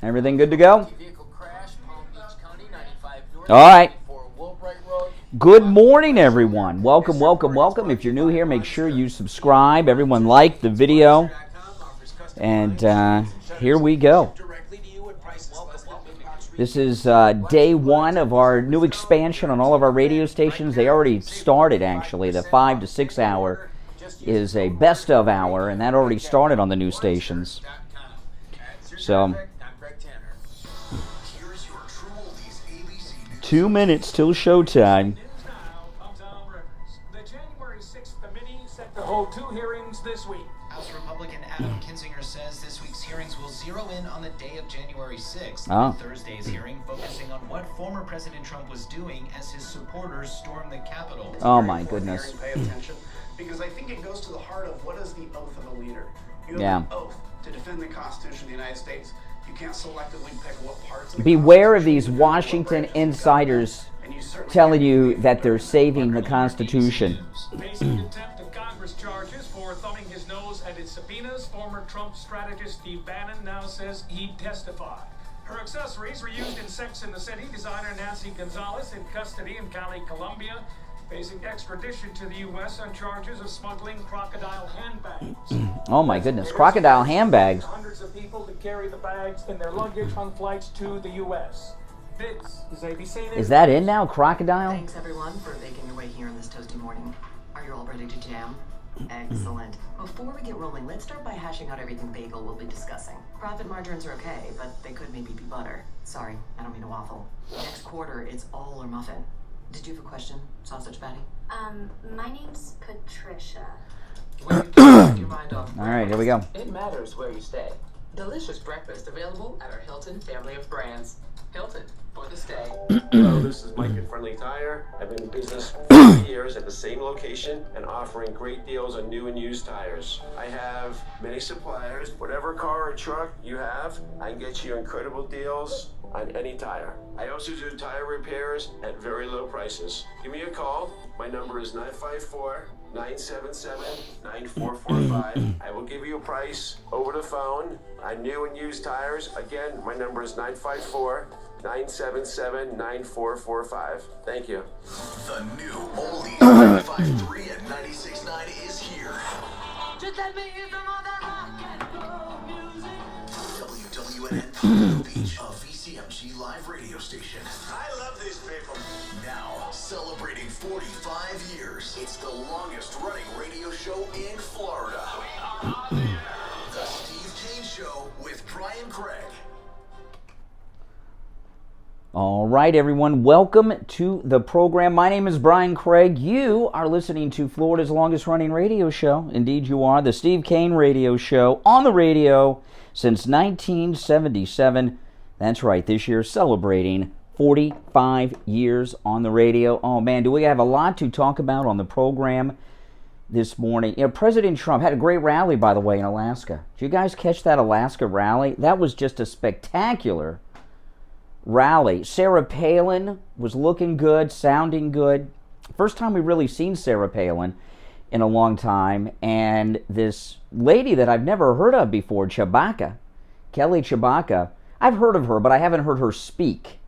Everything good to go? All right. Good morning, everyone. Welcome, welcome, welcome. If you're new here, make sure you subscribe. Everyone like the video. And here we go. This is day one of our new expansion on all of our radio stations. They already started, actually. The 5 to 6 hour is a best of hour, and that already started on the new stations. So, 2 minutes till showtime. The January 6th committee set to hold 2 hearings this week. House Republican Adam Kinzinger says this week's hearings will zero in on the day of January 6th. Thursday's hearing focusing on what former President Trump was doing as his supporters stormed the Capitol. Oh my goodness. Pay attention, because I think it goes to the heart of what is the oath of a leader. You have an oath to defend the Constitution of the United States. You can't selectively pick what parts of the Beware of these Washington insiders telling you that they're saving the Constitution. Facing contempt of Congress charges for thumbing his nose at its subpoenas, former Trump strategist Steve Bannon now says he'd testify. Her accessories were used in Sex and the City. Designer Nancy Gonzalez in custody in Cali, Colombia, facing extradition to the U.S. on charges of smuggling crocodile handbags. Oh my goodness, crocodile handbags. Hundreds of people to carry the bags in their luggage on flights to the U.S. This is ABC News. Is that in now, crocodile? Thanks everyone for making your way here on this toasty morning. Are you all ready to jam? Excellent. Before we get rolling, let's start by hashing out everything bagel will be discussing. Profit margins are okay, but they could maybe be butter. Sorry, I don't mean to waffle. Next quarter, it's all or muffin. Did you have a question, sausage patty? My name's Patricia. When you take your mind off All right, here we go. it matters where you stay. Delicious breakfast available at our Hilton family of brands. Hilton, for the stay. Hello, this is Mike at Friendly Tire. I've been in business for 50 years at the same location and offering great deals on new and used tires. I have many suppliers. Whatever car or truck you have, I can get you incredible deals on any tire. I also do tire repairs at very low prices. Give me a call. My number is 954-977-9445. I will give you a price over the phone on new and used tires. Again, my number is 954-977-9445. Thank you. The new Oldies 95.3 and 96.9 is here. Just let me hear some of that rock and roll music. WWNN Pompano Beach, a VCMG live radio station. I love these people. Now, celebrating 45 years, it's the longest running radio show in Florida. The Steve Kane Show with Brian Craig. All right, everyone, welcome to the program. My name is Brian Craig. You are listening to Florida's longest running radio show. Indeed, you are. The Steve Kane Radio Show, on the radio since 1977. That's right, this year celebrating 45 years on the radio. Oh, man, do we have a lot to talk about on the program this morning. You know, President Trump had a great rally, by the way, in Alaska. Did you guys catch that Alaska rally? That was just a spectacular rally. Sarah Palin was looking good, sounding good. First time we've really seen Sarah Palin in a long time. And this lady that I've never heard of before, Chewbacca, Kelly Chewbacca, I've heard of her, but I haven't heard her speak.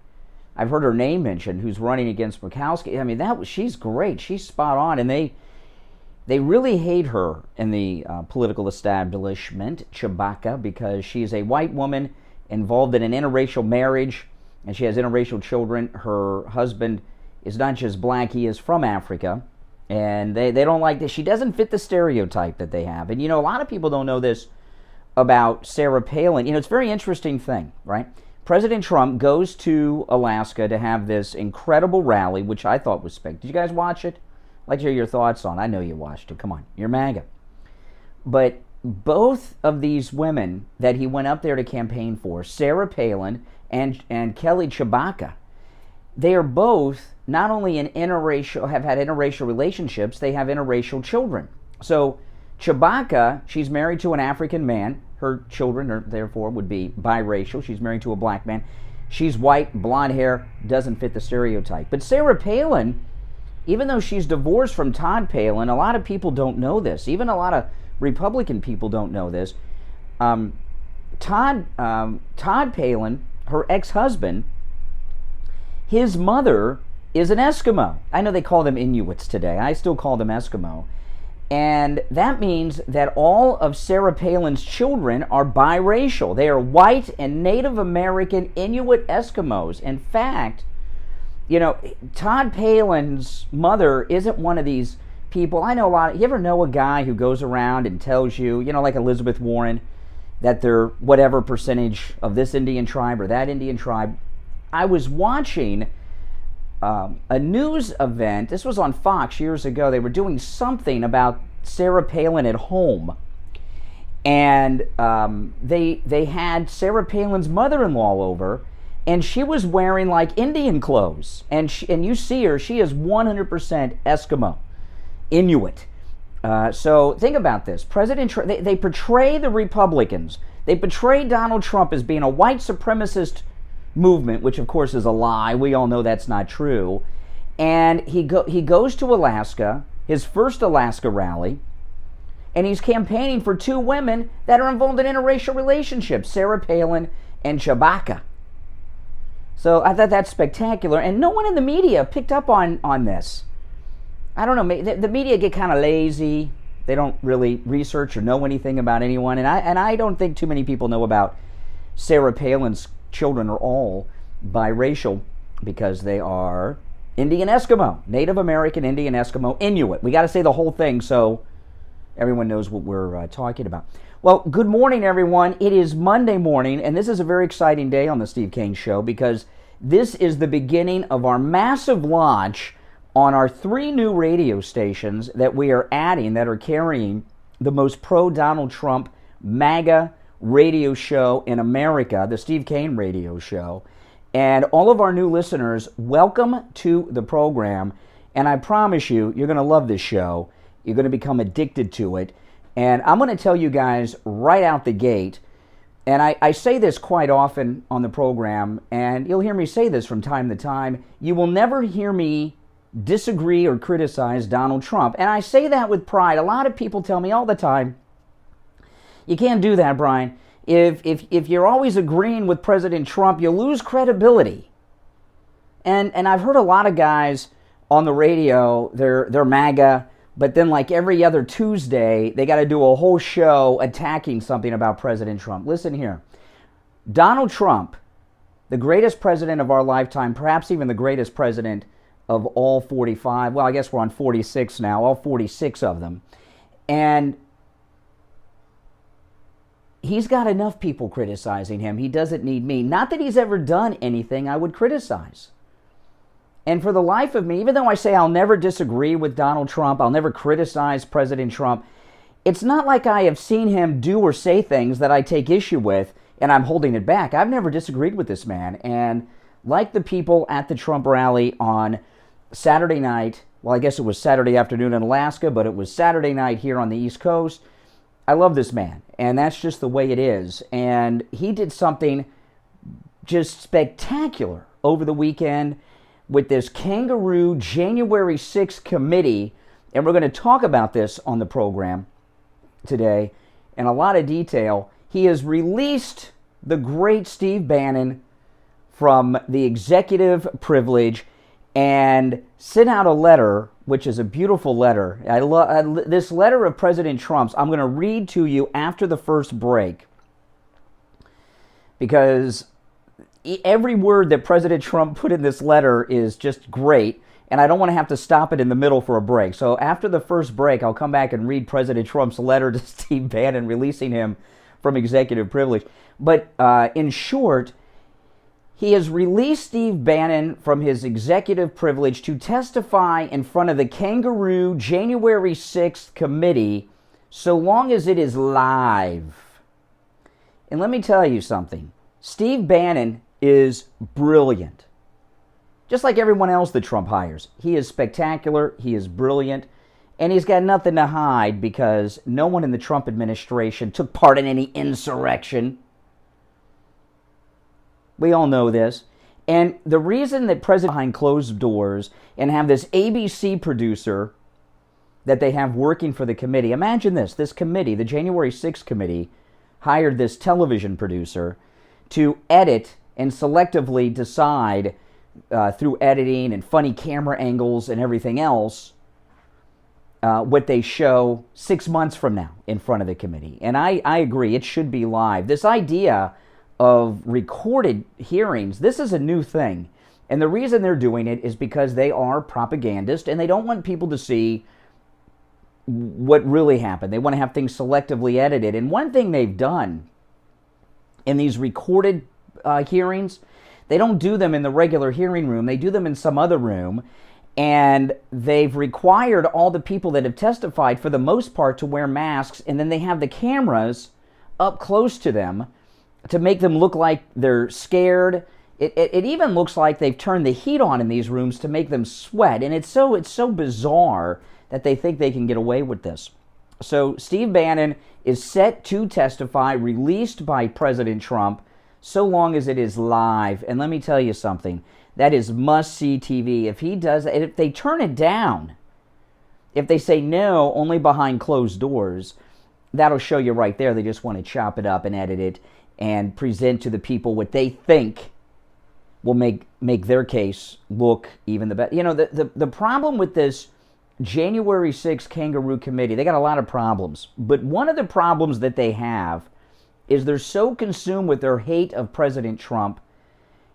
I've heard her name mentioned, who's running against Murkowski. I mean, she's great. She's spot on. And they really hate her in the political establishment, Chewbacca, because she's a white woman involved in an interracial marriage, and she has interracial children. Her husband is not just black, he is from Africa, and they don't like this. She doesn't fit the stereotype that they have. And, you know, a lot of people don't know this about Sarah Palin. You know, it's a very interesting thing, right? President Trump goes to Alaska to have this incredible rally, which I thought was spectacular. Did you guys watch it? I'd like to hear your thoughts on it. I know you watched it. Come on, you're MAGA. But both of these women that he went up there to campaign for, Sarah Palin and Kelly Chewbacca, they are both not only have had interracial relationships, they have interracial children. So Chewbacca, she's married to an African man. Her children, therefore, would be biracial. She's married to a black man. She's white, blonde hair, doesn't fit the stereotype. But Sarah Palin, even though she's divorced from Todd Palin, a lot of people don't know this. Even a lot of Republican people don't know this. Todd Palin, her ex-husband, his mother is an Eskimo. I know they call them Inuits today. I still call them Eskimo. And that means that all of Sarah Palin's children are biracial. They are white and Native American Inuit Eskimos. In fact, you know, Todd Palin's mother isn't one of these people. I know a lot. You ever know a guy who goes around and tells you, you know, like Elizabeth Warren, that they're whatever percentage of this Indian tribe or that Indian tribe? I was watching a news event. This was on Fox years ago. They were doing something about Sarah Palin at home, and they had Sarah Palin's mother-in-law over, and she was wearing like Indian clothes, and you see her. She is 100% Eskimo, Inuit. So think about this. President Trump, they portray the Republicans. They portray Donald Trump as being a white supremacist movement, which of course is a lie. We all know that's not true. And he goes to Alaska, his first Alaska rally, and he's campaigning for two women that are involved in interracial relationships, Sarah Palin and Chewbacca. So I thought that's spectacular, and no one in the media picked up on this. I don't know, the media get kind of lazy. They don't really research or know anything about anyone, and I don't think too many people know about Sarah Palin's children are all biracial because they are Indian Eskimo, Native American Indian Eskimo, Inuit. We got to say the whole thing so everyone knows what we're talking about. Well, good morning, everyone. It is Monday morning, and this is a very exciting day on the Steve Kane Show because this is the beginning of our massive launch on our 3 new radio stations that we are adding that are carrying the most pro-Donald Trump MAGA radio show in America, the Steve Kane Radio Show. And all of our new listeners, welcome to the program. And I promise you, you're going to love this show. You're going to become addicted to it. And I'm going to tell you guys right out the gate, and I say this quite often on the program, and you'll hear me say this from time to time, you will never hear me disagree or criticize Donald Trump. And I say that with pride. A lot of people tell me all the time, you can't do that, Brian. If you're always agreeing with President Trump, you'll lose credibility. And I've heard a lot of guys on the radio, they're MAGA, but then like every other Tuesday, they got to do a whole show attacking something about President Trump. Listen here. Donald Trump, the greatest president of our lifetime, perhaps even the greatest president of all 45, well, I guess we're on 46 now, all 46 of them. And he's got enough people criticizing him. He doesn't need me. Not that he's ever done anything I would criticize. And for the life of me, even though I say I'll never disagree with Donald Trump, I'll never criticize President Trump, it's not like I have seen him do or say things that I take issue with and I'm holding it back. I've never disagreed with this man. And like the people at the Trump rally on Saturday night, well, I guess it was Saturday afternoon in Alaska, but it was Saturday night here on the East Coast, I love this man, and that's just the way it is. And he did something just spectacular over the weekend with this kangaroo January 6th committee, and we're going to talk about this on the program today in a lot of detail. He has released the great Steve Bannon from the executive privilege and sent out a letter, which is a beautiful letter. I love this letter of President Trump's. I'm going to read to you after the first break because every word that President Trump put in this letter is just great, and I don't want to have to stop it in the middle for a break. So after the first break, I'll come back and read President Trump's letter to Steve Bannon, releasing him from executive privilege. But in short, he has released Steve Bannon from his executive privilege to testify in front of the kangaroo January 6th committee so long as it is live. And let me tell you something. Steve Bannon is brilliant. Just like everyone else that Trump hires. He is spectacular, he is brilliant, and he's got nothing to hide because no one in the Trump administration took part in any insurrection. We all know this. And the reason that President behind closed doors and have this ABC producer that they have working for the committee, imagine this committee, the January 6th committee, hired this television producer to edit and selectively decide through editing and funny camera angles and everything else what they show 6 months from now in front of the committee. And I agree, it should be live. This idea of recorded hearings, this is a new thing. And the reason they're doing it is because they are propagandists and they don't want people to see what really happened. They want to have things selectively edited. And one thing they've done in these recorded hearings, they don't do them in the regular hearing room. They do them in some other room. And they've required all the people that have testified, for the most part, to wear masks. And then they have the cameras up close to them to make them look like they're scared. It even looks like they've turned the heat on in these rooms to make them sweat. And it's so bizarre that they think they can get away with this. So Steve Bannon is set to testify, released by President Trump, so long as it is live. And let me tell you something, that is must-see TV. If he does, and if they turn it down, if they say no, only behind closed doors, that'll show you right there they just want to chop it up and edit it and present to the people what they think will make their case look even the better. You know, the problem with this January 6th Kangaroo Committee, they got a lot of problems. But one of the problems that they have is they're so consumed with their hate of President Trump,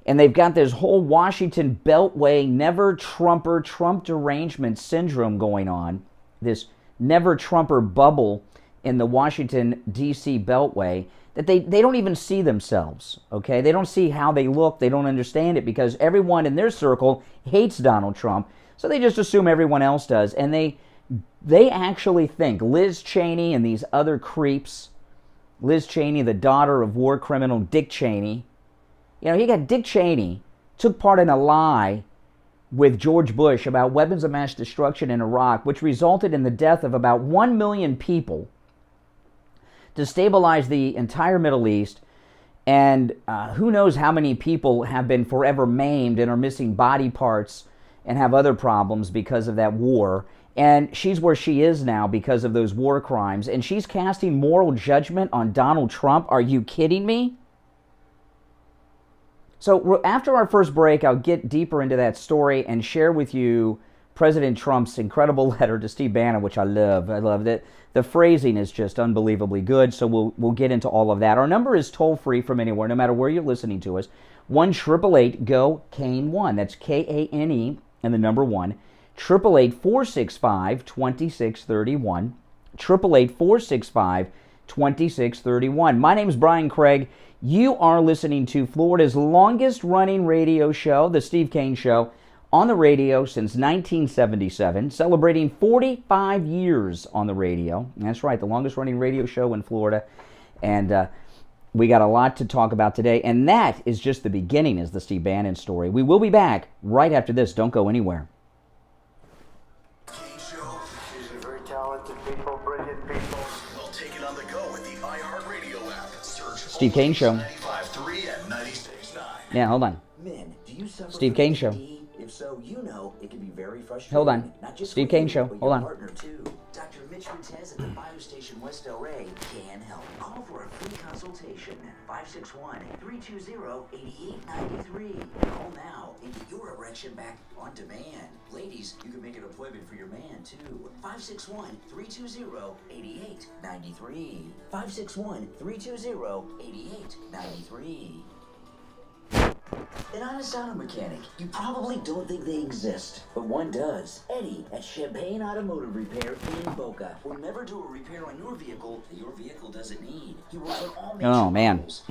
and they've got this whole Washington Beltway never-Trumper, Trump derangement syndrome going on, this never-Trumper bubble in the Washington, D.C. Beltway, that they don't even see themselves, okay? They don't see how they look. They don't understand it because everyone in their circle hates Donald Trump, so they just assume everyone else does. And they actually think Liz Cheney and these other creeps, Liz Cheney, the daughter of war criminal Dick Cheney, you know, he got Dick Cheney, took part in a lie with George Bush about weapons of mass destruction in Iraq, which resulted in the death of about 1 million people, destabilized the entire Middle East, and who knows how many people have been forever maimed and are missing body parts and have other problems because of that war. And she's where she is now because of those war crimes, and she's casting moral judgment on Donald Trump. Are you kidding me? So after our first break, I'll get deeper into that story and share with you President Trump's incredible letter to Steve Bannon, which I love. I love that. The phrasing is just unbelievably good, so we'll get into all of that. Our number is toll-free from anywhere, no matter where you're listening to us. 1-888-GO-KANE1. That's K-A-N-E and the number 1. 888-465-2631. 888-465-2631. My name's Brian Craig. You are listening to Florida's longest-running radio show, The Steve Kane Show, on the radio since 1977, celebrating 45 years on the radio. That's right, the longest-running radio show in Florida. And we got a lot to talk about today, and that is just the beginning, is the Steve Bannon story. We will be back right after this. Don't go anywhere. These are very talented people, brilliant people. Well, take it on the go with the iHeartRadio app. Search Steve Kane Show. 95.3 and 96.9. Yeah, hold on. Men, do you suffer Steve from Kane Show. ADD? If so, you know it can be very frustrating. Hold on. Not just Steve for you, Kane Show. but Hold your on. partner too. Dr. Mitch Vitez at the Biostation West El Rey can help. Call for a free consultation. 561-320-8893. Call now and get your erection back on demand. Ladies, you can make an appointment for your man too. 561-320-8893. 561-320-8893. An honest auto mechanic. You probably don't think they exist, but one does. Eddie at Champagne Automotive Repair in Boca will never do a repair on your vehicle that your vehicle doesn't need. He works on all major models.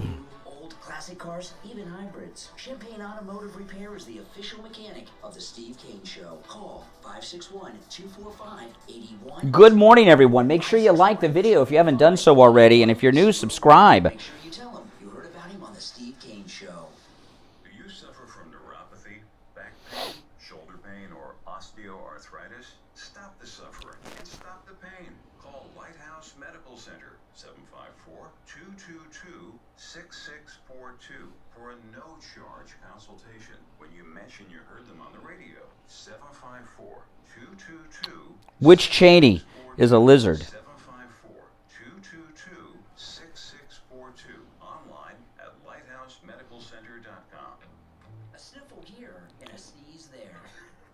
Old classic cars, even hybrids. Champagne Automotive Repair is the official mechanic of the Steve Kane Show. Call 561-245-81. Good morning, everyone. Make sure you like the video if you haven't done so already, and if you're new, subscribe. Make sure you tell him you heard about him on the Steve Kane Show. Do you suffer from neuropathy, back pain, shoulder pain, or osteoarthritis? Stop the suffering and stop the pain. Call White House Medical Center, 754-222-6642 for a no-charge consultation. When you mention you heard them on the radio, 754-222... Which Cheney is a lizard? 754-222-6642. doctor.com. A sniffle here and a sneeze there.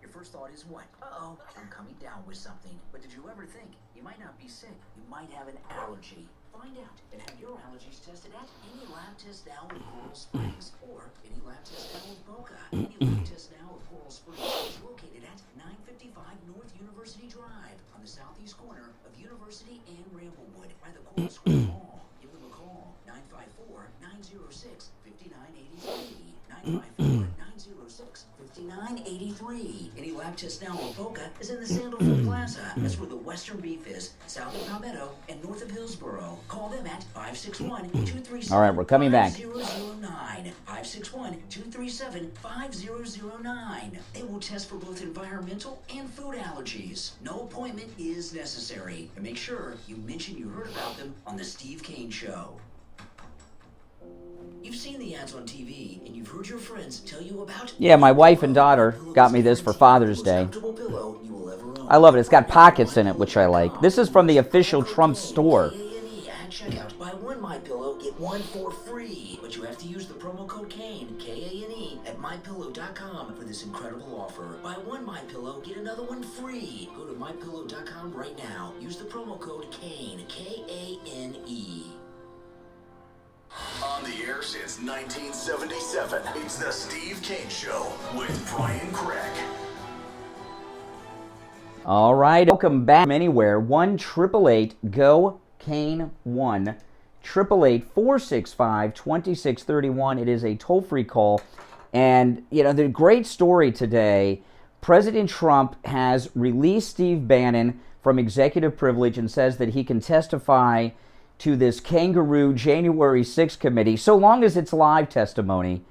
Your first thought is what? Uh-oh, I'm coming down with something. But did you ever think you might not be sick? You might have an allergy. Find out and have your allergies tested at any lab test now in Coral Springs or any lab test now in Boca. Any lab test now of Coral Springs is located at 955 North University Drive on the southeast corner of University and Ramblewood by the Coral Springs Mall. Give them a call, 954-906-5983. 954-906-5983. Any lab test now in Boca is in the Sandalwood Plaza. That's where the Western Beef is, south of Palmetto and north of Hillsboro. Call them at 561-237-5009. All right, we're coming back. 561-237-5009. They will test for both environmental and food allergies. No appointment is necessary. And make sure you mention you heard about them on the Steve Kane Show. You've seen the ads on TV, and you've heard your friends tell you about... Yeah, my wife and daughter got me this for Father's Day. I love it. It's got pockets in it, which I like. This is from the official Trump store. At checkout, buy one MyPillow, get one for free. But you have to use the promo code KANE, K-A-N-E, at MyPillow.com for this incredible offer. Buy one MyPillow, get another one free. Go to MyPillow.com right now. Use the promo code KANE, K-A-N-E. On the air since 1977, it's the Steve Kane Show with Brian Craig. All right, welcome back from anywhere. 1-888-GO-KANE 1-888-465-2631. It is a toll-free call. And, you know, the great story today, President Trump has released Steve Bannon from executive privilege and says that he can testify to this kangaroo January 6th committee, so long as it's live testimony,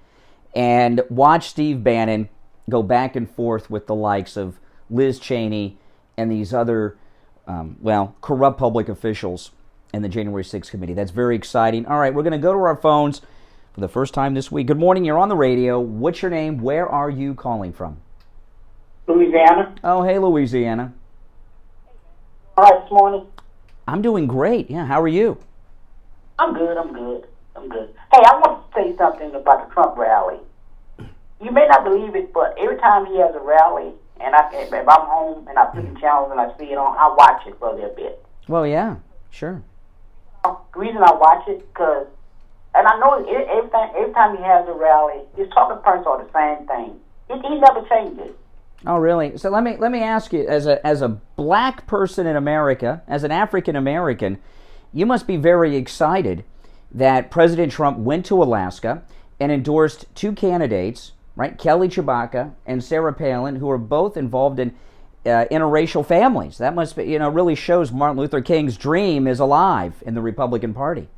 and watch Steve Bannon go back and forth with the likes of Liz Cheney and these other, corrupt public officials in the January 6th committee. That's very exciting. All right, we're going to go to our phones for the first time this week. Good morning, you're on the radio. What's your name? Where are you calling from? Louisiana. Oh, hey, Louisiana. All right, this morning. I'm doing great. Yeah, how are you? I'm good. Hey, I want to say something about the Trump rally. You may not believe it, but every time he has a rally, and if I'm home and I flip the channels and I see it on, I watch it for a little bit. Well, yeah, sure. The reason I watch it, because, and I know every time he has a rally, his talking points are the same thing. He never changes. Oh, really? So let me ask you, as a black person in America, as an African American, you must be very excited that President Trump went to Alaska and endorsed two candidates, right? Kelly Tshibaka and Sarah Palin, who are both involved in interracial families. That must be, really shows Martin Luther King's dream is alive in the Republican Party.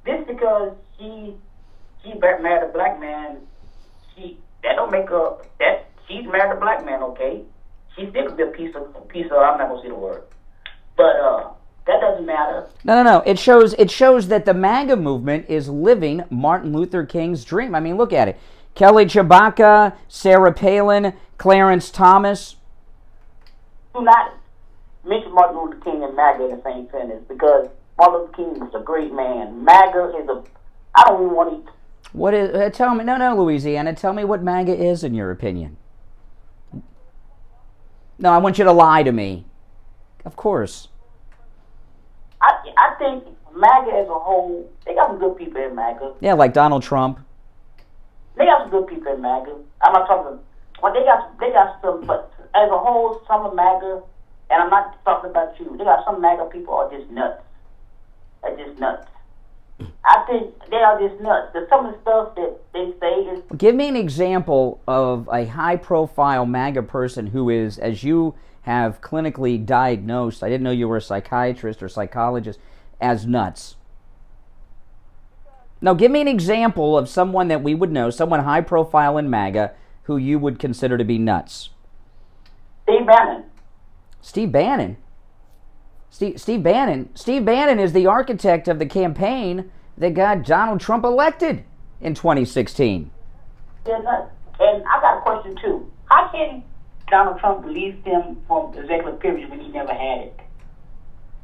Because she married a black man, that don't make her that. She's married a black man, okay? She's still a piece of. I'm not gonna say the word, but that doesn't matter. No. It shows that the MAGA movement is living Martin Luther King's dream. I mean, look at it: Kelly Tshibaka, Sarah Palin, Clarence Thomas. Do not mention Martin Luther King and MAGA in the same sentence, because Martin Luther King was a great man. MAGA is a. I don't even want to. What is? Tell me, no, Louisiana. Tell me what MAGA is in your opinion. No, I want you to lie to me. Of course. I think MAGA as a whole, they got some good people in MAGA. Yeah, like Donald Trump. They got some good people in MAGA. I'm not talking. Well, they got some, but as a whole, some of MAGA, and I'm not talking about you. They got some MAGA people are just nuts. They're just nuts. I think they are just nuts. Some of the stuff that they say is... Give me an example of a high-profile MAGA person who is, as you have clinically diagnosed, I didn't know you were a psychiatrist or psychologist, as nuts. No, give me an example of someone that we would know, someone high-profile in MAGA, who you would consider to be nuts. Steve Bannon. Steve Bannon? Steve Bannon is the architect of the campaign that got Donald Trump elected in 2016. And I got a question too. How can Donald Trump release him from executive privilege when he never had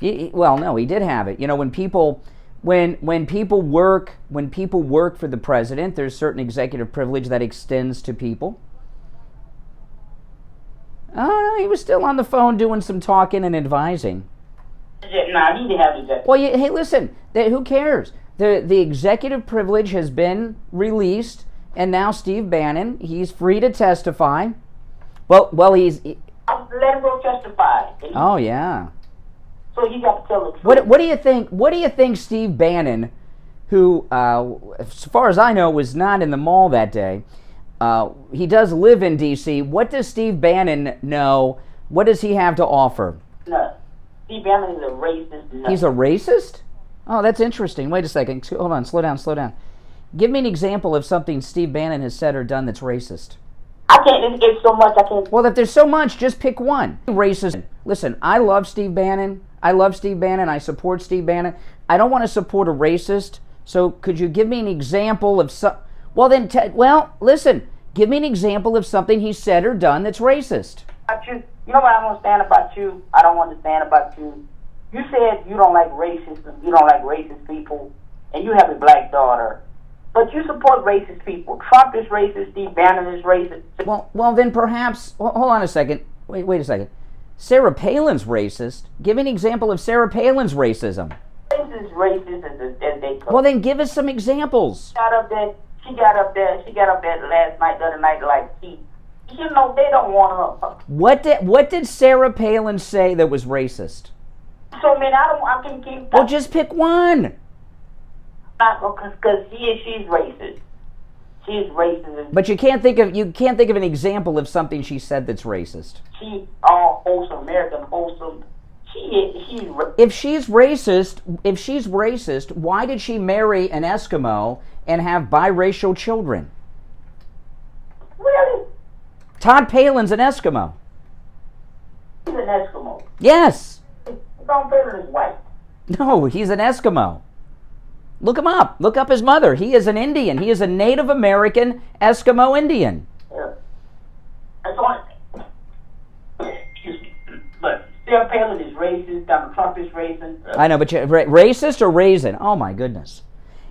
it? Well, no, he did have it. When people when people work for the president, there's certain executive privilege that extends to people. Oh, he was still on the phone doing some talking and advising. Nah, he didn't have executive. Well, hey, listen, who cares? The executive privilege has been released, and now Steve Bannon, he's free to testify. Well, he's... Let him go testify. Oh, yeah. So you got to tell the truth. What do you think? What do you think Steve Bannon, who, as far as I know, was not in the mall that day, he does live in D.C. What does Steve Bannon know? What does he have to offer? No. Steve Bannon is a racist. No. He's a racist? Oh, that's interesting. Wait a second. Hold on. Slow down. Give me an example of something Steve Bannon has said or done that's racist. I can't. It's so much. I can't. Well, if there's so much, just pick one. Racist. Listen, I love Steve Bannon. I support Steve Bannon. I don't want to support a racist. So could you give me an example of some... listen. Give me an example of something he said or done that's racist. You know what I don't understand about you? I don't understand about you. You said you don't like racism. You don't like racist people. And you have a black daughter. But you support racist people. Trump is racist. Steve Bannon is racist. Well, then perhaps... Hold on a second. Wait a second. Sarah Palin's racist. Give me an example of Sarah Palin's racism. Racist as they call. Well, then give us some examples. She got up there last night, the other night, like they don't want her. What did Sarah Palin say that was racist? So, man, I can keep... Well, just pick one. Because she's racist. She's racist. But you can't think of an example of something she said that's racist. She's all wholesome, American wholesome. If she's racist, why did she marry an Eskimo and have biracial children? Really? Todd Palin's an Eskimo. He's an Eskimo. Yes. Todd Palin is white. No, he's an Eskimo. Look him up. Look up his mother. He is an Indian. He is a Native American Eskimo Indian. Yeah. That's all. Excuse me. But Sarah Palin is racist. Donald Trump is racist. I know, but racist or raisin? Oh my goodness.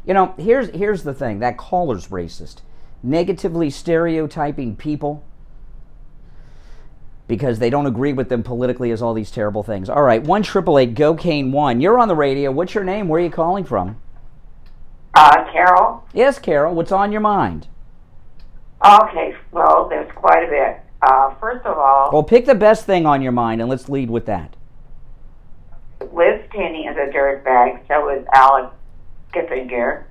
You know, here's the thing. That caller's racist. Negatively stereotyping people because they don't agree with them politically is all these terrible things. All right, 1-888-GO-CANE-1. You're on the radio. What's your name? Where are you calling from? Carol? Yes, Carol. What's on your mind? Okay, well, there's quite a bit. First of all... Well, pick the best thing on your mind, and let's lead with that. Liz Cheney is a dirtbag, so is Alex Giffinger,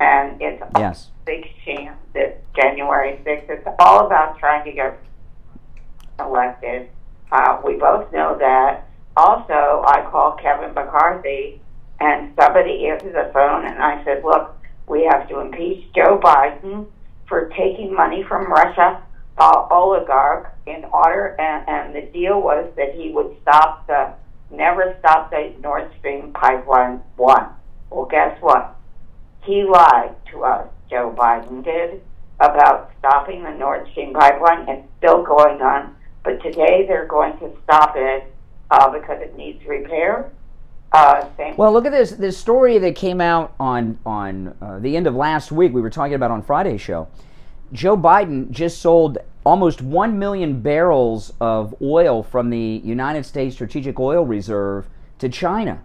and it's a big chance that January 6th, it's all about trying to get elected. We both know that. Also, I called Kevin McCarthy, and somebody answered the phone, and I said, look, we have to impeach Joe Biden for taking money from Russia oligarch in order, and the deal was that he would never stop the Nord Stream pipeline 1. Well, guess what? He lied to us, Joe Biden did, about stopping the Nord Stream pipeline. It's still going on, but today they're going to stop it because it needs repair. Well, look at this story that came out on the end of last week. We were talking about on Friday's show. Joe Biden just sold almost 1 million barrels of oil from the United States Strategic Oil Reserve to China.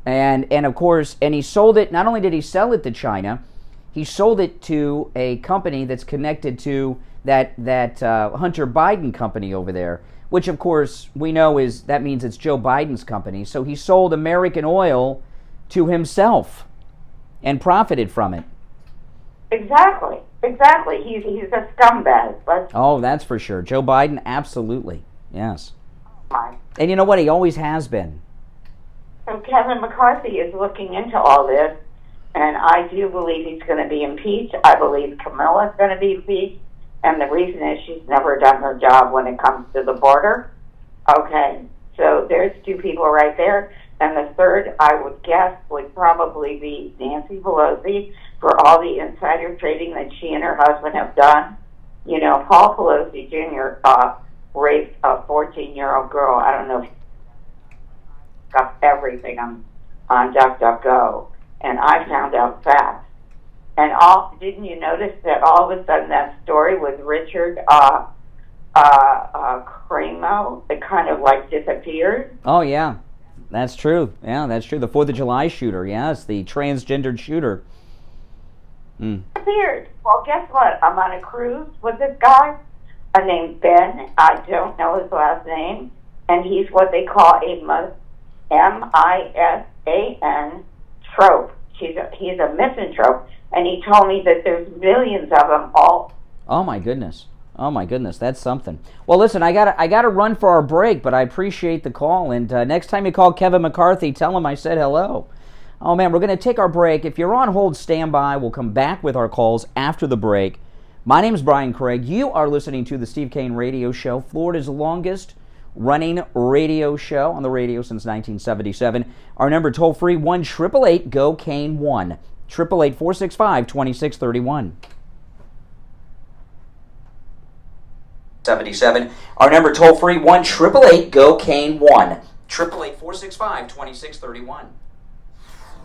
And of course, he sold it, not only did he sell it to China, he sold it to a company that's connected to that Hunter Biden company over there, which of course we know that means it's Joe Biden's company. So he sold American oil to himself and profited from it. Exactly. He's a scumbag. Oh, that's for sure. Joe Biden, absolutely. Yes. And you know what? He always has been. So Kevin McCarthy is looking into all this, and I do believe he's going to be impeached. I believe Camilla's going to be impeached, and the reason is she's never done her job when it comes to the border. Okay, so there's two people right there. And the third, I would guess, would probably be Nancy Pelosi for all the insider trading that she and her husband have done. You know, Paul Pelosi Jr. Raped a 14-year-old girl. I don't know if he got everything on DuckDuckGo. and I found out fast. And didn't you notice that all of a sudden that story with Richard Cremo, it kind of like disappeared? Oh, yeah. That's true. Yeah, that's true. The 4th of July shooter, yes, the transgendered shooter. Disappeared. Well, guess what? I'm on a cruise with this guy named Ben. I don't know his last name. And he's what they call a MISAN trope. He's a misanthrope. And he told me that there's millions of them all. Oh, my goodness. Oh, my goodness. That's something. Well, listen, I gotta run for our break, but I appreciate the call. And next time you call Kevin McCarthy, tell him I said hello. Oh, man, we're going to take our break. If you're on hold, stand by. We'll come back with our calls after the break. My name's Brian Craig. You are listening to the Steve Kane Radio Show, Florida's longest running radio show on the radio since 1977. Our number toll-free, 1-888-GO-KANE-1. 888-465-2631. 77. Our number toll-free, 1-888-GO-KANE-1. 888-465-2631.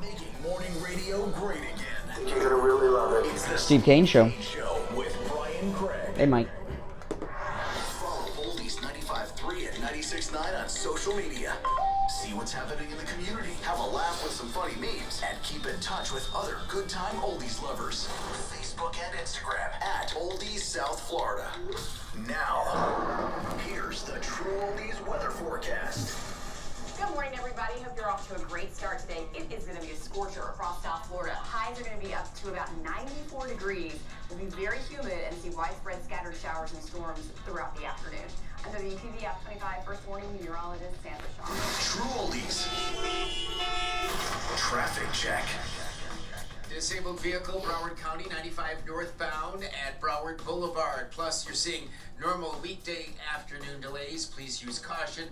Making morning radio great again. You're gonna really love it. It's the Steve Kane Show. With Brian Craig. Hey, Mike. Follow Oldies 95.3 and 96.9 on social media. See what's happening in the community. Have a laugh with some funny memes. And keep in touch with other good time oldies lovers. Facebook and Instagram at Oldies South Florida. Now, here's the True Oldies weather forecast. Good morning, everybody. Hope you're off to a great start today. It is going to be a scorcher across South Florida. Highs are going to be up to about 94 degrees. We'll be very humid and see widespread scattered showers and storms throughout the afternoon. I'm WTV App 25 First Warning Meteorologist Sandra Shaw. True Oldies. Traffic check. Disabled vehicle, Broward County, 95 northbound at Broward Boulevard. Plus, you're seeing normal weekday afternoon delays. Please use caution.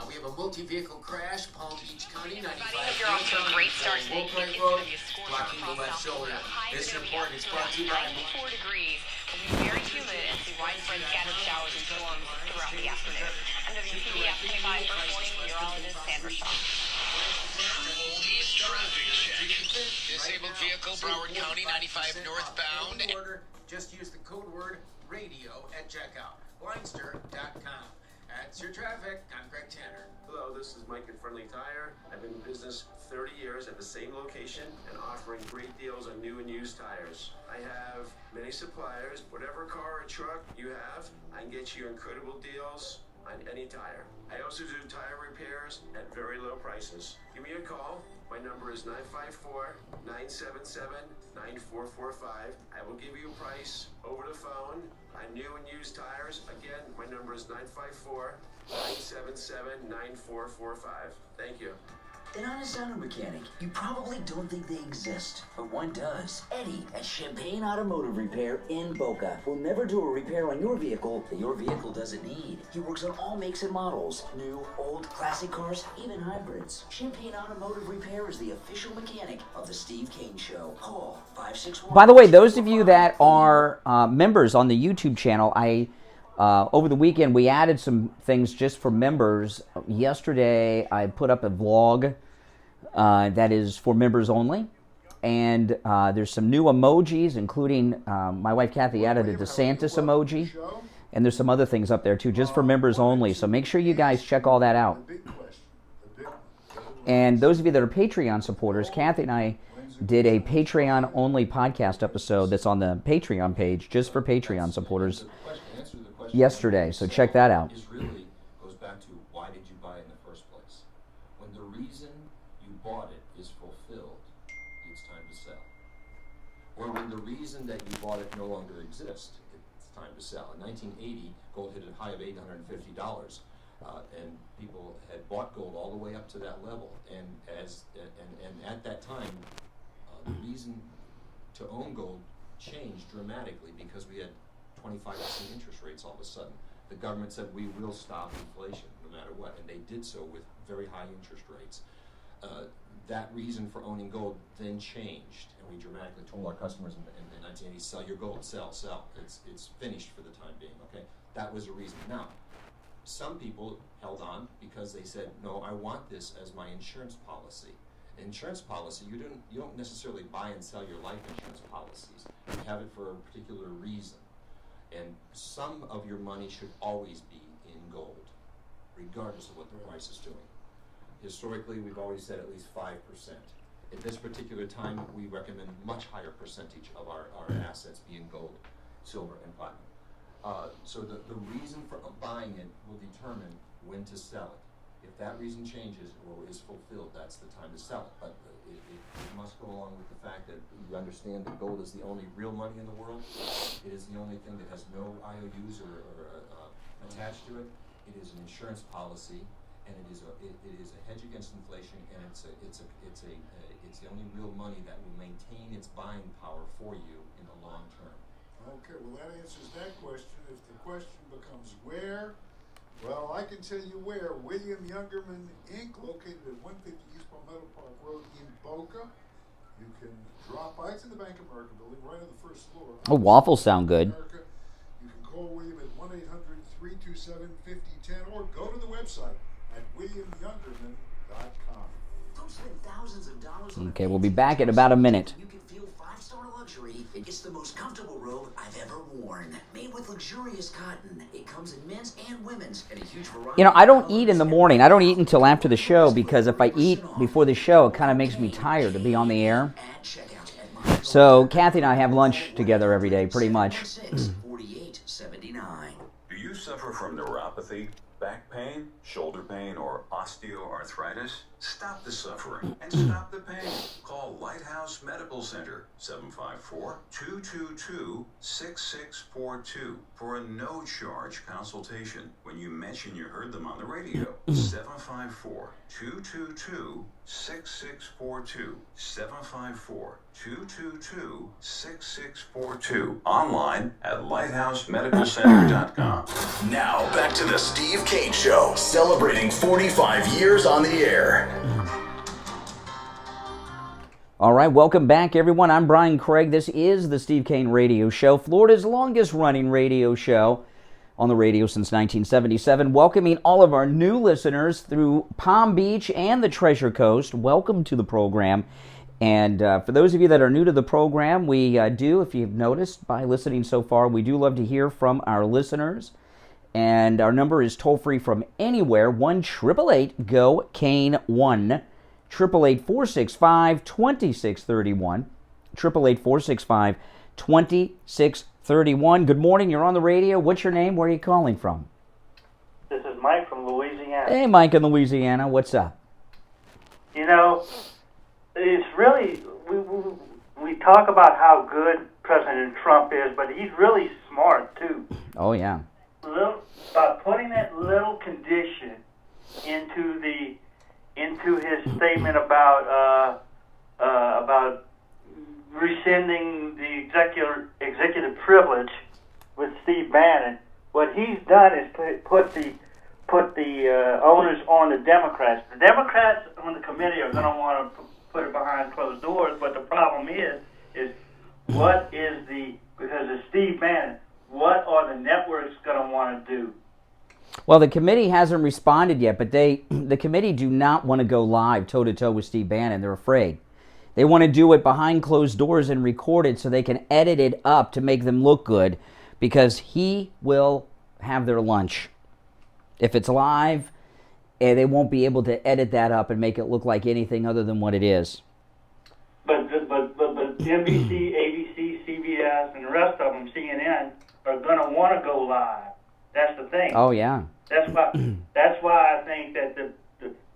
We have a multi-vehicle crash, Palm Beach County, 95 You're off to a great start today. Road, blocking the left shoulder. This report is brought to you by 94 degrees. We'll be very humid and see widespread scattered showers and storms throughout the afternoon. I'm WTV App 25 First Warning Meteorologist Sandra Shaw. Disabled vehicle, Broward County, 95 northbound. Just use the code word radio at checkout. Blindster.com. That's your traffic. I'm Greg Tanner. Hello, this is Mike at Friendly Tire. I've been in business 30 years at the same location and offering great deals on new and used tires. I have many suppliers. Whatever car or truck you have, I can get you incredible deals on any tire. I also do tire repairs at very low prices. Give me a call. My number is 954-977-9445. I will give you a price over the phone on new and used tires. Again, my number is 954-977-9445. Thank you. An honest auto mechanic, you probably don't think they exist, but one does. Eddie at Champagne Automotive Repair in Boca will never do a repair on your vehicle that your vehicle doesn't need. He works on all makes and models, new, old, classic cars, even hybrids. Champagne Automotive Repair is the official mechanic of the Steve Kane Show. Call 561. By the way, those of you that are members on the YouTube channel, over the weekend, we added some things just for members. Yesterday, I put up a vlog that is for members only. And there's some new emojis, including my wife Kathy added a DeSantis emoji. And there's some other things up there, too, just for members only. So make sure you guys check all that out. And those of you that are Patreon supporters, Kathy and I did a Patreon-only podcast episode that's on the Patreon page, just for Patreon supporters, yesterday, so check that out. Is really goes back to why did you buy it in the first place? When the reason you bought it is fulfilled, it's time to sell. Or when the reason that you bought it no longer exists, it's time to sell. In 1980, gold hit a high of $850, and people had bought gold all the way up to that level. And at that time, the reason to own gold changed dramatically because we had 25% interest rates all of a sudden. The government said we will stop inflation no matter what, and they did so with very high interest rates. That reason for owning gold then changed, and we dramatically told our customers in the 1980s, sell your gold, sell. It's finished for the time being, okay? That was a reason. Now, some people held on because they said, no, I want this as my insurance policy. Insurance policy, you don't necessarily buy and sell your life insurance policies. You have it for a particular reason. And some of your money should always be in gold, regardless of what the price is doing. Historically, we've always said at least 5%. At this particular time, we recommend much higher percentage of our assets being gold, silver, and platinum. So the reason for buying it will determine when to sell it. If that reason changes or is fulfilled, that's the time to sell it. But it must go along with the fact that you understand that gold is the only real money in the world. It is the only thing that has no IOUs or attached to it. It is an insurance policy, and it is a hedge against inflation, and it's the only real money that will maintain its buying power for you in the long term. Okay, well that answers that question. If the question becomes where, well, I can tell you where. William Youngerman Inc., located at 150 East Palmetto Park Road in Boca. You can drop by. It's in the Bank of America building, right on the first floor. Oh, waffles sound good. You can call William at 1-800-327-5010 or go to the website at williamyoungerman.com. Don't spend thousands of dollars on Okay, we'll be back in about a minute. You can feel 5-star luxury. It's the most comfortable robe I've ever worn. Made with luxurious cotton. It comes in men's and women's and a huge variety. You know, I don't eat in the morning. I don't eat until after the show because if I eat before the show, it kind of makes me tired to be on the air. So Kathy and I have lunch together every day, pretty much. $48.79. Do you suffer from neuropathy, back pain, shoulder pain, or osteoarthritis? Stop the suffering and stop the pain. Call Lighthouse Medical Center, 754-222-6642 for a no-charge consultation when you mention you heard them on the radio. 754-222-6642. 754-222-6642. Online at lighthousemedicalcenter.com. Now, back to the Steve Kane Show, celebrating 45 years on the air. All right, welcome back, everyone. I'm Brian Craig. This is the Steve Kane Radio Show, Florida's longest-running radio show on the radio since 1977, welcoming all of our new listeners through Palm Beach and the Treasure Coast. Welcome to the program. And for those of you that are new to the program, we do, if you've noticed by listening so far, we do love to hear from our listeners. And our number is toll-free from anywhere, 1-888-GO-KANE-1. 888-465-2631. 888-465-2631. Good morning. You're on the radio. What's your name? Where are you calling from? This is Mike from Louisiana. Hey, Mike in Louisiana. What's up? You know, it's really, we talk about how good President Trump is, but he's really smart, too. Oh, yeah. Putting that little condition into his statement about rescinding the executive privilege with Steve Bannon. What he's done is put the onus on the Democrats. The Democrats on the committee are going to want to put it behind closed doors, but the problem is what is because of Steve Bannon, what are the networks going to want to do? Well, the committee hasn't responded yet, but the committee do not want to go live toe-to-toe with Steve Bannon. They're afraid. They want to do it behind closed doors and record it so they can edit it up to make them look good, because he will have their lunch. If it's live, they won't be able to edit that up and make it look like anything other than what it is. But NBC, ABC, CBS, and the rest of them, CNN, are going to want to go live. That's the thing. Oh, yeah. That's why I think that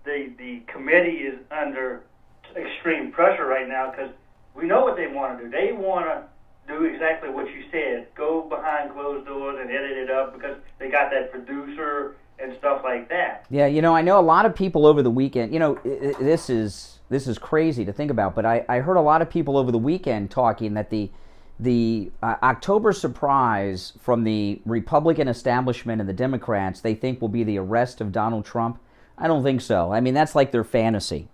the committee is under extreme pressure right now, because we know what they want to do. They want to do exactly what you said, go behind closed doors and edit it up, because they got that producer and stuff like that. Yeah, you know, I know a lot of people over the weekend, you know, this is crazy to think about, but I heard a lot of people over the weekend talking that the October surprise from the Republican establishment and the Democrats, they think will be the arrest of Donald Trump. I don't think so. I mean, that's like their fantasy.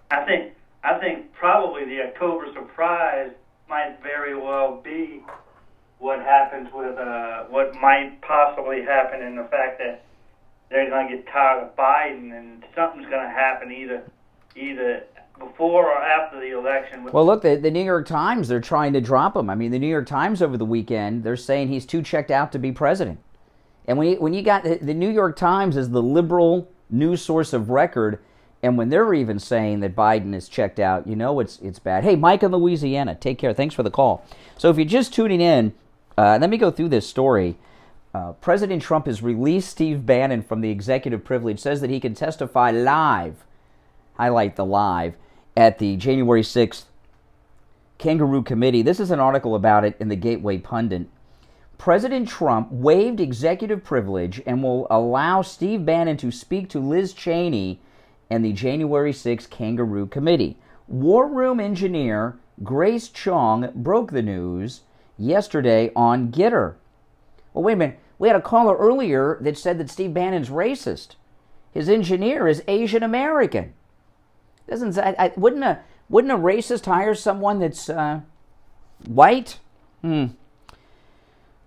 I think probably the October surprise might very well be what happens with what might possibly happen in the fact that they're going to get tired of Biden, and something's going to happen either before or after the election. Well, look, the New York Times, they're trying to drop him. I mean, the New York Times over the weekend, they're saying he's too checked out to be president. And when you got the New York Times is the liberal news source of record, and when they're even saying that Biden is checked out, you know it's bad. Hey, Mike in Louisiana, take care. Thanks for the call. So if you're just tuning in, let me go through this story. President Trump has released Steve Bannon from the executive privilege, says that he can testify live, highlight the live, at the January 6th Kangaroo Committee. This is an article about it in the Gateway Pundit. President Trump waived executive privilege and will allow Steve Bannon to speak to Liz Cheney and the January 6th Kangaroo Committee. War Room engineer Grace Chong broke the news yesterday on Getter. Well, wait a minute. We had a caller earlier that said that Steve Bannon's racist. His engineer is Asian American. Wouldn't a racist hire someone that's white?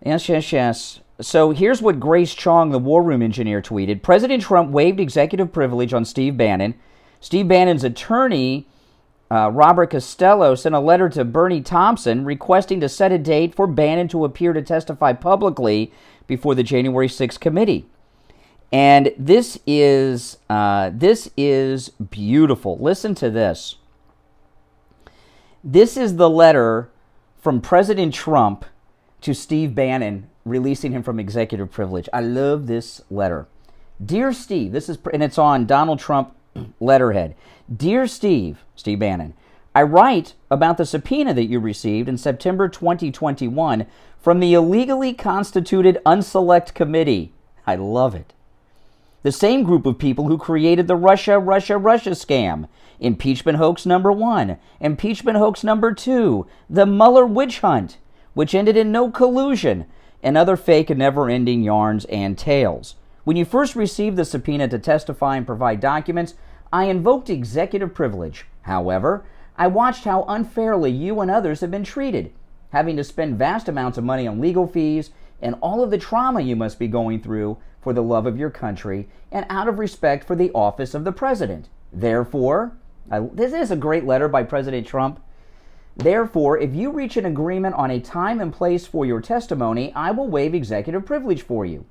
Yes. So here's what Grace Chong, the War Room engineer, tweeted. President Trump waived executive privilege on Steve Bannon. Steve Bannon's attorney, Robert Costello, sent a letter to Bernie Thompson requesting to set a date for Bannon to appear to testify publicly before the January 6th committee. And this is beautiful. Listen to this. This is the letter from President Trump to Steve Bannon, releasing him from executive privilege. I love this letter. Dear Steve, and it's on Donald Trump letterhead. Dear Steve Bannon, I write about the subpoena that you received in September 2021 from the illegally constituted Unselect Committee. I love it. The same group of people who created the Russia scam, impeachment hoax number 1, impeachment hoax number 2, the Mueller witch hunt, which ended in no collusion, and other fake and never-ending yarns and tales. When you first received the subpoena to testify and provide documents, I invoked executive privilege. However, I watched how unfairly you and others have been treated, having to spend vast amounts of money on legal fees and all of the trauma you must be going through for the love of your country and out of respect for the office of the president. Therefore, this is a great letter by President Trump. Therefore, if you reach an agreement on a time and place for your testimony, I will waive executive privilege for you,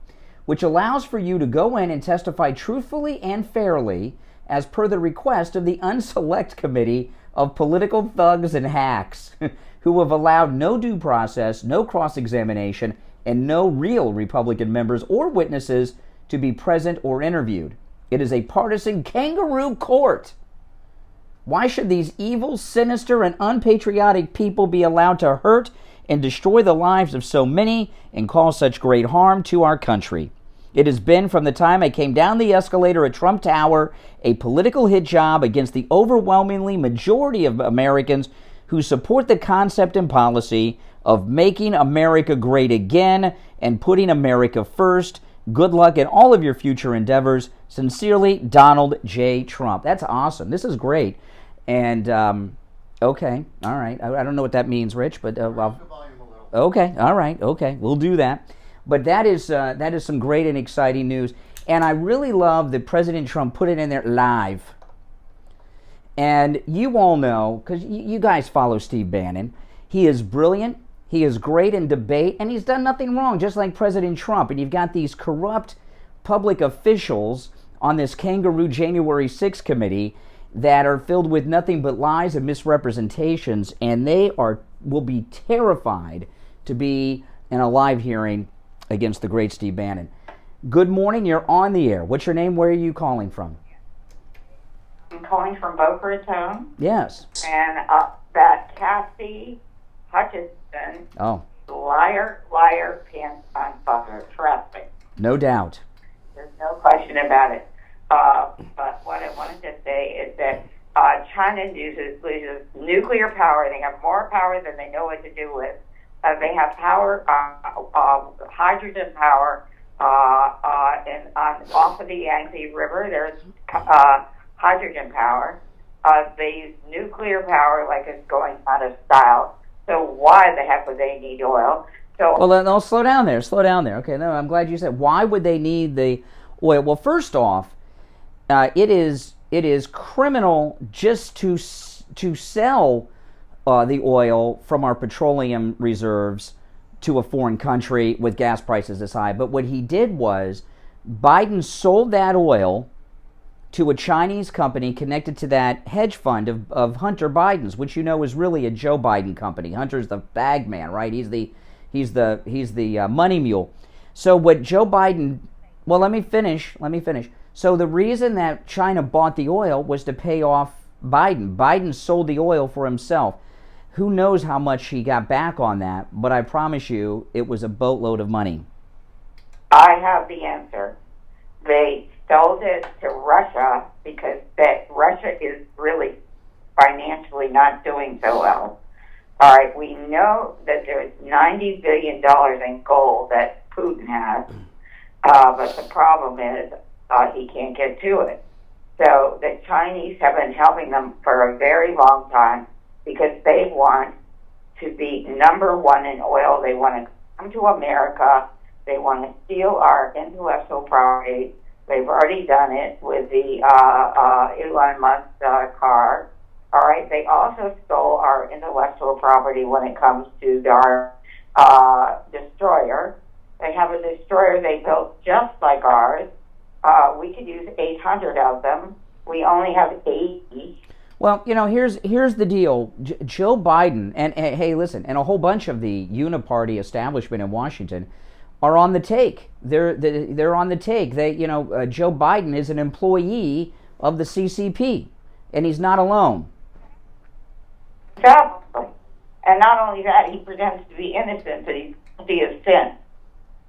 which allows for you to go in and testify truthfully and fairly as per the request of the Unselect Committee of political thugs and hacks who have allowed no due process, no cross-examination, and no real Republican members or witnesses to be present or interviewed. It is a partisan kangaroo court. Why should these evil, sinister, and unpatriotic people be allowed to hurt and destroy the lives of so many and cause such great harm to our country? It has been, from the time I came down the escalator at Trump Tower, a political hit job against the overwhelmingly majority of Americans who support the concept and policy of making America great again and putting America first. Good luck in all of your future endeavors. Sincerely, Donald J. Trump. That's awesome. This is great. And, okay, all right. I don't know what that means, Rich, but, okay, all right, okay, we'll do that. But that is some great and exciting news. And I really love that President Trump put it in there live. And you all know, because you guys follow Steve Bannon, he is brilliant, he is great in debate, and he's done nothing wrong, just like President Trump. And you've got these corrupt public officials on this Kangaroo January 6th committee that are filled with nothing but lies and misrepresentations, and they will be terrified to be in a live hearing against the great Steve Bannon. Good morning, you're on the air. What's your name? Where are you calling from? I'm calling from Boca Raton. Yes. And that Kathy Hutchinson, liar, pants on fucker, trust me. No doubt. There's no question about it. But what I wanted to say is that China loses nuclear power. They have more power than they know what to do with. They have power, hydrogen power, and off of the Yangtze River, there's hydrogen power. They use nuclear power like it's going out of style. So why the heck would they need oil? So well, slow down there. Okay, no, I'm glad you said. Why would they need the oil. Well, first off, it is criminal just to sell the oil from our petroleum reserves to a foreign country with gas prices this high. But what he did was Biden sold that oil to a Chinese company connected to that hedge fund of Hunter Biden's, which you know is really a Joe Biden company. Hunter's the bag man, right? He's the money mule. So what Joe Biden, well, let me finish. So the reason that China bought the oil was to pay off Biden. Biden sold the oil for himself. Who knows how much he got back on that, but I promise you it was a boatload of money. I have the answer. They sold it to Russia because Russia is really financially not doing so well. All right, we know that there's $90 billion in gold that Putin has, but the problem is he can't get to it. So the Chinese have been helping them for a very long time because they want to be number one in oil. They want to come to America. They want to steal our intellectual property. They've already done it with the Elon Musk car. All right. They also stole our intellectual property when it comes to our destroyer. They have a destroyer they built just like ours. We could use 800 of them. We only have 80. Well, you know, here's the deal. Joe Biden and hey, listen, and a whole bunch of the uniparty establishment in Washington are on the take. They're on the take. Joe Biden is an employee of the CCP, and he's not alone. Exactly. And not only that, he pretends to be innocent, but he's guilty of sin.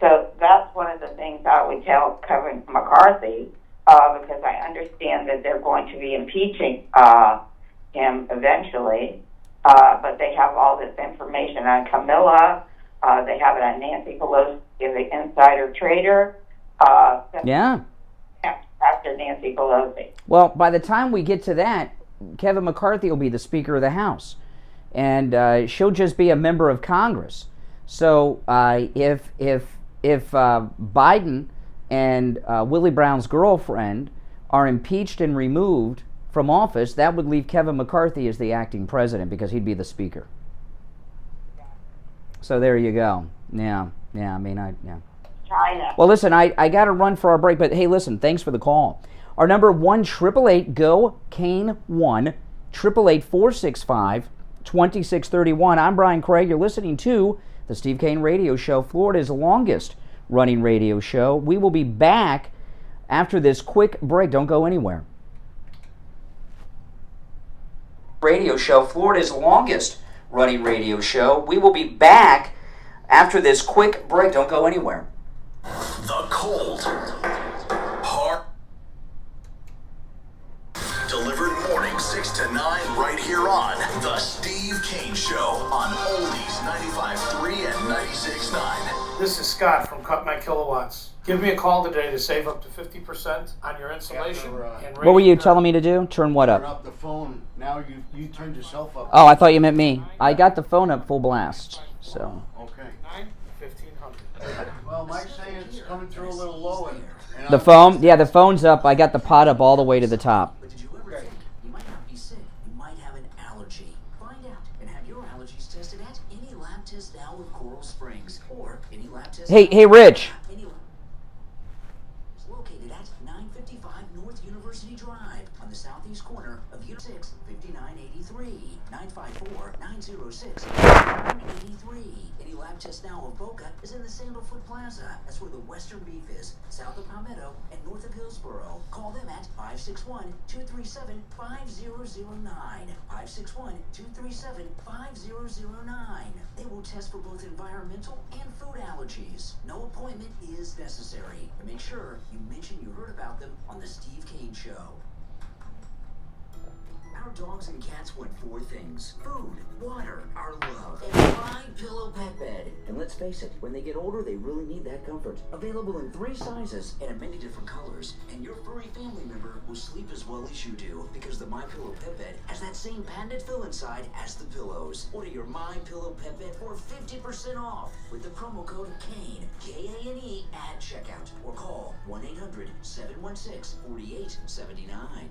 So that's one of the things I would tell Kevin McCarthy, because I understand that they're going to be impeaching him eventually, but they have all this information on Camilla. They have it on Nancy Pelosi, the insider trader. Yeah. After Nancy Pelosi. Well, by the time we get to that, Kevin McCarthy will be the Speaker of the House, and she'll just be a member of Congress. So if Biden and Willie Brown's girlfriend are impeached and removed from office, that would leave Kevin McCarthy as the acting president because he'd be the Speaker. So there you go. Yeah. China. Well, listen, I got to run for our break, but hey, listen, thanks for the call. Our number 1-888-GO-CANE 1-888-465-2631. I'm Brian Craig. You're listening to the Steve Kane Radio Show, Florida's longest running radio show. We will be back after this quick break. Don't go anywhere. Radio show, Florida's longest running radio show. We will be back after this quick break. Don't go anywhere. The cold, hard, delivered morning 6 to 9 right here on the Steve Kane Show on Oldies 95.3 and 96.9. This is Scott from Cut My Kilowatts. Give me a call today to save up to 50% on your insulation. What were you telling me to do? Turn what up? Turn up the phone. Now you turned yourself up. Oh, I thought you meant me. I got the phone up full blast. So. Okay. 1500. Well, Mike's saying it's coming through a little low. And the phone? Yeah, the phone's up. I got the pot up all the way to the top. But did you ever think you might not be sick? You might have an allergy. Find out and have your allergies tested at any lab test now with Coral Springs or any lab test. Hey, Rich. Located at 955 North University Drive on the southeast corner of U 6 5983 954 906 983. Any lab test now of Boca is in the Sandalfoot Plaza. That's where the Western Beef is, south of Palmetto and north of Hillsboro. Call them at 561-237-5009. 561-237-5009. They will test for both environmental and food allergies. No appointment is necessary. And make sure you mention you heard about them on the Steve Kane Show. Our dogs and cats want 4 things: food, water, our love, and a My Pillow pet bed. And let's let's face it, when they get older, they really need that comfort. Available in 3 sizes and in many different colors. And your furry family member will sleep as well as you do, because the MyPillow Pet Bed has that same patented fill inside as the pillows. Order your MyPillow Pet Bed for 50% off with the promo code KANE, K-A-N-E, at checkout. Or call 1-800-716-4879.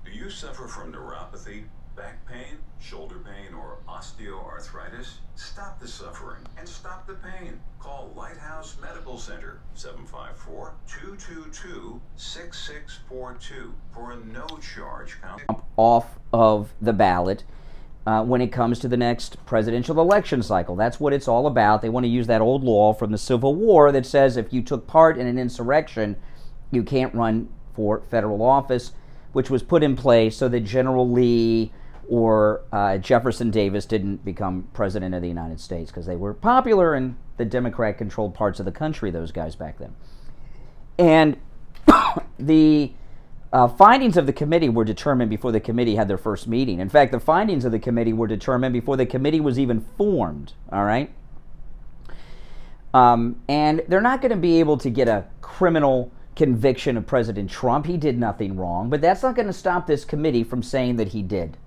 Do you suffer from neuropathy, back pain, shoulder pain, or osteoarthritis? Stop the suffering and stop the pain. Call Lighthouse Medical Center, 754-222-6642 for a no-charge off of the ballot when it comes to the next presidential election cycle. That's what it's all about. They want to use that old law from the Civil War that says if you took part in an insurrection, you can't run for federal office, which was put in place so that General Lee or Jefferson Davis didn't become president of the United States, because they were popular in the Democrat-controlled parts of the country, those guys back then. And the findings of the committee were determined before the committee had their first meeting. In fact, the findings of the committee were determined before the committee was even formed, all right? And they're not going to be able to get a criminal conviction of President Trump. He did nothing wrong, but that's not going to stop this committee from saying that he did.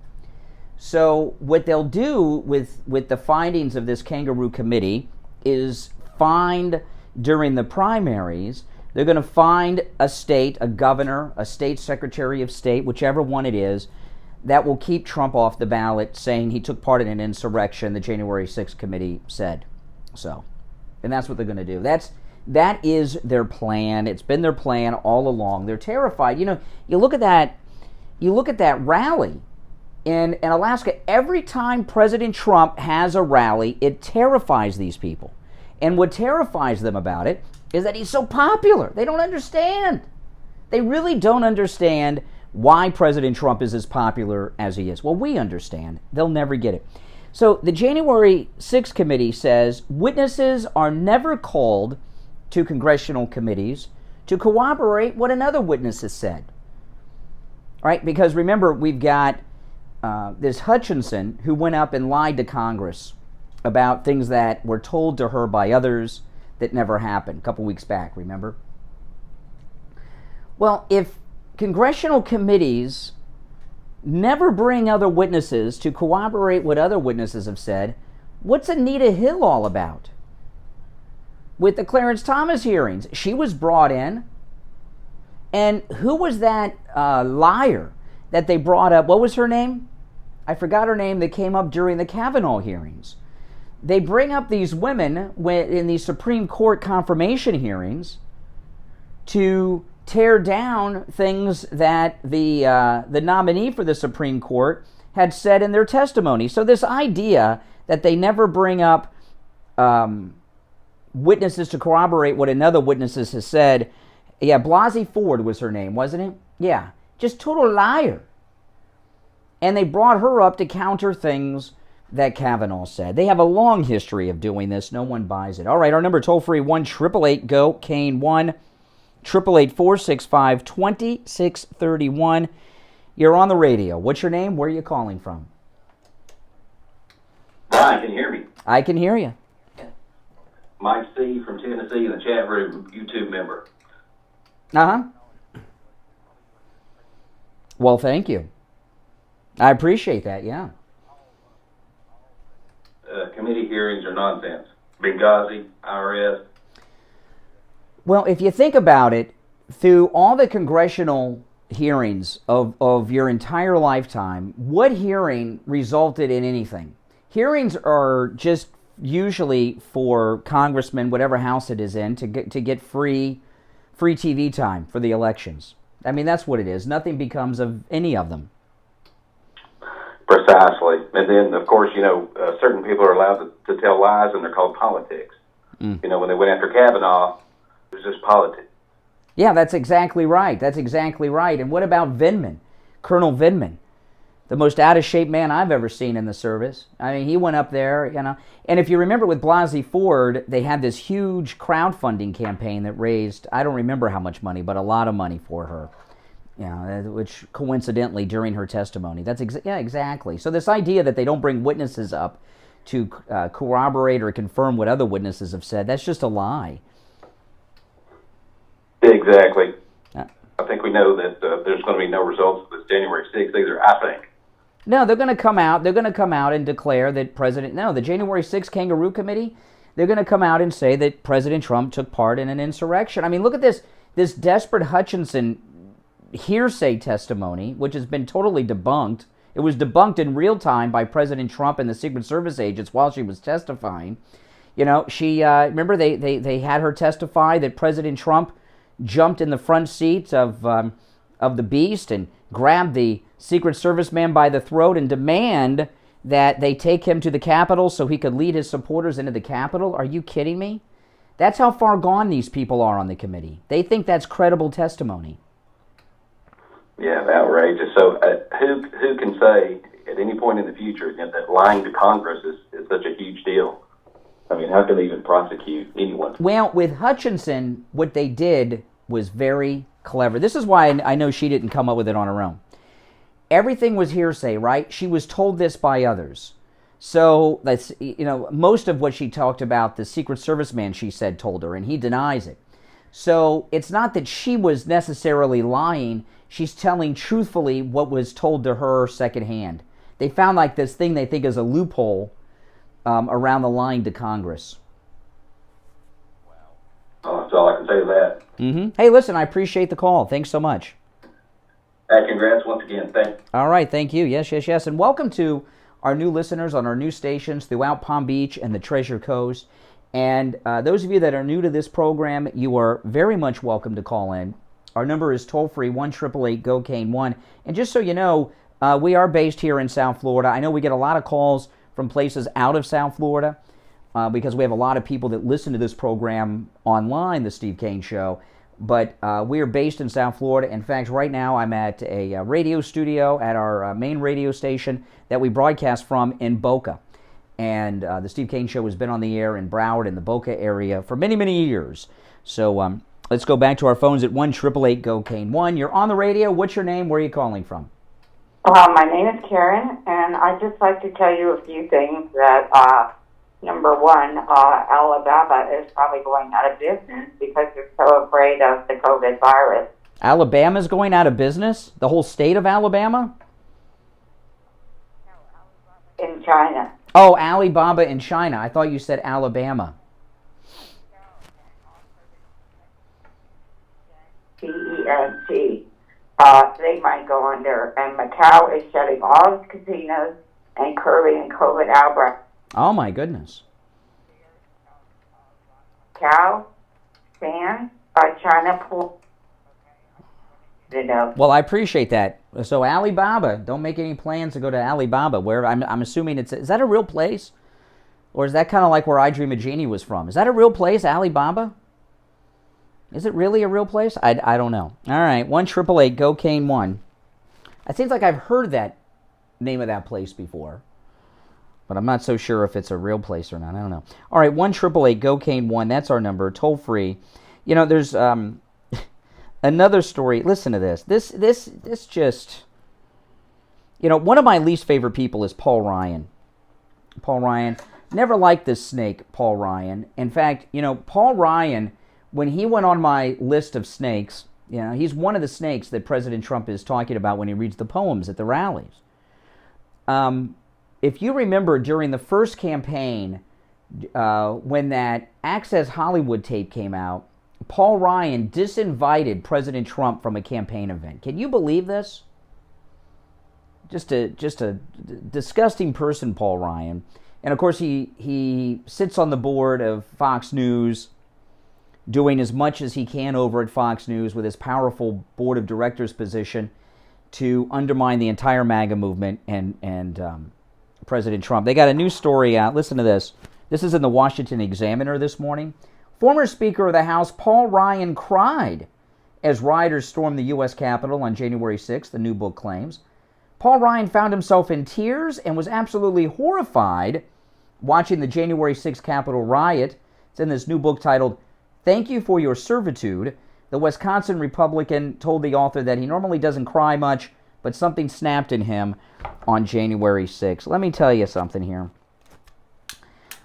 So what they'll do with the findings of this kangaroo committee is find during the primaries, they're going to find a state, a governor, a state secretary of state, whichever one it is, that will keep Trump off the ballot, saying he took part in an insurrection, the January 6th committee said. So, and that's what they're going to do. That is their plan. It's been their plan all along. They're terrified. You know, you look at that rally in Alaska. Every time President Trump has a rally, it terrifies these people. And what terrifies them about it is that he's so popular. They don't understand. They really don't understand why President Trump is as popular as he is. Well, we understand. They'll never get it. So the January 6th committee says witnesses are never called to congressional committees to corroborate what another witness has said. Right? Because remember, we've got this Hutchinson who went up and lied to Congress about things that were told to her by others that never happened a couple weeks back, remember? Well, if congressional committees never bring other witnesses to corroborate what other witnesses have said, what's Anita Hill all about? With the Clarence Thomas hearings, she was brought in, and who was that liar that they brought up? What was her name? I forgot her name, that came up during the Kavanaugh hearings. They bring up these women in these Supreme Court confirmation hearings to tear down things that the nominee for the Supreme Court had said in their testimony. So this idea that they never bring up witnesses to corroborate what another witness has said. Yeah, Blasey Ford was her name, wasn't it? Yeah, just total liar. And they brought her up to counter things that Kavanaugh said. They have a long history of doing this. No one buys it. All right, our number toll-free, 1-888-GO-KANE, 1-888-465-2631. You're on the radio. What's your name? Where are you calling from? Brian, can you hear me? I can hear you. Mike C. from Tennessee in the chat room, YouTube member. Uh-huh. Well, thank you. I appreciate that, yeah. Committee hearings are nonsense. Benghazi, IRS. Well, if you think about it, through all the congressional hearings of your entire lifetime, what hearing resulted in anything? Hearings are just usually for congressmen, whatever house it is in, to get free TV time for the elections. I mean, that's what it is. Nothing becomes of any of them. Precisely. And then, of course, certain people are allowed to tell lies, and they're called politics. When they went after Kavanaugh, it was just politics. Yeah, that's exactly right. That's exactly right. And what about Vindman? Colonel Vindman, the most out-of-shape man I've ever seen in the service. I mean, he went up there, And if you remember with Blasey Ford, they had this huge crowdfunding campaign that raised, I don't remember how much money, but a lot of money for her. Which coincidentally during her testimony. Exactly. So this idea that they don't bring witnesses up to corroborate or confirm what other witnesses have said. That's just a lie. Exactly. I think we know that there's going to be no results of this January 6th either, I think. No, they're going to come out. They're going to come out and declare that the January 6th Kangaroo Committee, they're going to come out and say that President Trump took part in an insurrection. I mean, look at this desperate Hutchinson hearsay testimony, which has been totally debunked. It was debunked in real time by President Trump and the Secret Service agents while she was testifying. You know, she remember they had her testify that President Trump jumped in the front seat of the Beast and grabbed the Secret Service man by the throat and demand that they take him to the Capitol so he could lead his supporters into the Capitol. Are you kidding me? That's how far gone these people are on the committee. They think that's credible testimony. Yeah, outrageous. So who can say at any point in the future that lying to Congress is such a huge deal? I mean, how can they even prosecute anyone? Well, with Hutchinson, what they did was very clever. This is why I know she didn't come up with it on her own. Everything was hearsay, right? She was told this by others. So that's, most of what she talked about, the Secret Service man, she said, told her, and he denies it. So it's not that she was necessarily lying. She's telling truthfully what was told to her secondhand. They found like this thing they think is a loophole around the lying to Congress. Wow. That's all I can say to that. Mm-hmm. Hey, listen, I appreciate the call. Thanks so much. Hey, congrats once again. Thanks. All right, thank you. Yes. And welcome to our new listeners on our new stations throughout Palm Beach and the Treasure Coast. And those of you that are new to this program, you are very much welcome to call in. Our number is toll-free, 1-888-GO-CANE-1. And just so you know, we are based here in South Florida. I know we get a lot of calls from places out of South Florida because we have a lot of people that listen to this program online, The Steve Kane Show. But we are based in South Florida. In fact, right now I'm at a radio studio at our main radio station that we broadcast from in Boca. And the Steve Kane Show has been on the air in Broward and the Boca area for many, many years. So let's go back to our phones at 1-888-GO-CANE-1. You're on the radio. What's your name? Where are you calling from? My name is Karen, and I'd just like to tell you a few things that, number one, Alabama is probably going out of business because they're so afraid of the COVID virus. Alabama's going out of business? The whole state of Alabama? In China. Oh, Alibaba in China. I thought you said Alabama. CENT. They might go under. And Macau is shutting all its casinos and curbing COVID outbreak. Oh, my goodness. Macau, Japan, China, Well, I appreciate that. So Alibaba, don't make any plans to go to Alibaba. Where I'm assuming is that a real place? Or is that kind of like where I Dream of Jeannie was from? Is that a real place, Alibaba? Is it really a real place? I don't know. All right, 1-888-GO-CANE-1. It seems like I've heard that name of that place before. But I'm not so sure if it's a real place or not. I don't know. All right, 1-888-GO-CANE-1. That's our number, toll free. There's another story. Listen to this. This just, one of my least favorite people is Paul Ryan. Paul Ryan. Never liked this snake, Paul Ryan. In fact, Paul Ryan, when he went on my list of snakes, he's one of the snakes that President Trump is talking about when he reads the poems at the rallies. If you remember during the first campaign, when that Access Hollywood tape came out, Paul Ryan disinvited President Trump from a campaign event. Can you believe this? Just a disgusting person, Paul Ryan. And of course, he sits on the board of Fox News, doing as much as he can over at Fox News with his powerful board of directors position to undermine the entire MAGA movement and President Trump. They got a new story out. Listen to this. This is in the Washington Examiner this morning. Former Speaker of the House Paul Ryan cried as rioters stormed the U.S. Capitol on January 6th, the new book claims. Paul Ryan found himself in tears and was absolutely horrified watching the January 6th Capitol riot. It's in this new book titled, "Thank You for Your Servitude." The Wisconsin Republican told the author that he normally doesn't cry much, but something snapped in him on January 6th. Let me tell you something here.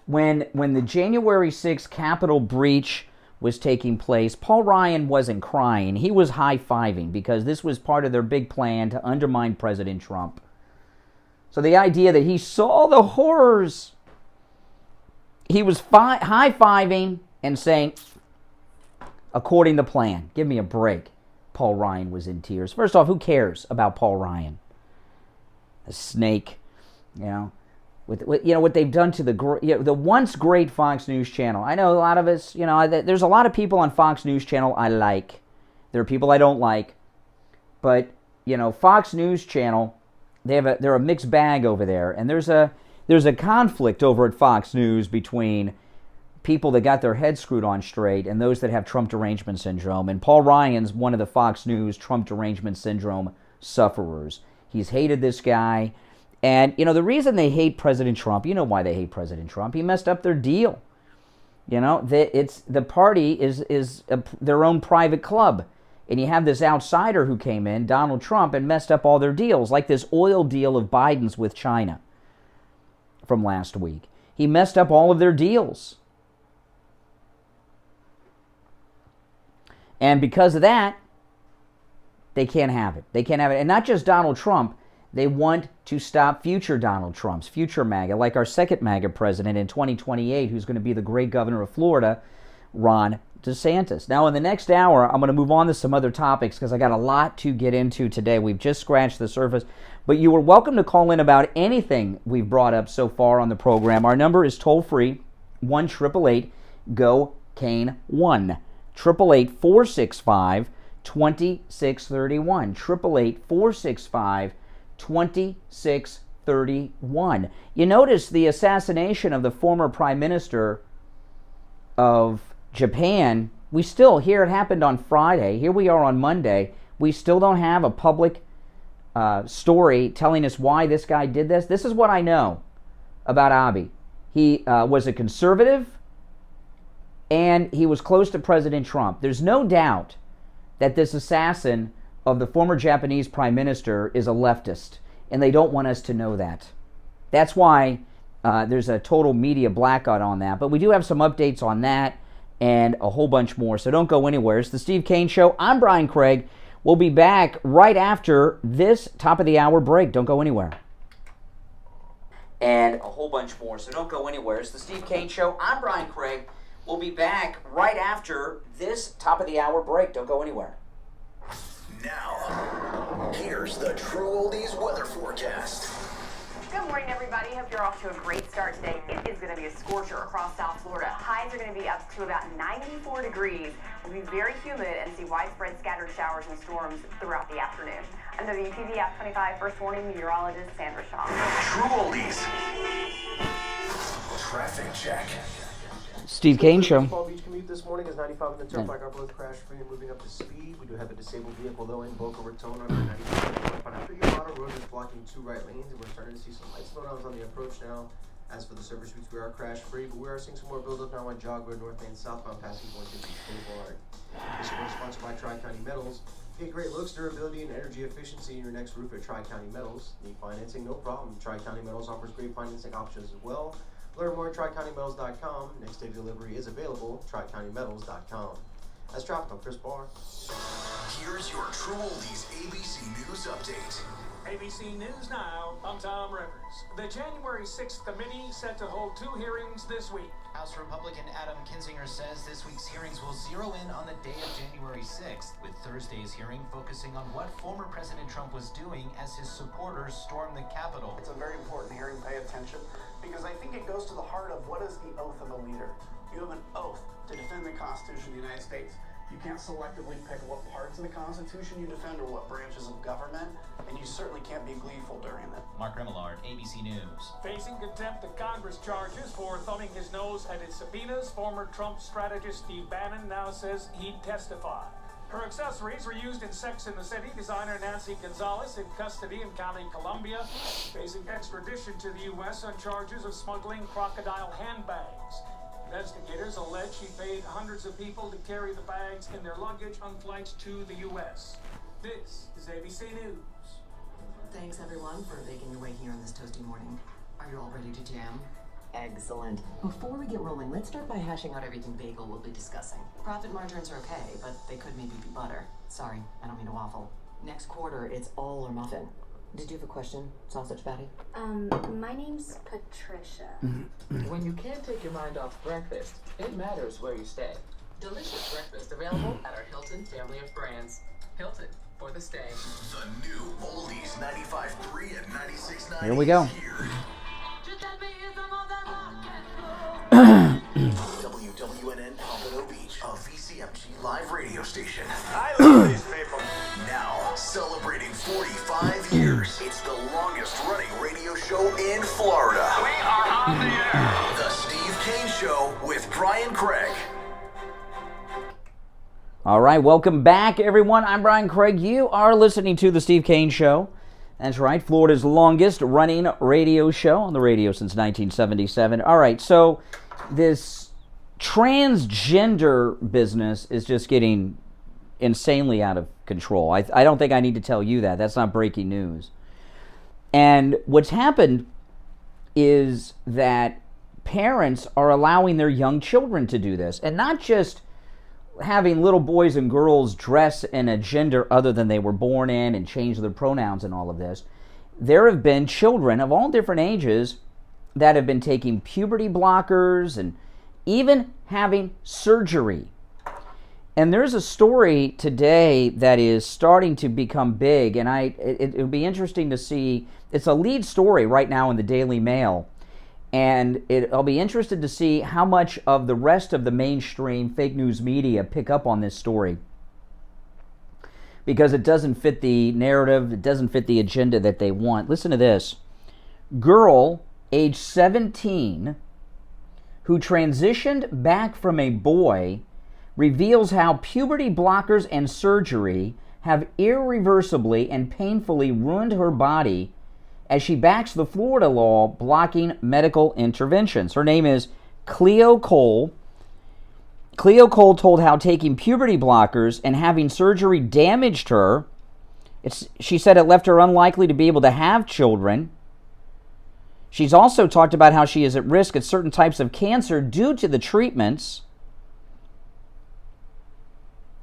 when the January 6th Capitol breach was taking place, Paul Ryan wasn't crying. He was high-fiving because this was part of their big plan to undermine President Trump. So the idea that he saw the horrors, he was high-fiving and saying, according to plan. Give me a break. Paul Ryan was in tears. First off, who cares about Paul Ryan? A snake, with what they've done to the once great Fox News channel. I know a lot of us, there's a lot of people on Fox News channel I like. There are people I don't like. But, Fox News channel, they're a mixed bag over there. And there's a conflict over at Fox News between people that got their heads screwed on straight and those that have Trump derangement syndrome. And Paul Ryan's one of the Fox News Trump derangement syndrome sufferers. He's hated this guy. And, the reason they hate President Trump, you know why they hate President Trump. He messed up their deal. The party is their own private club. And you have this outsider who came in, Donald Trump, and messed up all their deals, like this oil deal of Biden's with China from last week. He messed up all of their deals. And because of that, they can't have it. They can't have it. And not just Donald Trump. They want to stop future Donald Trumps, future MAGA, like our second MAGA president in 2028, who's going to be the great governor of Florida, Ron DeSantis. Now, in the next hour, I'm going to move on to some other topics because I got a lot to get into today. We've just scratched the surface. But you are welcome to call in about anything we've brought up so far on the program. Our number is toll-free, 1-888-GO-CANE-1. 888-465-2631. 888-465-2631. You notice the assassination of the former Prime Minister of Japan. We still, here it happened on Friday. Here we are on Monday. We still don't have a public story telling us why this guy did this. This is what I know about Abe. He was a conservative and he was close to President Trump. There's no doubt that this assassin of the former Japanese Prime Minister is a leftist, and they don't want us to know that. That's why there's a total media blackout on that. But we do have some updates on that and a whole bunch more, so don't go anywhere. It's the Steve Kane Show. I'm Brian Craig. We'll be back right after this top-of-the-hour break. Don't go anywhere. And a whole bunch more, so don't go anywhere. It's the Steve Kane Show. I'm Brian Craig. We'll be back right after this top-of-the-hour break. Don't go anywhere. Now, here's the True Oldies weather forecast. Good morning, everybody. Hope you're off to a great start today. It is going to be a scorcher across South Florida. Highs are going to be up to about 94 degrees. It will be very humid and see widespread scattered showers and storms throughout the afternoon. I'm WPV App 25 First Warning Meteorologist Sandra Shaw. True Oldies. Traffic check. Steve Kane Show. Palm Beach commute this morning is 95 on the Turnpike. Our both crash free and moving up to speed. We do have a disabled vehicle though in Boca Raton on 95. After your model road is blocking 2 right lanes, and we're starting to see some light slowdowns on the approach now. As for the service routes, we are crash free, but we are seeing some more buildup now on Jog Road, North Main, southbound passing 150 Boulevard. This is sponsored by Tri-County Metals. Get great looks, durability, and energy efficiency in your next roof at Tri-County Metals. Need financing? No problem. Tri-County Metals offers great financing options as well. Learn more at TriCountyMetals.com. Next day delivery is available. TriCountyMetals.com. That's traffic. I'm Chris Barr. Here's your True Oldies ABC News Update. ABC News Now, I'm Tom Rivers. The January 6th committee set to hold 2 hearings this week. House Republican Adam Kinzinger says this week's hearings will zero in on the day of January 6th, with Thursday's hearing focusing on what former President Trump was doing as his supporters stormed the Capitol. It's a very important hearing. Pay attention, because I think it goes to the heart of what is the oath of a leader. You have an oath to defend the Constitution of the United States. You can't selectively pick what parts of the Constitution you defend or what branches of government, and you certainly can't be gleeful during it. Mark Remillard, ABC News. Facing contempt of Congress charges for thumbing his nose at his subpoenas, former Trump strategist Steve Bannon now says he'd testify. Her accessories were used in Sex and the City. Designer Nancy Gonzalez in custody in County Columbia, facing extradition to the U.S. on charges of smuggling crocodile handbags. Investigators allege she paid hundreds of people to carry the bags in their luggage on flights to the U.S. This is ABC News. Thanks, everyone, for making your way here on this toasty morning. Are you all ready to jam? Excellent. Before we get rolling, let's start by hashing out everything bagel will be discussing. Profit margins are okay, but they could maybe be butter. Sorry, I don't mean to waffle. Next quarter, it's all or muffin. Did you have a question, sausage patty? My name's Patricia. When you can't take your mind off breakfast, it matters where you stay. Delicious breakfast available at our Hilton family of brands. Hilton, for the stay. The new Oldies 95.3 and 96.9. Here we go. WWNN Pompano Beach, a VCMG live radio station. I love these people. Now, celebrating 45 years. It's the longest running radio show in Florida. We are on the air. The Steve Kane Show with Brian Craig. All right, welcome back, everyone. I'm Brian Craig. You are listening to The Steve Kane Show. That's right, Florida's longest running radio show on the radio since 1977. All right, so this transgender business is just getting insanely out of control. I don't think I need to tell you that. That's not breaking news. And what's happened is that parents are allowing their young children to do this, and not just having little boys and girls dress in a gender other than they were born in and change their pronouns and all of this. There have been children of all different ages that have been taking puberty blockers and even having surgery. And there's a story today that is starting to become big, and it'll be interesting to see. It's a lead story right now in the Daily Mail. And I'll be interested to see how much of the rest of the mainstream fake news media pick up on this story. Because it doesn't fit the narrative, it doesn't fit the agenda that they want. Listen to this. Girl, age 17, who transitioned back from a boy, reveals how puberty blockers and surgery have irreversibly and painfully ruined her body as she backs the Florida law blocking medical interventions. Her name is Cleo Cole. Cleo Cole told how taking puberty blockers and having surgery damaged her. She said it left her unlikely to be able to have children. She's also talked about how she is at risk of certain types of cancer due to the treatments.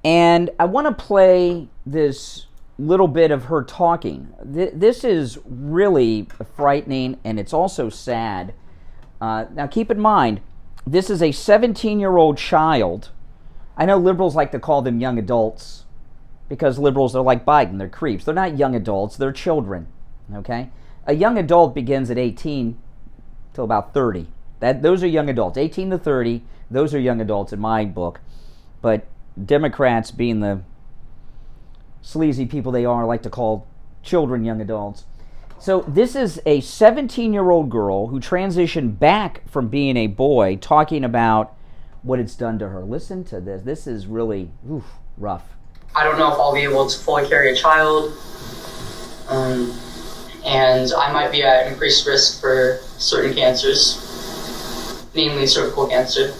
And I want to play this little bit of her talking. This is really frightening, and it's also sad. Now keep in mind, this is a 17-year-old child. I know liberals like to call them young adults because liberals are like Biden. They're creeps. They're not young adults. They're children. Okay? A young adult begins at 18 till about 30. Those are young adults. 18 to 30, those are young adults in my book. But Democrats, being the sleazy people they are, like to call children young adults. So this is a 17-year-old girl who transitioned back from being a boy, talking about what it's done to her. Listen to this. This is really rough. I don't know if I'll be able to fully carry a child, and I might be at increased risk for certain cancers, namely cervical cancer.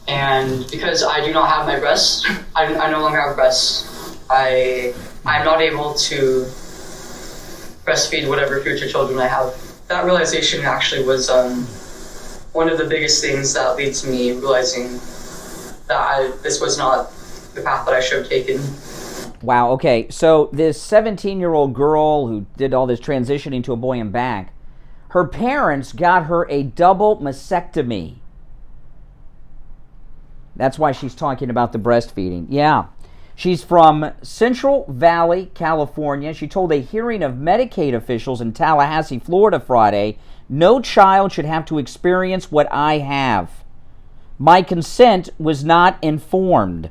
And because I do not have my breasts, I no longer have breasts. I'm not able to breastfeed whatever future children I have. That realization actually was one of the biggest things that led to me realizing that this was not the path that I should have taken. Wow, okay, so this 17-year-old girl who did all this transitioning to a boy and back, her parents got her a double mastectomy. That's why she's talking about the breastfeeding. Yeah. She's from Central Valley, California. She told a hearing of Medicaid officials in Tallahassee, Florida Friday, no child should have to experience what I have. My consent was not informed.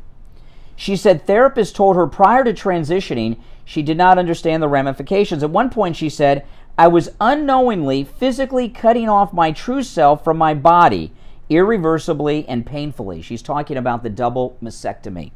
She said therapists told her prior to transitioning she did not understand the ramifications. At one point she said, I was unknowingly physically cutting off my true self from my body, irreversibly and painfully. She's talking about the double mastectomy.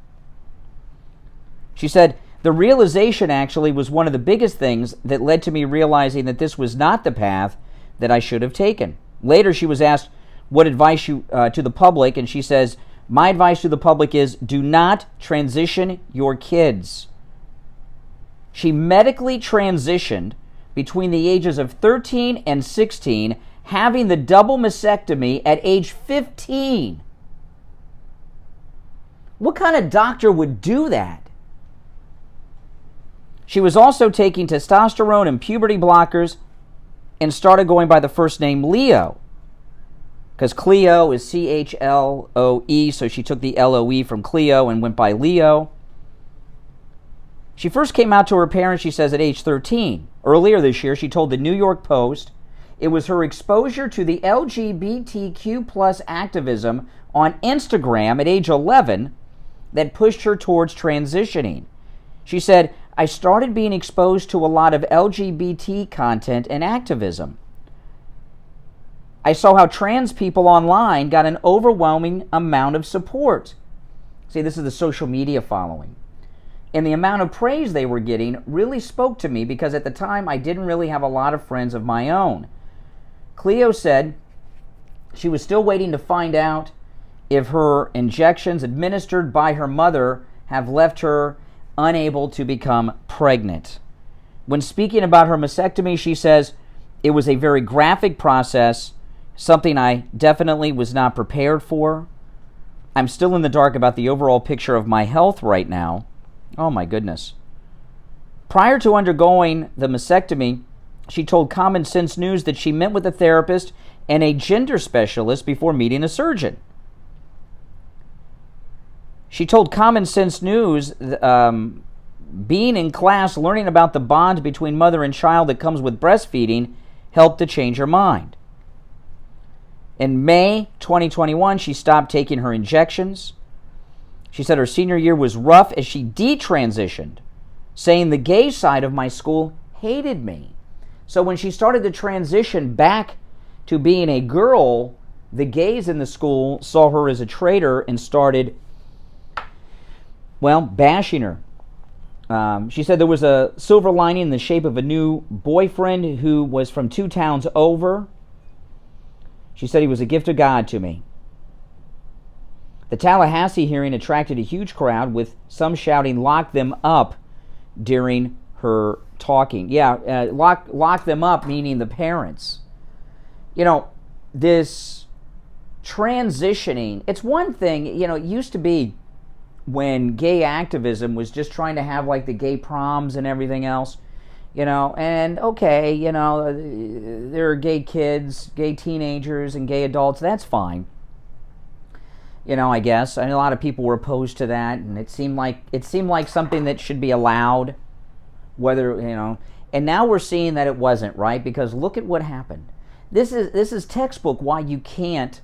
She said, the realization actually was one of the biggest things that led to me realizing that this was not the path that I should have taken. Later, she was asked what advice to the public, and she says, my advice to the public is do not transition your kids. She medically transitioned between the ages of 13 and 16, having the double mastectomy at age 15. What kind of doctor would do that? She was also taking testosterone and puberty blockers and started going by the first name Leo. Because Cleo is C-H-L-O-E, so she took the L-O-E from Cleo and went by Leo. She first came out to her parents, she says, at age 13. Earlier this year, she told the New York Post it was her exposure to the LGBTQ plus activism on Instagram at age 11 that pushed her towards transitioning. She said, I started being exposed to a lot of LGBT content and activism. I saw how trans people online got an overwhelming amount of support. See, this is the social media following. And the amount of praise they were getting really spoke to me because at the time I didn't really have a lot of friends of my own. Cleo said she was still waiting to find out if her injections administered by her mother have left her unable to become pregnant. When speaking about her mastectomy, she says, it was a very graphic process, something I definitely was not prepared for. I'm still in the dark about the overall picture of my health right now. Oh my goodness. Prior to undergoing the mastectomy, she told Common Sense News that she met with a therapist and a gender specialist before meeting a surgeon. She told Common Sense News being in class learning about the bond between mother and child that comes with breastfeeding helped to change her mind. In May 2021, she stopped taking her injections. She said her senior year was rough as she detransitioned, saying the gay side of my school hated me. So when she started to transition back to being a girl, the gays in the school saw her as a traitor and started, well, bashing her. She said there was a silver lining in the shape of a new boyfriend who was from 2 towns over. She said he was a gift of God to me. The Tallahassee hearing attracted a huge crowd, with some shouting, lock them up, during her talking. Yeah, lock them up, meaning the parents. You know, this transitioning, it's one thing, you know, it used to be when gay activism was just trying to have like the gay proms and everything else, you know, and okay, you know, there are gay kids, gay teenagers, and gay adults, that's fine. You know, I guess. I mean, a lot of people were opposed to that, and it seemed like something that should be allowed, whether, you know, and now we're seeing that it wasn't, right? Because look at what happened. This is textbook why you can't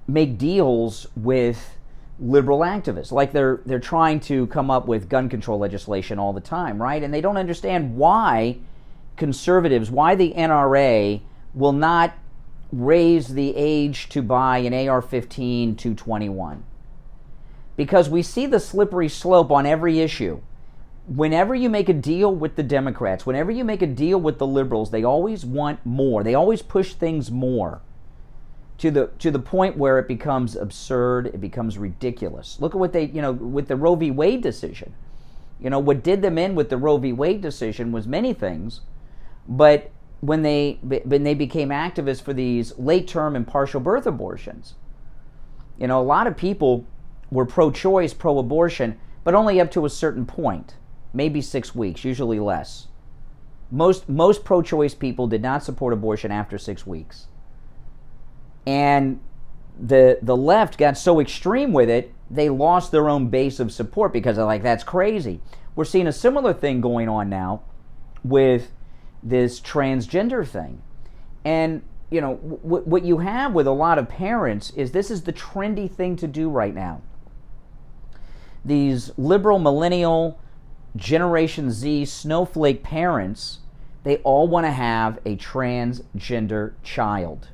make deals with liberal activists. Like they're trying to come up with gun control legislation all the time, right? And they don't understand why conservatives, why the NRA will not raise the age to buy an AR-15 to 21. Because we see the slippery slope on every issue. Whenever you make a deal with the Democrats, whenever you make a deal with the liberals, they always want more. They always push things more to the point where it becomes absurd, it becomes ridiculous. Look at what they, you know, with the Roe v. Wade decision. You know, what did them in with the Roe v. Wade decision was many things, but when they became activists for these late-term and partial birth abortions. You know, a lot of people were pro-choice, pro-abortion, but only up to a certain point, maybe 6 weeks, usually less. Most pro-choice people did not support abortion after 6 weeks. And the left got so extreme with it, they lost their own base of support because they're like, that's crazy. We're seeing a similar thing going on now with this transgender thing. And, you know, what you have with a lot of parents is this is the trendy thing to do right now. These liberal, millennial, Generation Z, snowflake parents, they all want to have a transgender child.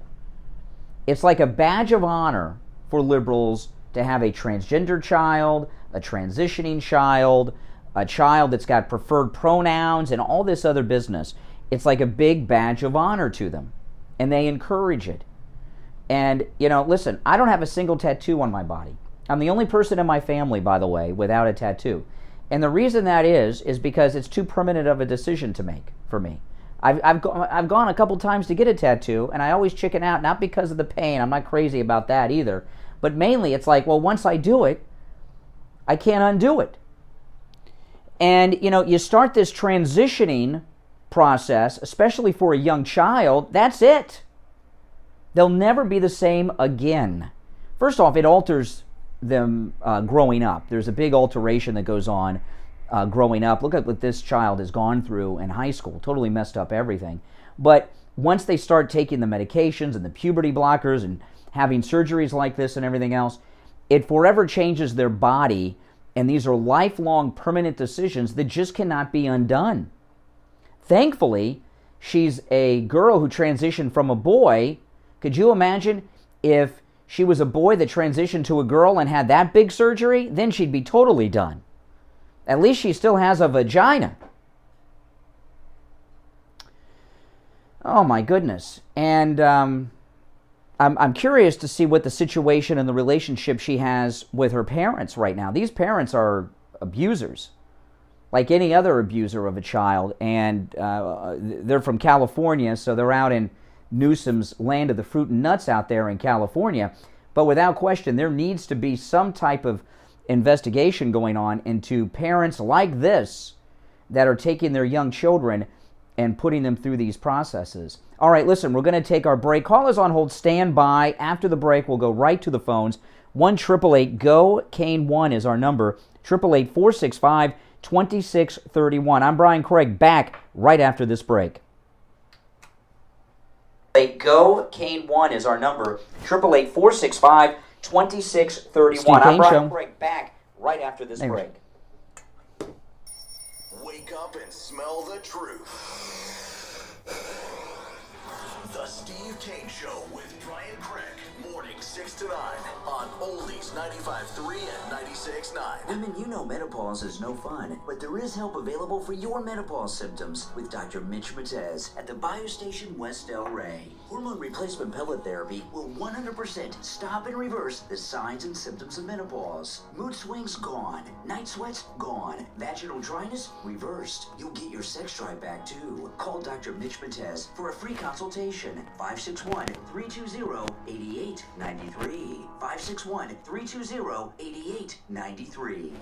It's like a badge of honor for liberals to have a transgender child, a transitioning child, a child that's got preferred pronouns, and all this other business. It's like a big badge of honor to them, and they encourage it. And, you know, listen, I don't have a single tattoo on my body. I'm the only person in my family, by the way, without a tattoo. And the reason that is because it's too permanent of a decision to make for me. I've gone a couple times to get a tattoo, and I always chicken out, not because of the pain. I'm not crazy about that either. But mainly it's like, well, once I do it, I can't undo it. And, you know, you start this transitioning process, especially for a young child, that's it. They'll never be the same again. First off, it alters them growing up. There's a big alteration that goes on growing up. Look at what this child has gone through in high school. Totally messed up everything. But once they start taking the medications and the puberty blockers and having surgeries like this and everything else, it forever changes their body, and these are lifelong permanent decisions that just cannot be undone. Thankfully, she's a girl who transitioned from a boy. Could you imagine if she was a boy that transitioned to a girl and had that big surgery? Then she'd be totally done. At least she still has a vagina. Oh my goodness. And I'm curious to see what the situation and the relationship she has with her parents right now. These parents are abusers, like any other abuser of a child. And they're from California, so they're out in Newsom's land of the fruit and nuts out there in California. But without question, there needs to be some type of investigation going on into parents like this that are taking their young children and putting them through these processes. All right, listen, we're going to take our break. Callers on hold, stand by. After the break, we'll go right to the phones. 1-888-GO-KANE-1 is our number. 888-465-2631. I'm Brian Craig, back right after this break. GO-KANE-1 is our number. 888-465-2631. I'm Brian Craig, back right after this break. Wake up and smell the truth. The Steve Kane Show with Brian Craig. Morning 6 to 9 on Oldies 95.3 and 96.9. Women, you know menopause is no fun, but there is help available for your menopause symptoms with Dr. Mitch Matez at the Biostation West El Rey. Hormone replacement pellet therapy will 100% stop and reverse the signs and symptoms of menopause. Mood swings gone, night sweats gone, vaginal dryness reversed. You'll get your sex drive back too. Call Dr. Mitch Matez for a free consultation. 561-320-8893. 561-320-8893.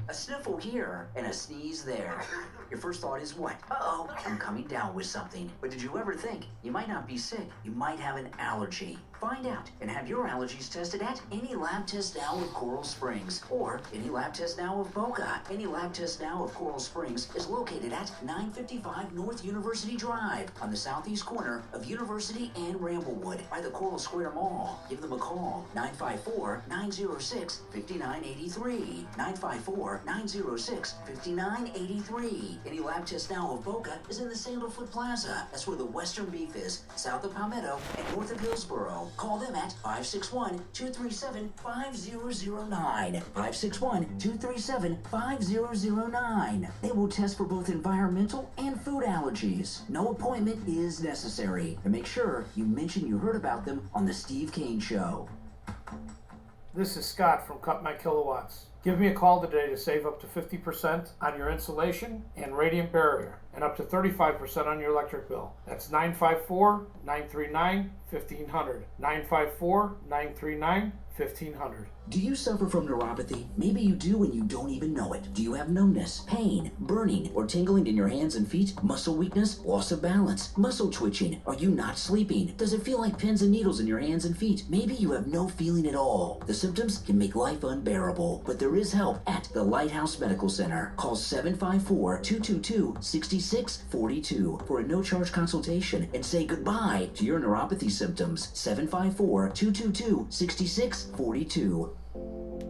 A sniffle here and a sneeze there. Your first thought is what? Uh-oh, I'm coming down with something. But did you ever think you might not be sick? You might have an allergy. Find out and have your allergies tested at Any Lab Test Now of Coral Springs or Any Lab Test Now of Boca. Any Lab Test Now of Coral Springs is located at 955 North University Drive on the southeast corner of University and Ramblewood by the Coral Square Mall. Give them a call, 954-906-5983. 954-906-5983. Any Lab Test Now of Boca is in the Sandalfoot Plaza. That's where the Western Beef is, south of Palmetto and north of Hillsboro. Call them at 561-237-5009. 561-237-5009. They will test for both environmental and food allergies. No appointment is necessary. And make sure you mention you heard about them on The Steve Kane Show. This is Scott from Cut My Kilowatts. Give me a call today to save up to 50% on your insulation and radiant barrier and up to 35% on your electric bill. That's 954-939-1500. 954-939-1500. Do you suffer from neuropathy? Maybe you do and you don't even know it. Do you have numbness, pain, burning, or tingling in your hands and feet? Muscle weakness, loss of balance, muscle twitching? Are you not sleeping? Does it feel like pins and needles in your hands and feet? Maybe you have no feeling at all. The symptoms can make life unbearable, but there is help at the Lighthouse Medical Center. Call 754-222-6642 for a no-charge consultation and say goodbye to your neuropathy symptoms. 754-222-6642.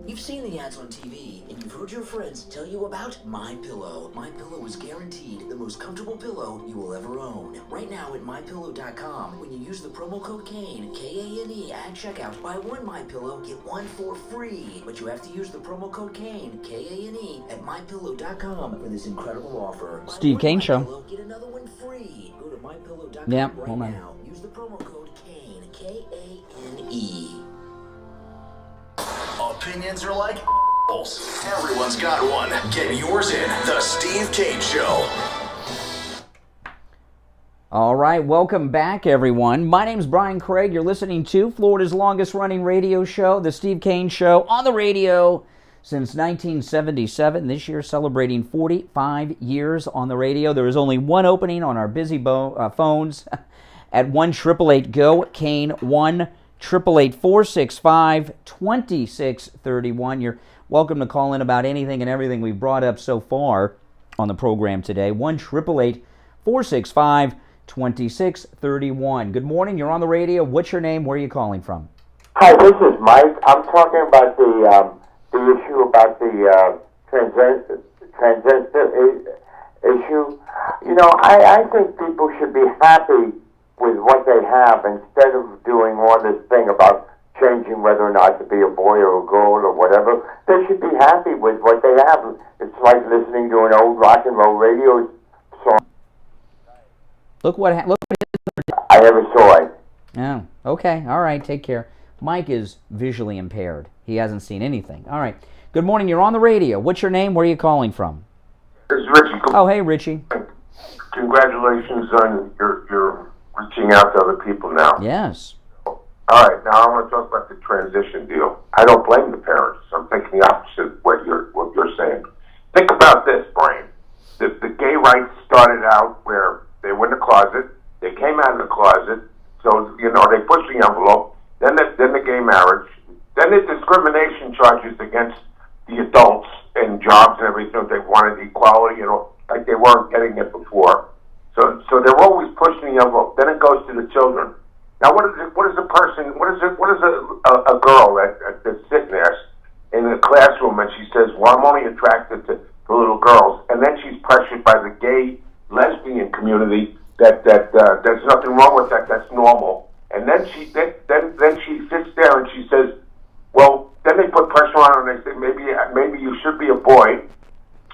You've seen the ads on TV, and you've heard your friends tell you about MyPillow. MyPillow is guaranteed the most comfortable pillow you will ever own. Right now at MyPillow.com, when you use the promo code KANE, K-A-N-E, at checkout, buy one MyPillow, get one for free. But you have to use the promo code KANE, K-A-N-E, at MyPillow.com for this incredible offer. Steve Kane Show. Get another one free. Go to MyPillow.com right now. Use the promo code KANE, K-A-N-E. Opinions are like everyone's got one. Get yours in The Steve Kane Show. All right, welcome back, everyone. My name's Brian Craig. You're listening to Florida's longest-running radio show, The Steve Kane Show, on the radio since 1977. This year, celebrating 45 years on the radio. There is only one opening on our busy phones at 1-888-GO-KANE, 1-888-465-2631. You're welcome to call in about anything and everything we've brought up so far on the program today. 1-888-465-2631. 2631. Good morning. You're on the radio. What's your name? Where are you calling from? Hi, this is Mike. I'm talking about the issue about the transgender issue. You know, I think people should be happy with what they have instead of doing all this thing about changing whether or not to be a boy or a girl or whatever. They should be happy with what they have. It's like listening to an old rock and roll radio song. Look what I never saw it. Oh, okay. All right. Take care. Mike is visually impaired. He hasn't seen anything. All right. Good morning. You're on the radio. What's your name? Where are you calling from? It's Richie. Oh, hey, Richie. Congratulations on your reaching out to other people now. Yes. All right. Now I want to talk about the transition deal. I don't blame the parents. I'm thinking the opposite of what you're saying. Think about this, Brian. The gay rights started out where they were in the closet. They came out of the closet. So, you know, they pushed the envelope. Then the gay marriage. Then the discrimination charges against the adults and jobs and everything. They wanted equality, you know, like they weren't getting it before. So they're always pushing the envelope. Then it goes to the children. Now, what is a girl that's sitting there in the classroom and she says, well, I'm only attracted to little girls. And then she's pressured by the gay lesbian community that there's nothing wrong with that, that's normal. And then she sits there and she says, well, then they put pressure on her and they say, maybe you should be a boy.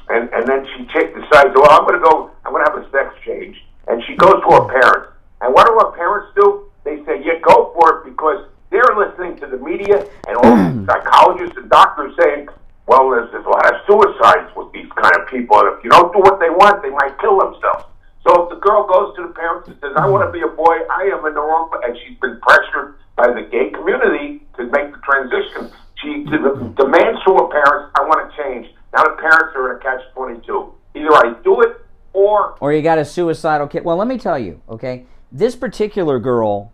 And then she decides, well, I'm gonna have a sex change. And she goes to her parents. And what do her parents do? They say, yeah, go for it, because they're listening to the media and all the psychologists and doctors saying, well, there's a lot of suicides with these kind of people, and if you don't do what they want, they might kill themselves. So if the girl goes to the parents and says, I want to be a boy, I am in the wrong, and she's been pressured by the gay community to make the transition. She demands to her parents, I want to change. Now the parents are in a catch-22. Either I do it, or you got a suicidal kid. Well, let me tell you, okay, this particular girl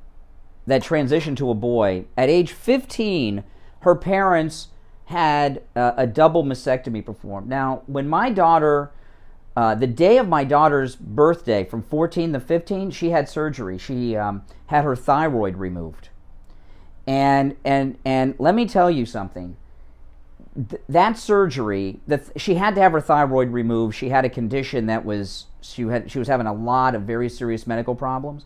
that transitioned to a boy, at age 15, her parents had a double mastectomy performed. Now, when my daughter, the day of my daughter's birthday, from 14 to 15, she had surgery. She had her thyroid removed. And let me tell you something. That surgery, she had to have her thyroid removed. She had a condition that she was having a lot of very serious medical problems.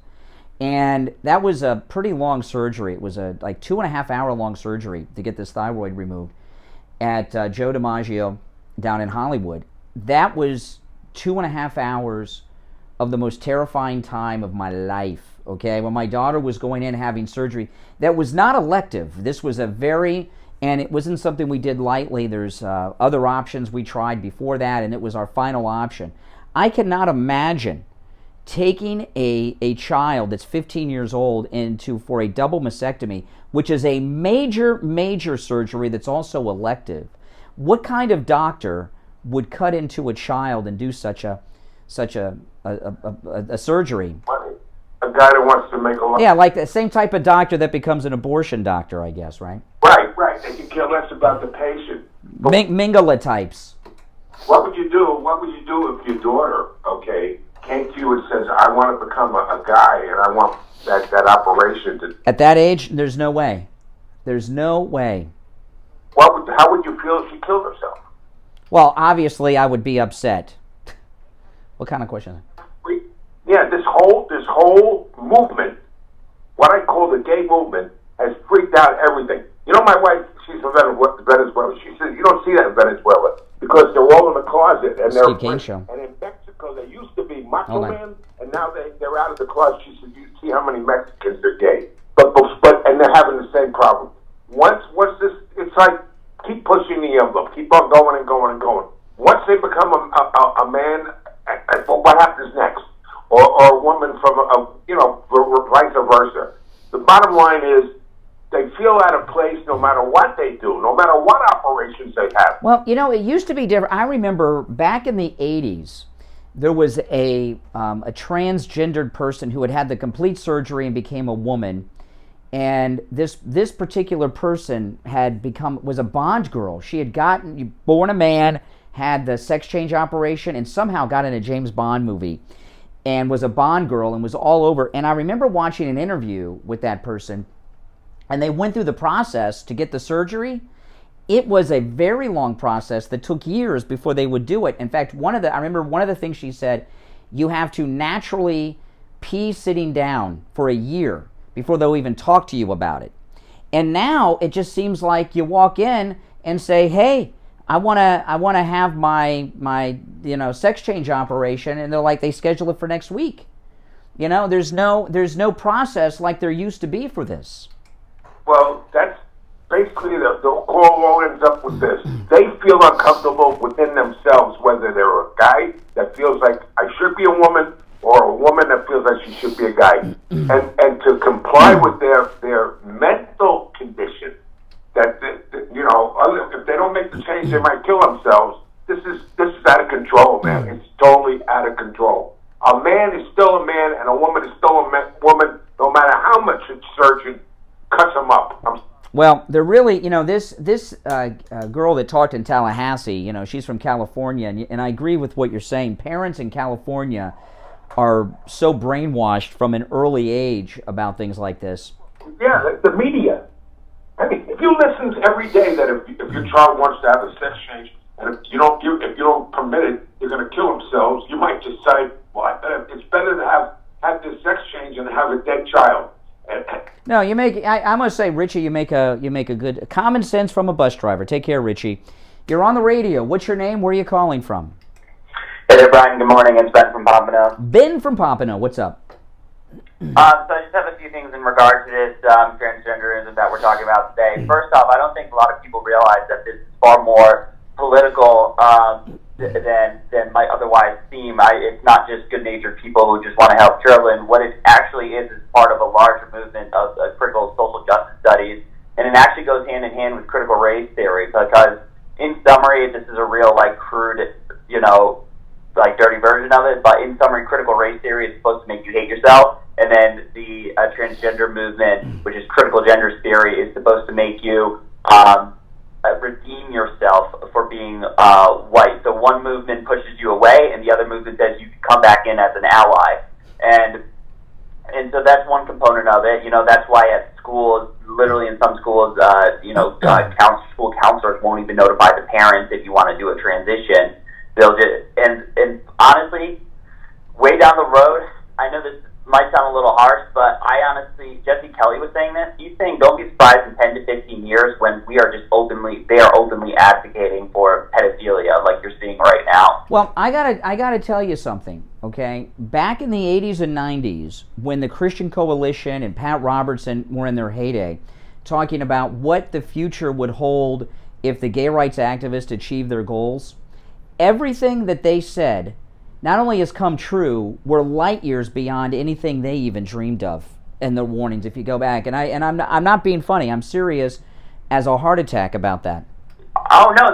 And that was a pretty long surgery. It was a 2.5 hour long surgery to get this thyroid removed at Joe DiMaggio down in Hollywood. That was 2.5 hours of the most terrifying time of my life, okay? When my daughter was going in having surgery, that was not elective. This was and it wasn't something we did lightly. There's other options we tried before that, and it was our final option. I cannot imagine taking a child that's 15 years old for a double mastectomy, which is a major surgery that's also elective. What kind of doctor would cut into a child and do such a surgery? A guy that wants to make a lot. Yeah, like the same type of doctor that becomes an abortion doctor, I guess, right? Right. They can care less about the patient. Mingala types. What would you do if your daughter, okay, came to you and says, I want to become a guy and I want that operation to... At that age, there's no way. There's no way. How would you feel if she killed herself? Well, obviously, I would be upset. What kind of question is that? Yeah, this whole movement, what I call the gay movement, has freaked out everything. You know, my wife, she's from Venezuela. She says, you don't see that in Venezuela because they're all in the closet. And Steve Kane Show. And in Mexico, they used to be macho men, and now they're out of the closet. She said, you see how many Mexicans are gay. But they're having the same problem. Once this, it's like, keep pushing the envelope. Keep on going and going and going. Once they become a man, what happens next? or a woman from vice versa. The bottom line is they feel out of place no matter what they do, no matter what operations they have. Well, it used to be different. I remember back in the 80s, there was a transgendered person who had the complete surgery and became a woman. And this particular person was a Bond girl. She had born a man, had the sex change operation, and somehow got in a James Bond movie, and was a Bond girl and was all over. And I remember watching an interview with that person, and they went through the process to get the surgery. It was a very long process that took years before they would do it. In fact, I remember one of the things she said, you have to naturally pee sitting down for a year before they'll even talk to you about it. And now it just seems like you walk in and say, hey, I want to have my sex change operation, and they're like, they schedule it for next week. There's no process like there used to be for this. Well, that's basically the all ends up with this. They feel uncomfortable within themselves, whether they're a guy that feels like I should be a woman, or a woman that feels like she should be a guy, and to comply with their mental condition, that if they don't make the change, they might kill themselves. This is out of control, man. It's totally out of control. A man is still a man, and a woman is still a woman, no matter how much a surgeon cuts them up. Well, they're really, this girl that talked in Tallahassee, she's from California, and I agree with what you're saying. Parents in California are so brainwashed from an early age about things like this. Yeah, the media. I mean, if you listen every day that if your child wants to have a sex change, and if you don't permit it, they're going to kill themselves, you might decide, well, it's better to have this sex change and have a dead child. No, I must say, Richie, you make a good common sense from a bus driver. Take care, Richie. You're on the radio. What's your name? Where are you calling from? Hey there, Brian. Good morning. It's Ben from Pompano. Ben from Pompano. What's up? So I just have a few things in regard to this transgenderism that we're talking about today. First off, I don't think a lot of people realize that this is far more political than might otherwise seem. It's not just good-natured people who just want to help children. What it actually is part of a larger movement of critical social justice studies, and it actually goes hand in hand with critical race theory, because in summary, this is a real, crude, dirty version of it, but in summary, critical race theory is supposed to make you hate yourself, and then the transgender movement, which is critical gender theory, is supposed to make you redeem yourself for being white. So one movement pushes you away, and the other movement says you can come back in as an ally. And so that's one component of it. That's why at schools, literally in some schools, school counselors won't even notify the parents if you want to do a transition. They'll just, and honestly, way down the road, I know this might sound a little harsh, but I honestly, Jesse Kelly was saying this. He's saying don't be surprised in 10 to 15 years when they are openly advocating for pedophilia like you're seeing right now. Well, I gotta tell you something, okay? Back in the 80s and 90s, when the Christian Coalition and Pat Robertson were in their heyday, talking about what the future would hold if the gay rights activists achieved their goals, everything that they said not only has come true, we're light years beyond anything they even dreamed of in the warnings. If you go back, and I'm not being funny, I'm serious as a heart attack about that. Oh no,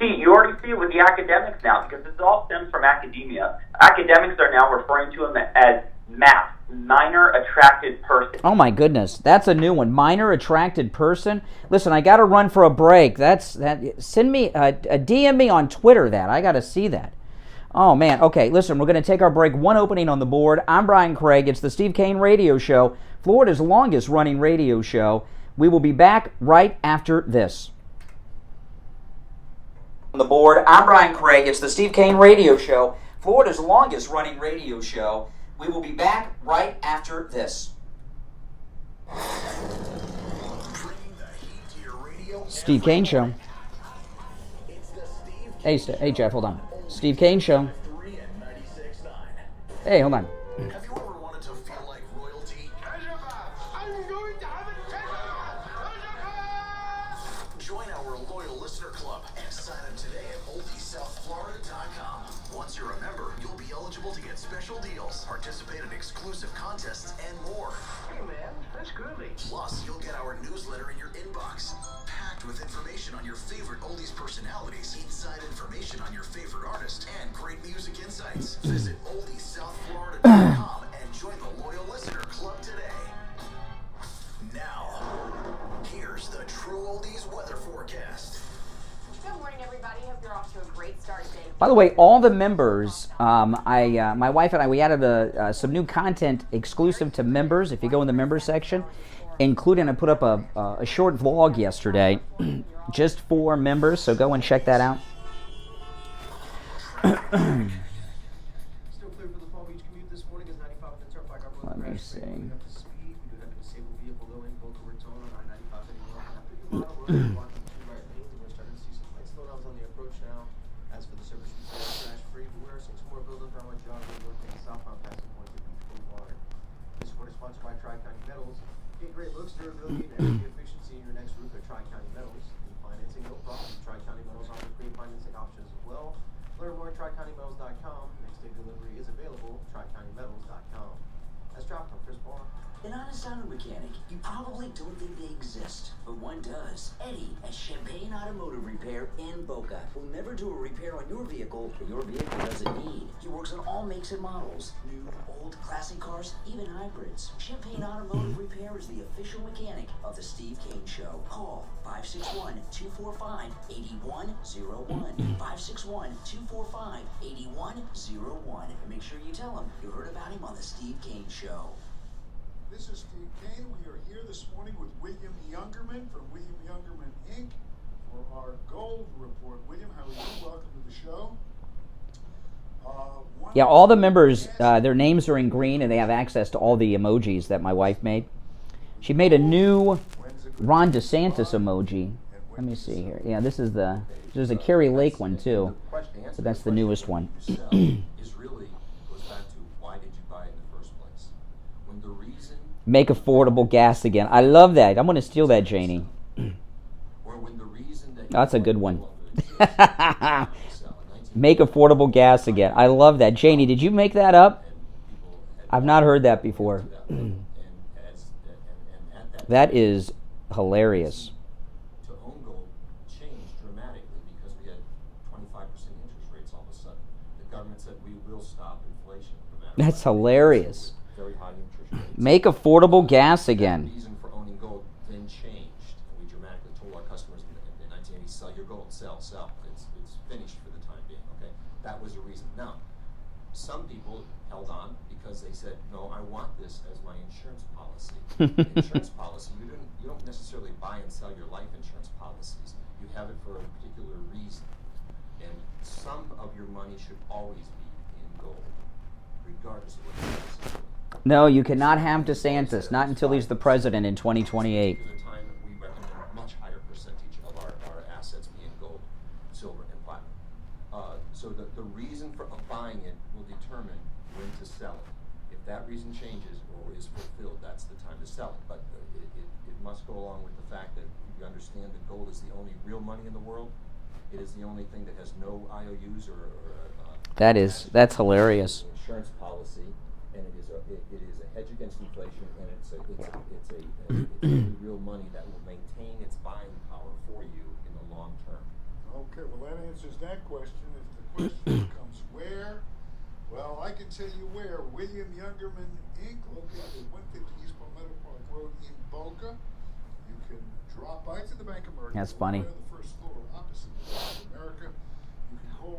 you already see it with the academics now, because this all stems from academia. Academics are now referring to them as MAP, minor attracted person. Oh my goodness, that's a new one. Minor attracted person. Listen, I got to run for a break. Send me a DM me on Twitter. I got to see that. Oh, man. Okay, listen, we're going to take our break. One opening on the board. I'm Brian Craig. It's the Steve Kane Radio Show, Florida's longest-running radio show. We will be back right after this. On the board, I'm Brian Craig. It's the Steve Kane Radio Show, Florida's longest-running radio show. We will be back right after this. Steve Kane Show. Hey, Jeff, hold on. Steve Kane Show. Hey, hold on. Have you ever wanted to feel like royalty? I'm going to have a Join our loyal listener club and sign up today at oldiesouthflorida.com. Once you're a member, you'll be eligible eligible to get special deals, participate in exclusive contests, and more. Hey man, that's groovy. Plus, you'll get our newsletter in your inbox, packed with information on your favorite oldies personalities, inside information on your favorite artist, and great music insights. Visit oldiesouthflorida.com and join the Loyal Listener Club today. Now, here's the True Oldies weather forecast. Good morning, everybody. Hope you're off to a great start today. By the way, all the members, my wife and I, we added some new content exclusive to members. If you go in the members section, including I put up a short vlog yesterday just for members, so go and check that out. Still clear for the Palm Beach commute this morning is 95 on the Turnpike. Let me see. Moving up to speed. We do have a disabled vehicle though in Boca Raton on I-95 anymore. After your model road, blocking two right lanes, and we're starting to see some light slowdowns on the approach now. As for the service route, crash free, but we're seeing some more buildup on our job. We're looking at southbound passing point to Beach Boulevard. This report is sponsored by Tri-County Metals. Get great looks, durability, and energy efficiency in your next roof at Tri-County Metals. Need financing, no problem. Tri-County Metals offers great financing options as well. Learn more at TriCountyMetals.com. Next day delivery is available at TriCountyMetals.com. That's Drop from Chris Paul. An honest auto mechanic, you probably don't think they exist, but one does. Eddie at Champagne Automotive Repair in Boca will never do a repair on your vehicle that your vehicle doesn't need. He works on all makes and models, new, old, classic cars, even hybrids. Champagne Automotive Repair is the official mechanic of the Steve Kane Show. Call 561-245-8101. 561-245-8101. And make sure you tell him you heard about him on the Steve Kane Show. This is Steve Kane. We are here this morning with William Youngerman from William Youngerman, Inc. for our Gold Report. William, how are you? Welcome to the show. Yeah, all the members, their names are in green, and they have access to all the emojis that my wife made. She made a new Ron DeSantis emoji. Let me see here. Yeah, there's a Kerry Lake one too, but that's the newest one. Make affordable gas again. I love that. I'm going to steal that, Janie. That's a good one. Make affordable gas again. I love that. Janie, did you make that up? I've not heard that before. That is hilarious. To own gold changed dramatically because we had 25% interest rates all of a sudden. The government said we will stop inflation. That's hilarious. Very high interest rates. Make affordable gas again. The reason for owning gold then changed. We dramatically told our customers in 1980, sell your gold, sell. It's finished for the time being, okay? That was the reason. Now, some people held on because they said, no, I want this as my insurance policy. Insurance policy, you don't necessarily buy and sell your life insurance policies. You have it for a particular reason. And some of your money should always be in gold, regardless of what it is. No, you cannot have DeSantis, not until he's the president in 2028. At the time, we recommend a much higher percentage of our assets being gold, silver, and platinum. So the reason for buying it will determine when to sell it. If that reason changes or is fulfilled, that's the time to sell it. But it must go along with the fact that you understand that gold is the only real money in the world. It is the only thing that has no IOUs or that's hilarious. Insurance policy, and it is a hedge against inflation, and it's real money that will maintain its buying power for you in the long term. Okay, well that answers that question. If the question becomes where, well, I can tell you where. William Youngerman, Inc., located at 150 East Palmetto Park Road in Boca. You can drop by to the Bank of America. That's funny. On the first floor opposite the Bank of America. You can call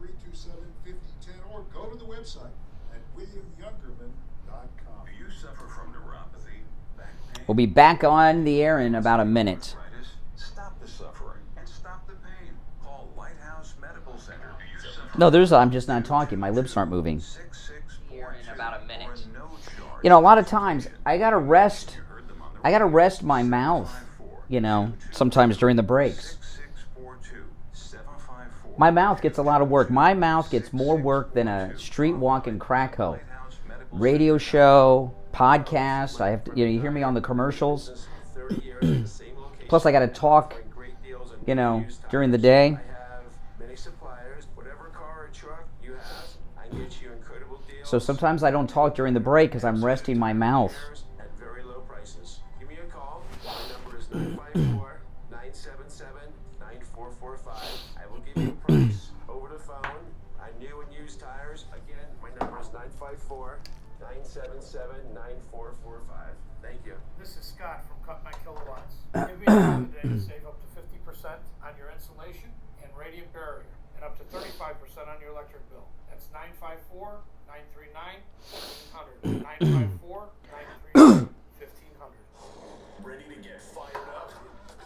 800-327-5010 or go to the website at williamyoungerman.com. Do you suffer from neuropathy, back pain? We'll be back on the air in about a minute. Stop the suffering and stop the pain. Call Lighthouse Medical Center. Do you suffer? No, I'm just not talking. My lips aren't moving. You know, a lot of times I gotta rest my mouth, sometimes during the breaks. My mouth gets a lot of work. My mouth gets more work than a street walking crack hoe. Radio show, podcast, I have to, you hear me on the commercials. Plus I gotta talk, during the day. Many suppliers, whatever car or truck you have, I So sometimes I don't talk during the break because I'm resting my mouth. At very low prices. Give me a call. My number is 954-977-9445. I will give you a price over the phone on new and used tires. Again, my number is 954-977-9445. Thank you. This is Scott from Cut My Kilowatts. Give me a call today to save up to 50% on your insulation and radiant barrier, and up to 35% on your electric bill. That's 954-939-1500. 954-939-1500. Ready to get fired up?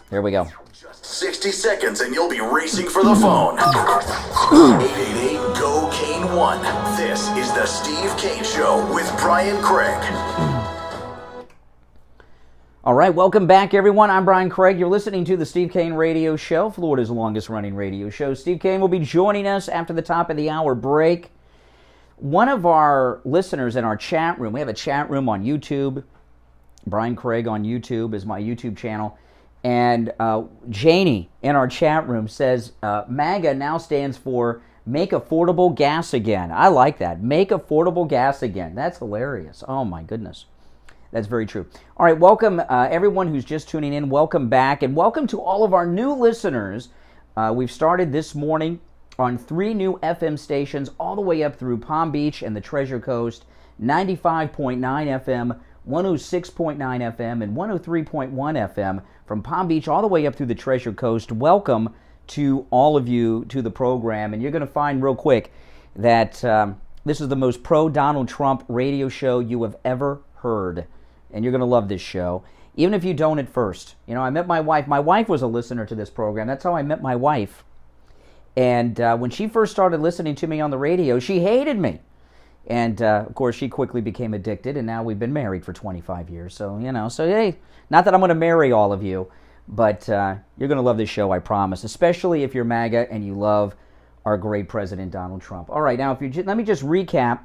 Here we go. 60 seconds and you'll be racing for the phone. 888-GO-KANE-1. This is the Steve Kane Show with Brian Craig. All right, welcome back, everyone. I'm Brian Craig. You're listening to the Steve Kane Radio Show, Florida's longest-running radio show. Steve Kane will be joining us after the top of the hour break. One of our listeners in our chat room, we have a chat room on YouTube. Brian Craig on YouTube is my YouTube channel. And Janie in our chat room says, MAGA now stands for Make Affordable Gas Again. I like that. Make Affordable Gas Again. That's hilarious. Oh, my goodness. That's very true. All right, welcome everyone who's just tuning in. Welcome back, and welcome to all of our new listeners. We've started this morning on 3 new FM stations all the way up through Palm Beach and the Treasure Coast, 95.9 FM, 106.9 FM, and 103.1 FM from Palm Beach all the way up through the Treasure Coast. Welcome to all of you to the program, and you're going to find real quick that this is the most pro-Donald Trump radio show you have ever heard. And you're going to love this show, even if you don't at first. You know, I met my wife. My wife was a listener to this program. That's how I met my wife. And when she first started listening to me on the radio, she hated me. And, of course, she quickly became addicted, and now we've been married for 25 years. So, you know, hey, not that I'm going to marry all of you, but you're going to love this show, I promise, especially if you're MAGA and you love our great President Donald Trump. All right, now, let me just recap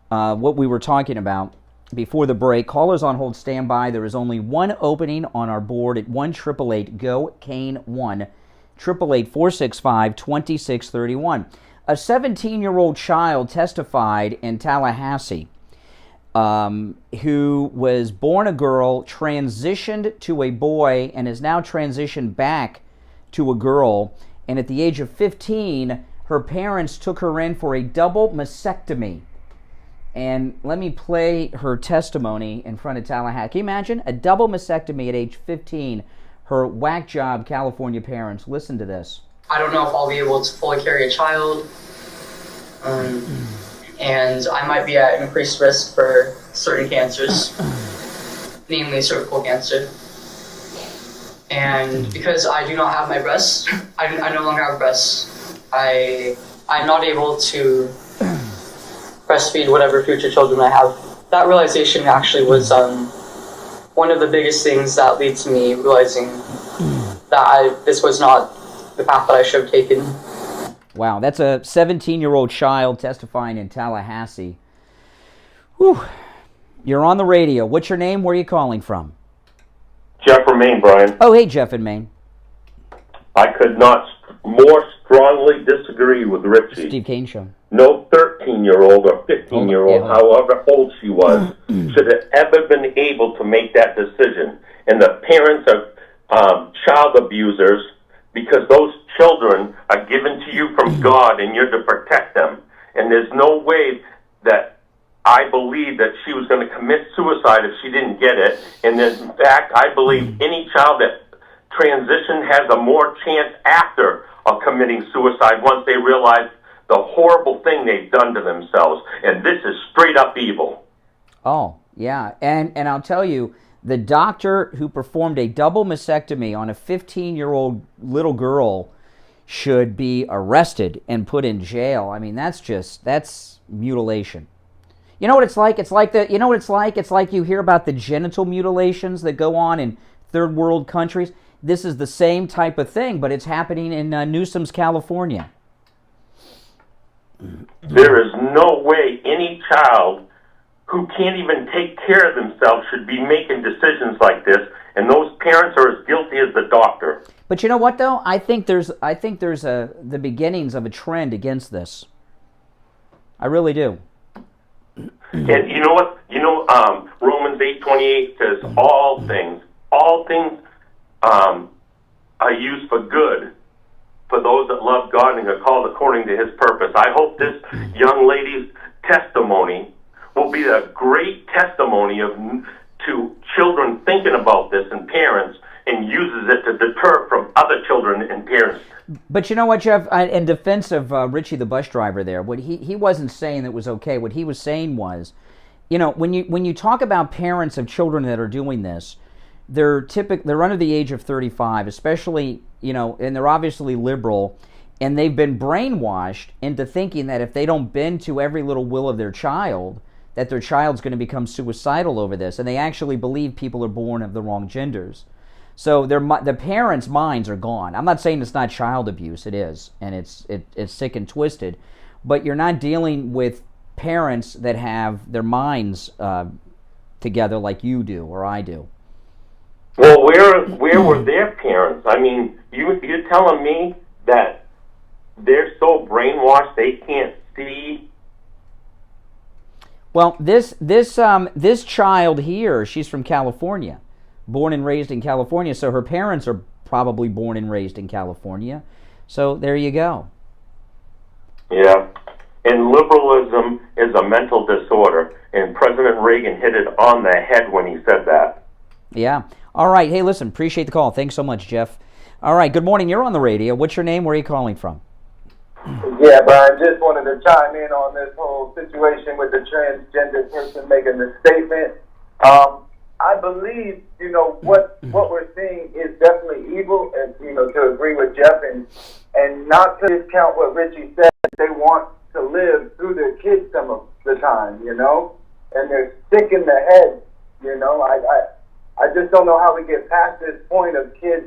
what we were talking about. Before the break, callers on hold, stand by. There is only one opening on our board at 1-888-GO-KANE-1, 888-465-2631. A 17-year-old child testified in Tallahassee who was born a girl, transitioned to a boy, and is now transitioned back to a girl. And at the age of 15, her parents took her in for a double mastectomy. And let me play her testimony in front of Tallahassee. Can you imagine? A double mastectomy at age 15. Her whack job California parents. Listen to this. I don't know if I'll be able to fully carry a child. And I might be at increased risk for certain cancers, namely cervical cancer. And because I do not have my breasts, I no longer have breasts. I'm not able to breastfeed whatever future children I have. That realization actually was one of the biggest things that led to me realizing that this was not the path that I should have taken. Wow, that's a 17-year-old child testifying in Tallahassee. Whew. You're on the radio. What's your name? Where are you calling from? Jeff from Maine, Brian. Oh, hey, Jeff in Maine. I could not more strongly disagree with Richie. Steve Kane Show. No 13-year-old or 15-year-old, however old she was, should have ever been able to make that decision. And the parents are child abusers because those children are given to you from God and you're to protect them. And there's no way that I believe that she was going to commit suicide if she didn't get it. And in fact, I believe any child that transition has a more chance after of committing suicide once they realize the horrible thing they've done to themselves. And this is straight up evil. Oh, yeah. And I'll tell you, the doctor who performed a double mastectomy on a 15-year-old little girl should be arrested and put in jail. I mean, that's mutilation. You know what it's like? It's like you hear about the genital mutilations that go on in third world countries. This is the same type of thing, but it's happening in Newsom's, California. There is no way any child who can't even take care of themselves should be making decisions like this, and those parents are as guilty as the doctor. But you know what, though? I think there's the beginnings of a trend against this. I really do. And you know what? Romans 8:28 says all things are used for good for those that love God and are called according to His purpose. I hope this young lady's testimony will be a great testimony to children thinking about this and parents, and uses it to deter from other children and parents. But you know what, Jeff? In defense of Richie the bus driver there, what he wasn't saying that was okay. What he was saying was, when you talk about parents of children that are doing this, they're under the age of 35, especially, and they're obviously liberal, and they've been brainwashed into thinking that if they don't bend to every little will of their child, that their child's going to become suicidal over this, and they actually believe people are born of the wrong genders. So the parents' minds are gone. I'm not saying it's not child abuse. It is, and it's sick and twisted. But you're not dealing with parents that have their minds together like you do or I do. Well, where were their parents? I mean, you're telling me that they're so brainwashed they can't see. Well, this child here, she's from California. Born and raised in California, so her parents are probably born and raised in California. So there you go. Yeah, and liberalism is a mental disorder, and President Reagan hit it on the head when he said that. Yeah. All right. Hey, listen, appreciate the call. Thanks so much, Jeff. All right, good morning. You're on the radio. What's your name? Where are you calling from? Yeah, Brian, just wanted to chime in on this whole situation with the transgender person making the statement. I believe, what we're seeing is definitely evil, and, to agree with Jeff, and not to discount what Richie said. They want to live through their kids some of the time, and they're sick in the head, I just don't know how we get past this point of kids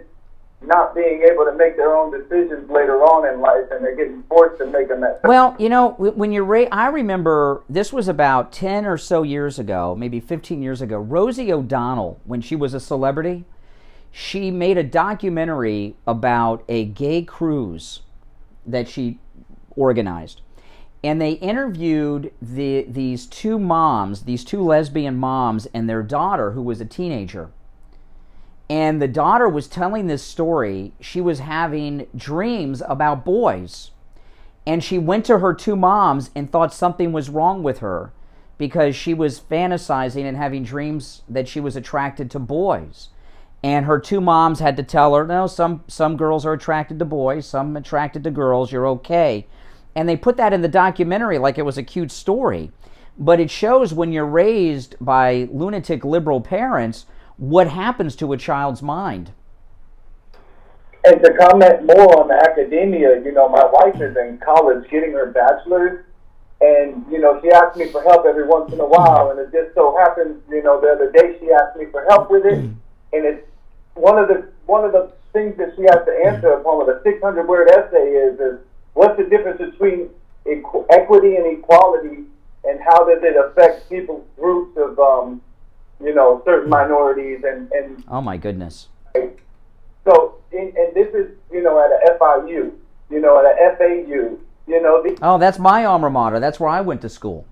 not being able to make their own decisions later on in life, and they're getting forced to make them that. Well, when I remember this was about 10 or so years ago, maybe 15 years ago, Rosie O'Donnell, when she was a celebrity, she made a documentary about a gay cruise that she organized. And they interviewed these two lesbian moms, and their daughter, who was a teenager. And the daughter was telling this story. She was having dreams about boys. And she went to her two moms and thought something was wrong with her because she was fantasizing and having dreams that she was attracted to boys. And her two moms had to tell her, no, some girls are attracted to boys, some attracted to girls, you're okay. And they put that in the documentary like it was a cute story. But it shows when you're raised by lunatic liberal parents, what happens to a child's mind. And to comment more on the academia, my wife is in college getting her bachelor's, and, she asks me for help every once in a while, and it just so happens, the other day she asked me for help with it, and it's one of the things that she has to answer upon with a 600-word essay is what's the difference between equity and equality, and how does it affect people's groups of, certain minorities and oh my goodness. So, and this is, at a FIU, at a FAU, Oh, that's my alma mater. That's where I went to school.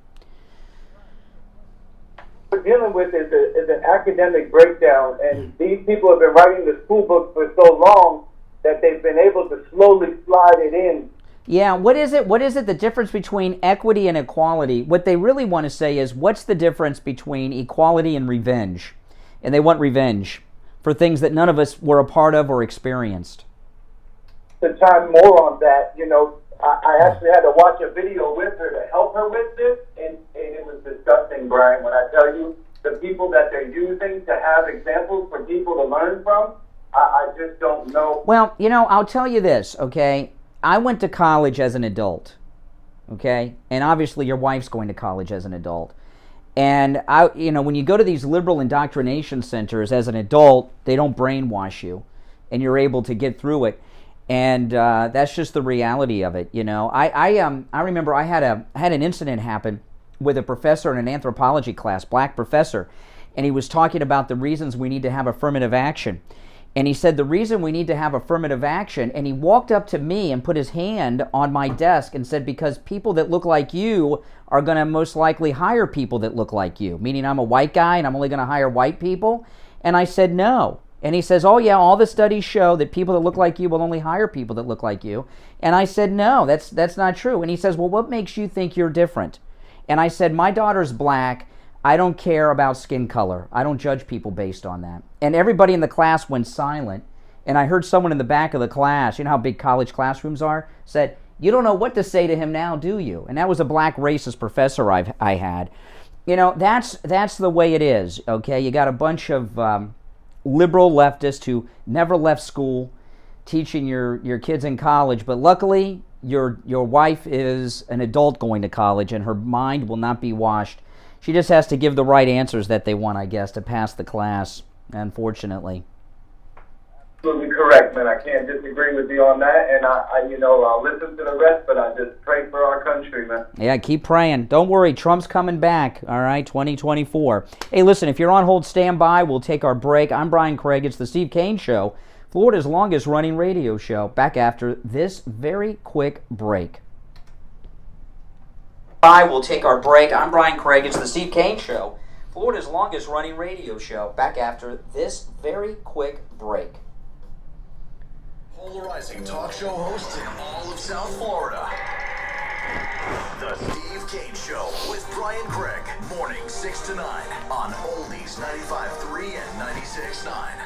What we're dealing with is an academic breakdown, and these people have been writing the school books for so long that they've been able to slowly slide it in. Yeah, what is it? The difference between equity and equality? What they really want to say is, what's the difference between equality and revenge? And they want revenge for things that none of us were a part of or experienced. To chime more on that, I actually had to watch a video with her to help her with this, and it was disgusting, Brian, when I tell you the people that they're using to have examples for people to learn from, I just don't know. Well, I'll tell you this, okay? I went to college as an adult, okay? And obviously your wife's going to college as an adult. And, when you go to these liberal indoctrination centers as an adult, they don't brainwash you, and you're able to get through it. And that's just the reality of it, I remember I had an incident happen with a professor in an anthropology class, black professor, and he was talking about the reasons we need to have affirmative action. And he said, the reason we need to have affirmative action, and he walked up to me and put his hand on my desk and said, because people that look like you are going to most likely hire people that look like you, meaning I'm a white guy and I'm only going to hire white people. And I said, no. And he says, oh yeah, all the studies show that people that look like you will only hire people that look like you. And I said, no, that's not true. And he says, well, what makes you think you're different? And I said, my daughter's black. I don't care about skin color. I don't judge people based on that. And everybody in the class went silent. And I heard someone in the back of the class, you know how big college classrooms are, said, you don't know what to say to him now, do you? And that was a black racist professor I had. You know, that's the way it is, okay? You got a bunch of liberal leftists who never left school teaching your kids in college, but luckily your wife is an adult going to college and her mind will not be washed. She just has to give the right answers that they want, I guess, to pass the class, unfortunately. Absolutely correct, man. I can't disagree with you on that, and I'll listen to the rest, but I just pray for our country, man. Yeah, keep praying. Don't worry, Trump's coming back, all right, 2024. Hey, listen, if you're on hold, stand by. We'll take our break. I'm Brian Craig. It's the Steve Kane Show, Florida's longest-running radio show. Back after this very quick break. We'll take our break. I'm Brian Craig. It's the Steve Kane Show, Florida's longest-running radio show. Back after this very quick break. Polarizing talk show hosts in all of South Florida. The Steve Kane Show with Brian Craig. Mornings 6 to 9 on Oldies 95.3 and 96.9.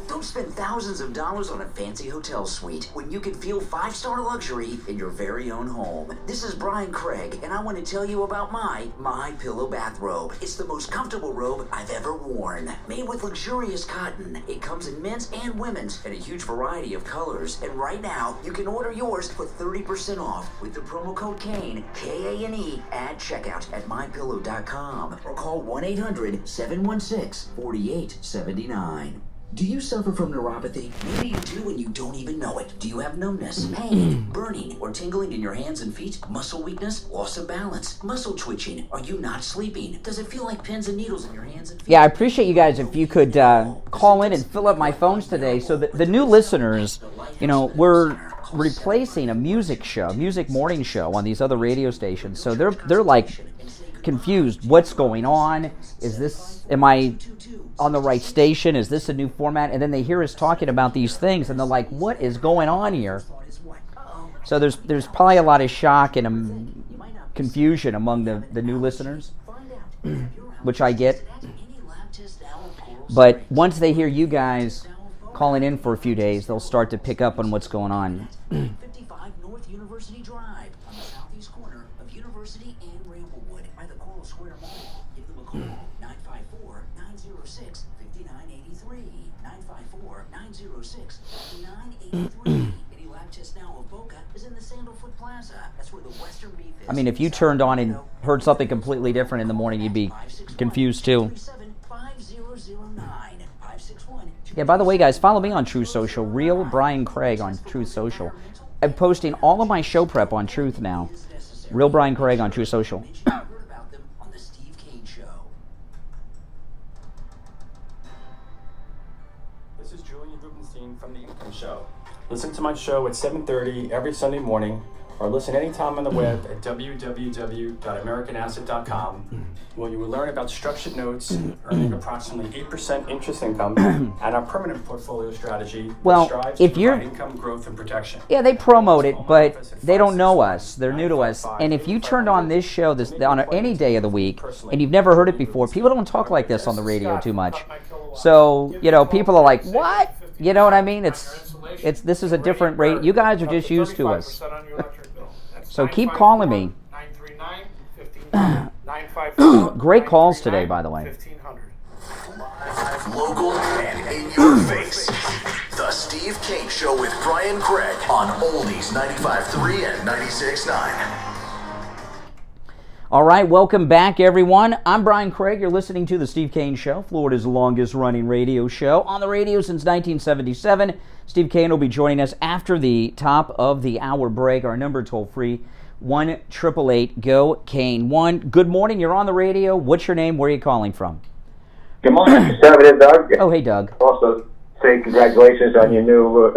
Don't spend thousands of dollars on a fancy hotel suite when you can feel 5-star luxury in your very own home. This is Brian Craig, and I want to tell you about my Pillow bathrobe. It's the most comfortable robe I've ever worn. Made with luxurious cotton, it comes in men's and women's in a huge variety of colors. And right now, you can order yours for 30% off with the promo code KANE, K-A-N-E, at checkout at mypillow.com or call 1-800-716-4879. Do you suffer from neuropathy? Maybe you do and you don't even know it. Do you have numbness, pain, burning, or tingling in your hands and feet? Muscle weakness, loss of balance, muscle twitching? Are you not sleeping? Does it feel like pins and needles in your hands and feet? Yeah, I appreciate you guys if you could call in and fill up my phones today. So the new listeners, you know, we're replacing a music morning show on these other radio stations. So they're like confused. What's going on? Am I on the right station? Is this a new format? And then they hear us talking about these things and they're like, what is going on here? So there's probably a lot of shock and confusion among the new listeners, which I get. But once they hear you guys calling in for a few days, they'll start to pick up on what's going on. 55 North University Drive on the southeast corner of University and Ramblewood by the Coral Square Mall. Give them a call, 954-906-5983. 954-906-5983. Any lab test now of Boca is in the Sandalfoot Plaza. That's where the Western Beef is. I mean, if you turned on and heard something completely different in the morning, you'd be confused too. Yeah, by the way, guys, follow me on Truth Social. Real Brian Craig on Truth Social. I'm posting all of my show prep on Truth now. Real Brian Craig on Truth Social. This is Julian Rubenstein from The Income Show. Listen to my show at 7:30 every Sunday morning, or listen anytime on the web at www.americanasset.com, where you will learn about structured notes, earning approximately 8% interest income, and our permanent portfolio strategy that strives to provide income growth and protection. Yeah, they promote it, but they don't know us. They're new to us. And if you turned on this show on any day of the week, and you've never heard it before, people don't talk like this on the radio too much. So, you know, people are like, what? You know what I mean? This is a different rate. You guys are just used to us. So keep calling me. Great calls today, by the way. Local and in your face. The Steve Kane Show with Brian Craig on Oldies 95.3 and 96.9. All right, welcome back, everyone. I'm Brian Craig. You're listening to The Steve Kane Show, Florida's longest-running radio show. On the radio since 1977. Steve Kane will be joining us after the top of the hour break. Our number toll-free, 1-888-GO-KANE-1. Good morning. You're on the radio. What's your name? Where are you calling from? Good morning, conservative Doug. Oh, hey, Doug. Also, say congratulations on your new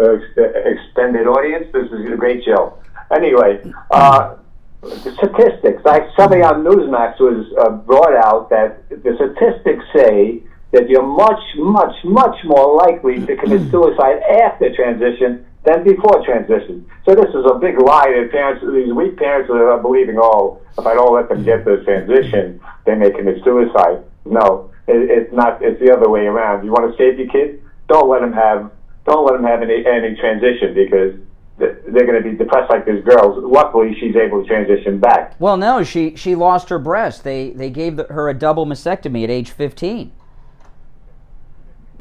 extended audience. This is a great show. Anyway, the statistics, like somebody on Newsmax was brought out that the statistics say that you're much, much, much more likely to commit suicide after transition than before transition. So this is a big lie that parents, these weak parents are believing, oh, if I don't let them get the transition, they may commit suicide. No, it's not. It's the other way around. You want to save your kid? Don't let them have any transition, because they're going to be depressed like this girl. Luckily, she's able to transition back. Well, no, she lost her breast. They gave her a double mastectomy at age 15.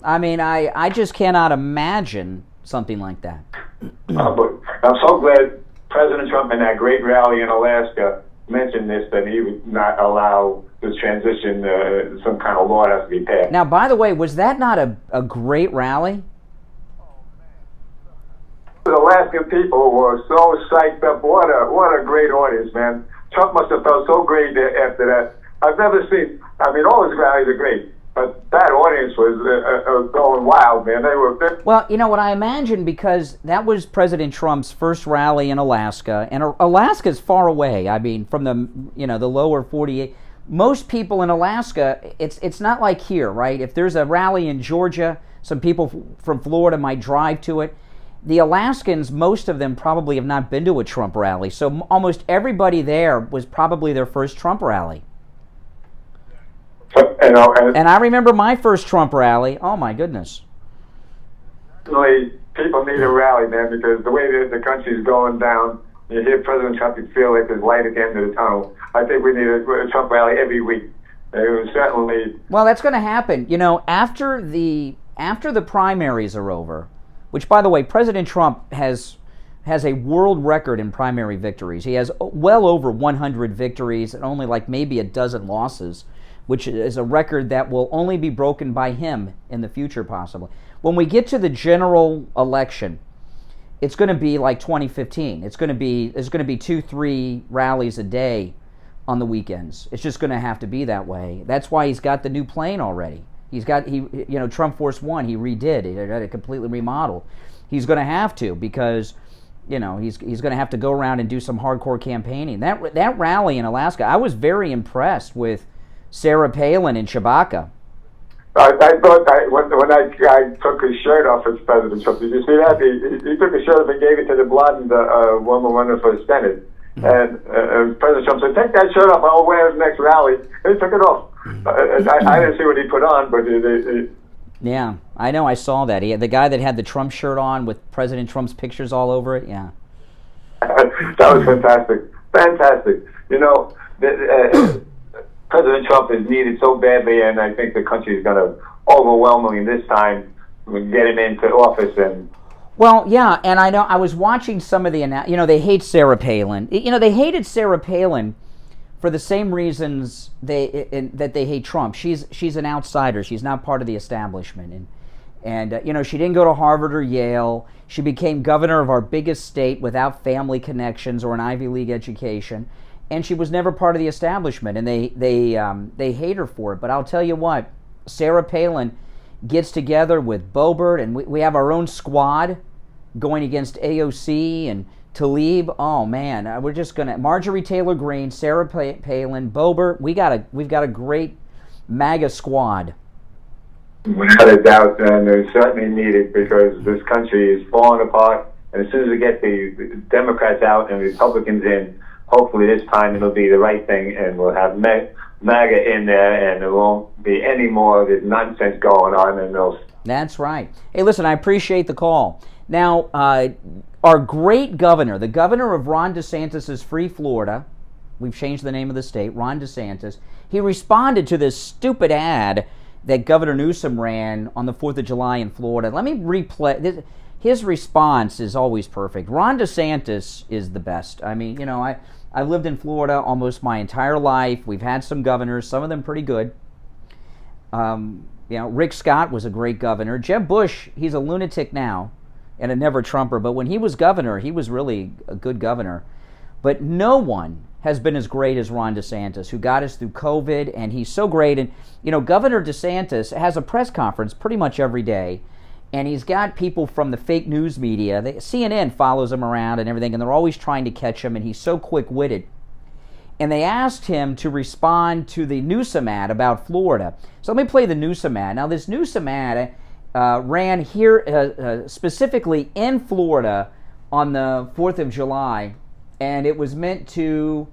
I mean, I just cannot imagine something like that. But I'm so glad President Trump in that great rally in Alaska mentioned this, that he would not allow this transition, some kind of law has to be passed. Now, by the way, was that not a great rally? The Alaskan people were so psyched up. What a great audience, man. Trump must have felt so great after that. I've never seen, I mean, all his rallies are great, but that audience was going wild, man. Well, you know what I imagine, because that was President Trump's first rally in Alaska, and Alaska's far away. I mean, from the lower 48. Most people in Alaska, it's not like here, right? If there's a rally in Georgia, some people from Florida might drive to it. The Alaskans, most of them probably have not been to a Trump rally, so almost everybody there was probably their first Trump rally. And I remember my first Trump rally. Oh my goodness! Really, people need a rally, man, because the way that the country's going down, you hear President Trump, you feel like there's light at the end of the tunnel. I think we need a Trump rally every week. It was certainly. Well, that's going to happen. You know, after the primaries are over. Which, by the way, President Trump has a world record in primary victories. He has well over 100 victories and only like maybe a dozen losses, which is a record that will only be broken by him in the future, possibly. When we get to the general election, it's going to be like 2015. There's going to be 2-3 rallies a day on the weekends. It's just going to have to be that way. That's why he's got the new plane already. Trump Force One, he redid. He had it completely remodeled. He's going to have to, because, he's going to have to go around and do some hardcore campaigning. That rally in Alaska, I was very impressed with Sarah Palin and Chewbacca. I thought when I took his shirt off as President Trump, did you see that? He took his shirt off and gave it to the blonde woman running for Senate. And President Trump said, "Take that shirt off, I'll wear it next rally." And he took it off. I didn't see what he put on, but yeah, I know, I saw that. He had the guy that had the Trump shirt on with President Trump's pictures all over it. Yeah, that was fantastic. Fantastic. President Trump is needed so badly, and I think the country is going to overwhelmingly this time get him into office. And well, yeah, and I know I was watching some of the they hate Sarah Palin. They hated Sarah Palin for the same reasons that they hate Trump. She's an outsider. She's not part of the establishment, and she didn't go to Harvard or Yale. She became governor of our biggest state without family connections or an Ivy League education, and she was never part of the establishment. And they hate her for it. But I'll tell you what, Sarah Palin gets together with Boebert, and we have our own squad going against AOC and Tlaib. Oh man, we're just gonna Marjorie Taylor Greene, Sarah Palin, Boebert. We've got a great MAGA squad. Without a doubt, and they're certainly needed, because this country is falling apart. And as soon as we get the Democrats out and Republicans in, hopefully this time it'll be the right thing, and we'll have MAGA in there, and there won't be any more of this nonsense going on. And That's right. Hey, listen, I appreciate the call. Now, our great governor, the governor of Ron DeSantis' free Florida, we've changed the name of the state, Ron DeSantis, he responded to this stupid ad that Governor Newsom ran on the 4th of July in Florida. Let me replay this. His response is always perfect. Ron DeSantis is the best. I mean, I've lived in Florida almost my entire life. We've had some governors, some of them pretty good. Rick Scott was a great governor. Jeb Bush, he's a lunatic now and a never-Trumper, but when he was governor, he was really a good governor. But no one has been as great as Ron DeSantis, who got us through COVID, and he's so great. And, Governor DeSantis has a press conference pretty much every day, And he's got people from the fake news media. CNN follows him around and everything, and they're always trying to catch him, and he's so quick-witted. And they asked him to respond to the Newsom ad about Florida. So let me play the Newsom ad. Now, this Newsom ad ran here specifically in Florida on the 4th of July, and it was meant to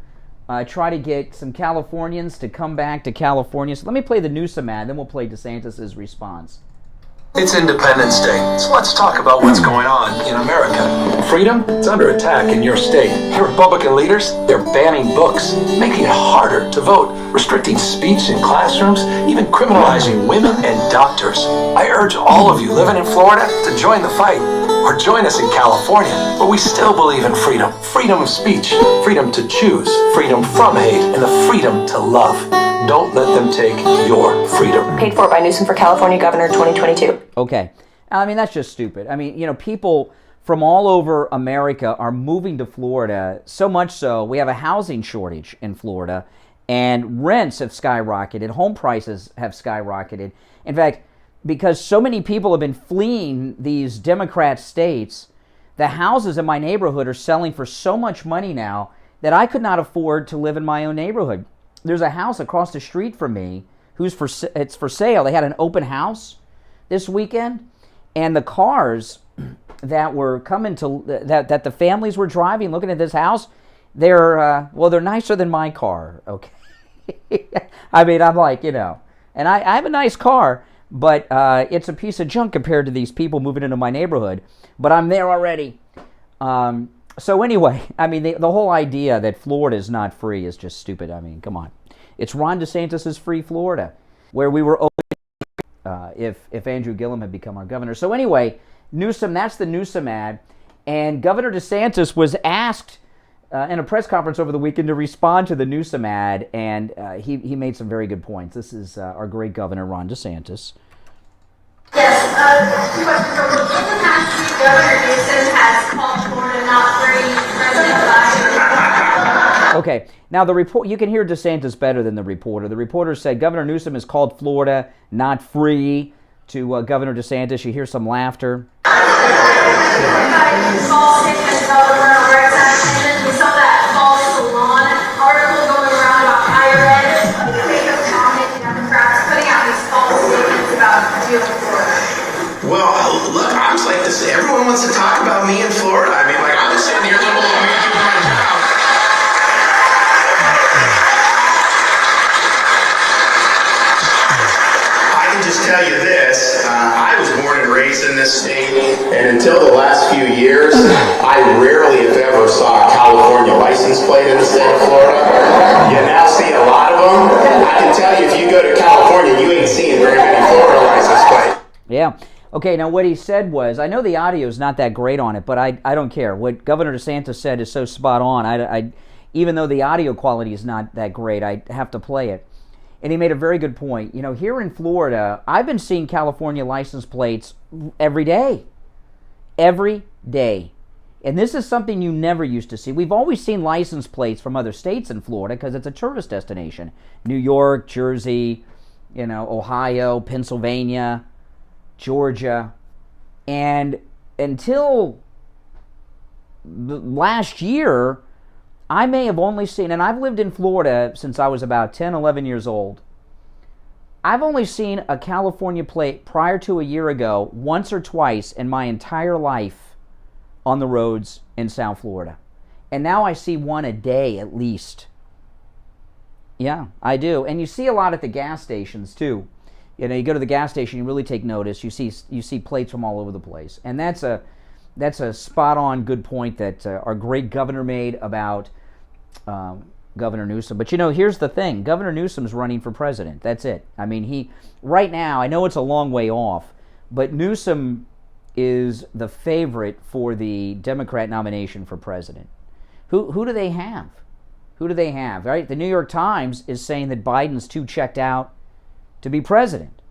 try to get some Californians to come back to California. So let me play the Newsom ad, then we'll play DeSantis' response. It's Independence Day, so let's talk about what's going on in America. Freedom? It's under attack in your state. Your Republican leaders? They're banning books, making it harder to vote, restricting speech in classrooms, even criminalizing women and doctors. I urge all of you living in Florida to join the fight, or join us in California, where we still believe in freedom. Freedom of speech, freedom to choose, freedom from hate, and the freedom to love. Don't let them take your freedom. Paid for by Newsom for California Governor 2022. Okay. I mean, that's just stupid. I mean, you know, people from all over America are moving to Florida, so much so we have a housing shortage in Florida, and rents have skyrocketed, home prices have skyrocketed. In fact, because so many people have been fleeing these Democrat states, the houses in my neighborhood are selling for so much money now that I could not afford to live in my own neighborhood. There's a house across the street from me it's for sale. They had an open house this weekend, and the cars that were coming to that the families were driving, looking at this house, they're nicer than my car. Okay, I mean, I'm like, you know, and I have a nice car, but it's a piece of junk compared to these people moving into my neighborhood. But I'm there already. So anyway, I mean, the whole idea that Florida is not free is just stupid. I mean, come on. It's Ron DeSantis' free Florida, where we were open if Andrew Gillum had become our governor. So anyway, Newsom, that's the Newsom ad. And Governor DeSantis was asked in a press conference over the weekend to respond to the Newsom ad, and he made some very good points. This is our great governor, Ron DeSantis. Yes, two questions. In the past week, Governor Newsom has called Florida not free. President Biden. Okay, now the report, you can hear DeSantis better than the reporter. The reporter said Governor Newsom has called Florida not free to Governor DeSantis. You hear some laughter. We saw that false salon article going around about higher ed. Fake of comment Democrats putting out these false statements about deal with Florida. Well, look, I'm just like this. Everyone wants to talk about me in Florida. I mean, like, I'm just sitting here little old me doing my job. I can just tell you this. I was born and raised in this state, and until the last few years, I rarely, if ever, saw a California license plate in the state of Florida. You now see a lot of them. I can tell you, if you go to California, you ain't seeing very many Florida license plates. Yeah. Okay, now what he said was, I know the audio is not that great on it, but I don't care. What Governor DeSantis said is so spot on. I even though the audio quality is not that great, I have to play it. And he made a very good point. You know, here in Florida, I've been seeing California license plates every day. Every day. And this is something you never used to see. We've always seen license plates from other states in Florida because it's a tourist destination. New York, Jersey, you know, Ohio, Pennsylvania, Georgia. And until last year, I may have only seen, and I've lived in Florida since I was about 10, 11 years old. I've only seen a California plate prior to a year ago once or twice in my entire life on the roads in South Florida. And now I see one a day at least. Yeah, I do. And you see a lot at the gas stations too. You know, you go to the gas station, you really take notice. You see plates from all over the place. And that's a spot-on good point that our great governor made about Governor Newsom. But, you know, here's the thing. Governor Newsom's running for president. That's it. I mean, right now, I know it's a long way off, but Newsom is the favorite for the Democrat nomination for president. Who do they have? Who do they have? Right? The New York Times is saying that Biden's too checked out to be president.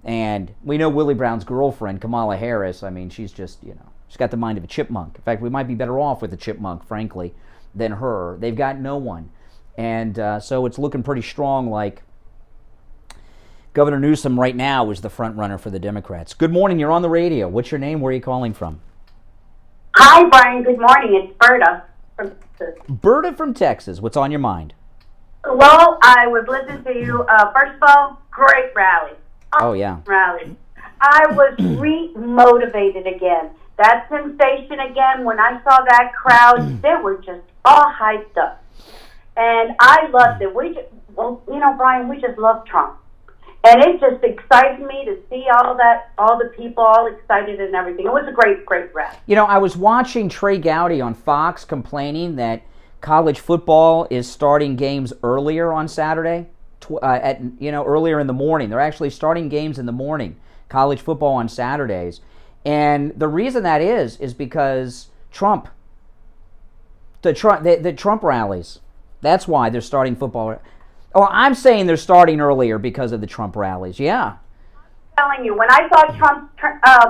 And we know Willie Brown's girlfriend, Kamala Harris, I mean, she's just, you know, she's got the mind of a chipmunk. In fact, we might be better off with a chipmunk, frankly, than her. They've got no one. And so it's looking pretty strong like Governor Newsom right now is the front runner for the Democrats. Good morning. You're on the radio. What's your name? Where are you calling from? Hi, Brian. Good morning. It's Berta from Texas. Berta from Texas. What's on your mind? Well, I was listening to you. First of all, great rally. Oh, yeah. Rally. I was re-motivated again. That sensation again, when I saw that crowd, they were just all hyped up. And I loved it. Brian, we just love Trump. And it just excited me to see all the people all excited and everything. It was a great, great rally. You know, I was watching Trey Gowdy on Fox complaining that college football is starting games earlier on Saturday, earlier in the morning. They're actually starting games in the morning, college football on Saturdays. And the reason that is because Trump, the Trump rallies. That's why they're starting football. Oh, I'm saying they're starting earlier because of the Trump rallies. Yeah. I'm telling you, when I saw Trump's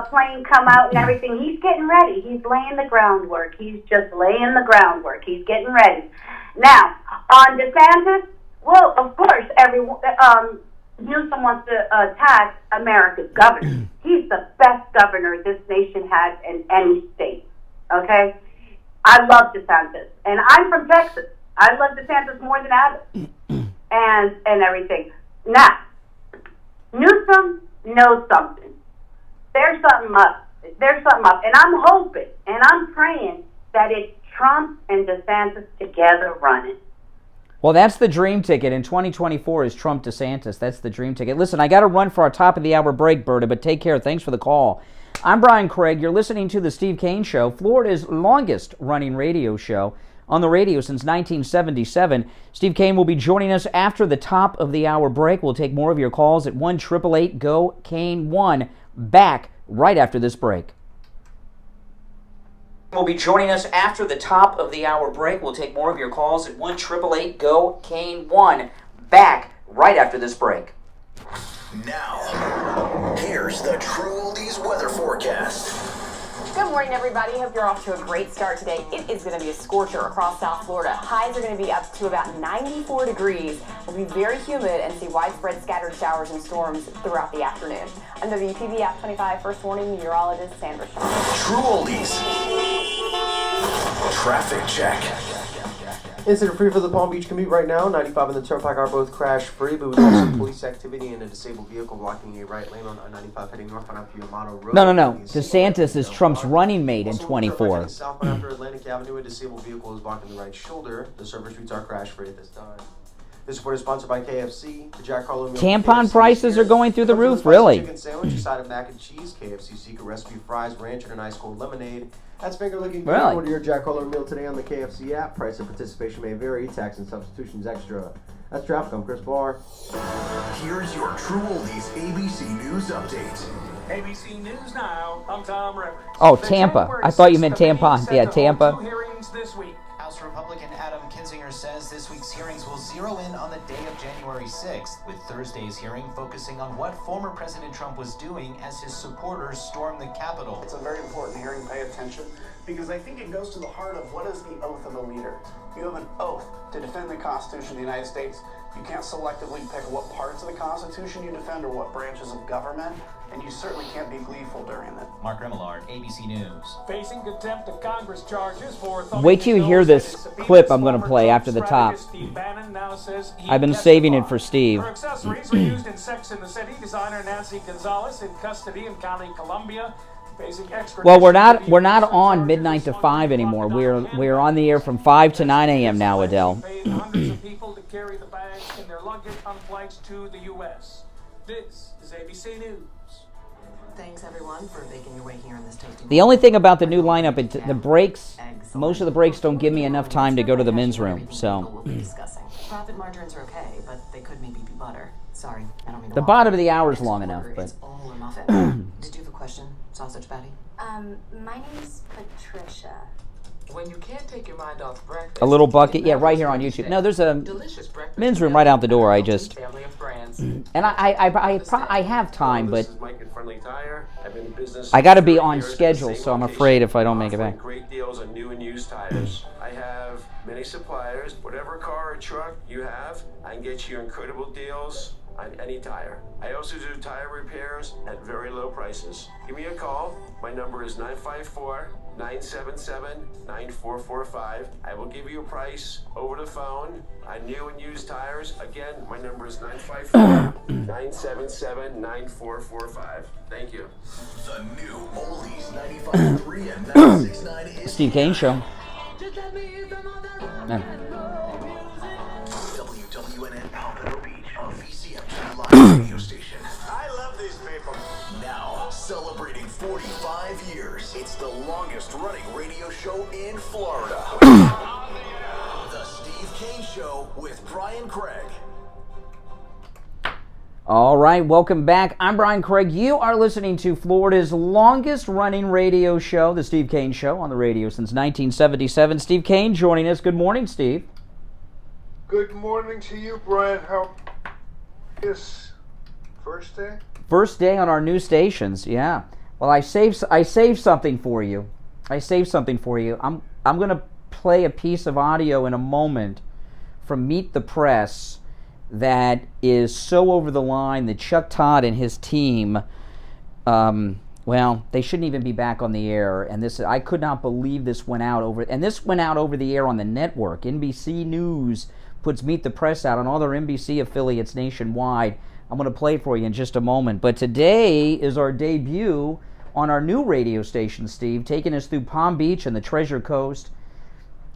plane come out and everything, he's getting ready. He's laying the groundwork. He's just laying the groundwork. He's getting ready. Now, on DeSantis, well, of course, Newsom wants to attack America's governor. He's the best governor this nation has in any state. Okay? I love DeSantis. And I'm from Texas. I love DeSantis more than Abbott and everything. Now, Newsom knows something. There's something up. And I'm hoping and I'm praying that it's Trump and DeSantis together running. Well, that's the dream ticket. In 2024 is Trump DeSantis. That's the dream ticket. Listen, I got to run for our top of the hour break, Berta, but take care. Thanks for the call. I'm Brian Craig. You're listening to The Steve Kane Show, Florida's longest running radio show on the radio since 1977. Steve Kane will be joining us after the top of the hour break. We'll take more of your calls at 1-888-GO-KANE1. Back right after this break. Will be joining us after the top of the hour break. We'll take more of your calls at 1-888-GO-KANE1. Back right after this break. Now, here's the True Oldies weather forecast. Good morning, everybody. Hope you're off to a great start today. It is going to be a scorcher across South Florida. Highs are going to be up to about 94 degrees. We'll be very humid and see widespread scattered showers and storms throughout the afternoon. I'm WPBF 25 First Warning Meteorologist Sandra Shaw. True Oldies. Traffic check. Incident free for the Palm Beach commute right now. 95 and the Turnpike are both crash free, but with also police activity and a disabled vehicle blocking a right lane on I-95 heading north on Yamato Road. No. DeSantis is Trump's running mate in 24. Southbound after Atlantic Avenue, a disabled vehicle is blocking the right shoulder. The service routes are crash free at this time. This report is sponsored by KFC. The Jack Harlow meal. Tampon prices are going through the roof, really. Chicken sandwich, a side of mac and cheese, KFC secret recipe fries, ranch, and an ice cold lemonade. That's finger looking good. Really? Order your Jack Harlow meal today on the KFC app. Price and participation may vary. Tax and substitutions extra. That's traffic. I'm Chris Barr. Here's your True Oldies ABC News update. ABC News Now. I'm Tom Rivers. Oh, Tampa. I thought you meant tampon. Yeah, Tampa. Two hearings this week. House Republican Adam Kinzinger says this week's hearings will zero in on the day of January 6th, with Thursday's hearing focusing on what former President Trump was doing as his supporters stormed the Capitol. It's a very important hearing. Pay attention, because I think it goes to the heart of what is the oath of a leader. You have an oath to defend the Constitution of the United States. You can't selectively pick what parts of the Constitution you defend or what branches of government, and you certainly can't be gleeful during it. Mark Remillard, ABC News. Facing contempt of Congress charges for wait till you hear this clip I'm going to play after the top. Steve Bannon now says I've been saving it for Steve. Her accessories were used in Sex and the City. Designer Nancy Gonzalez in custody in County Columbia. Well, we're not on midnight to 5 anymore. We're on the air from 5 to 9 a.m. now, Adele. Hundreds of people to carry the bags in their luggage on flights to the U.S. This is ABC News. Thanks, everyone, for making your way here in this tasty. The only thing about the new lineup, the breaks, most of the breaks don't give me enough time to go to the men's room. So Profit margins are okay, but they could maybe be butter. Sorry, I don't mean the bottom of the hour is long enough, but. All or muffin. Did you have a question, sausage patty? My name's Patricia. When you can't take your mind off breakfast, A little bucket, yeah, right here on YouTube. No, there's a men's room right out the door. I just, and I have time, but I got to be on schedule, so I'm afraid if I don't make it back. Great deals on new and used tires. I have many suppliers. Whatever car or truck you have, I can get you incredible deals on any tire. I also do tire repairs at very low prices. Give me a call. My number is 954-977-9445. I will give you a price over the phone on new and used tires. Again, my number is 954-977-9445. Thank you. The new Oldies 95.3 and 96.9 is Steve Kane Show. WWNN Pompano Beach, a VCMG live radio station. I love these people. Now, celebrating 45 years, it's the longest running radio show in Florida. The Steve Kane Show with Brian Craig. All right, welcome back. I'm Brian Craig. You are listening to Florida's longest running radio show, The Steve Kane Show, on the radio since 1977. Steve Kane joining us. Good morning, Steve. Good morning to you, Brian. How is first day? First day on our new stations, yeah. Well, I saved something for you. I'm going to play a piece of audio in a moment from Meet the Press that is so over the line that Chuck Todd and his team, well, they shouldn't even be back on the air. And this, I could not believe this went out over, and this went out over the air on the network. NBC News puts Meet the Press out on all their NBC affiliates nationwide. I'm going to play it for you in just a moment. But today is our debut on our new radio station, Steve, taking us through Palm Beach and the Treasure Coast.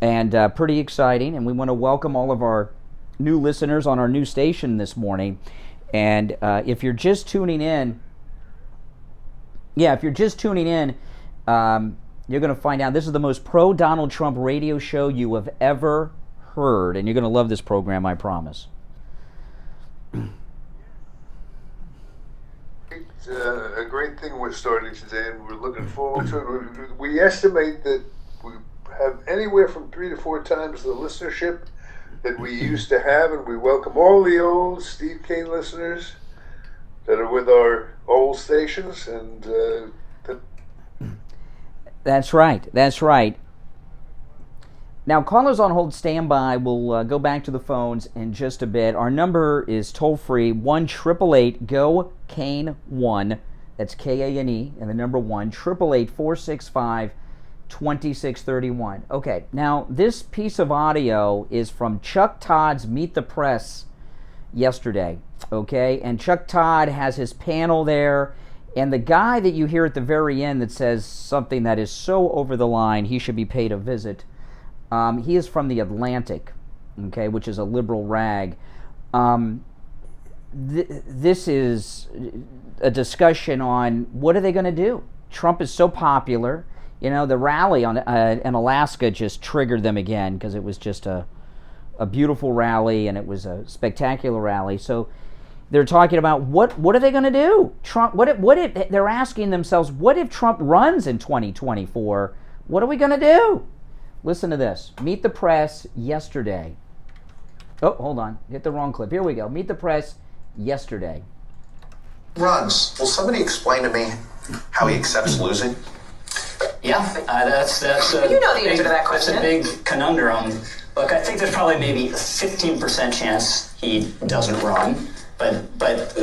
And pretty exciting. And we want to welcome all of our new listeners on our new station this morning. And if you're just tuning in, you're going to find out this is the most pro-Donald Trump radio show you have ever heard. And you're going to love this program, I promise. A great thing we're starting today, and we're looking forward to it. We estimate that we have anywhere from 3 to 4 times the listenership that we used to have, and we welcome all the old Steve Kane listeners that are with our old stations. And That's right. Now, callers on hold, stand by. We'll go back to the phones in just a bit. Our number is toll-free, 1-888-GO-KANE-1. That's K-A-N-E, and the number 1-888-465-2631. Okay, now this piece of audio is from Chuck Todd's Meet the Press yesterday, okay? And Chuck Todd has his panel there, and the guy that you hear at the very end that says something that is so over the line, he should be paid a visit. He is from The Atlantic, okay, which is a liberal rag. This is a discussion on what are they going to do. Trump is so popular. You know, the rally in Alaska just triggered them again because it was just a beautiful rally and it was a spectacular rally. So they're talking about what are they going to do? Trump. What if they're asking themselves, what if Trump runs in 2024? What are we going to do? Listen to this. Meet the Press yesterday. Oh, hold on. Hit the wrong clip. Here we go. Meet the Press yesterday. Runs. Will somebody explain to me how he accepts losing? Yeah, that's you know the answer to that question. That's a big conundrum. Look, I think there's probably maybe a 15% chance he doesn't run, but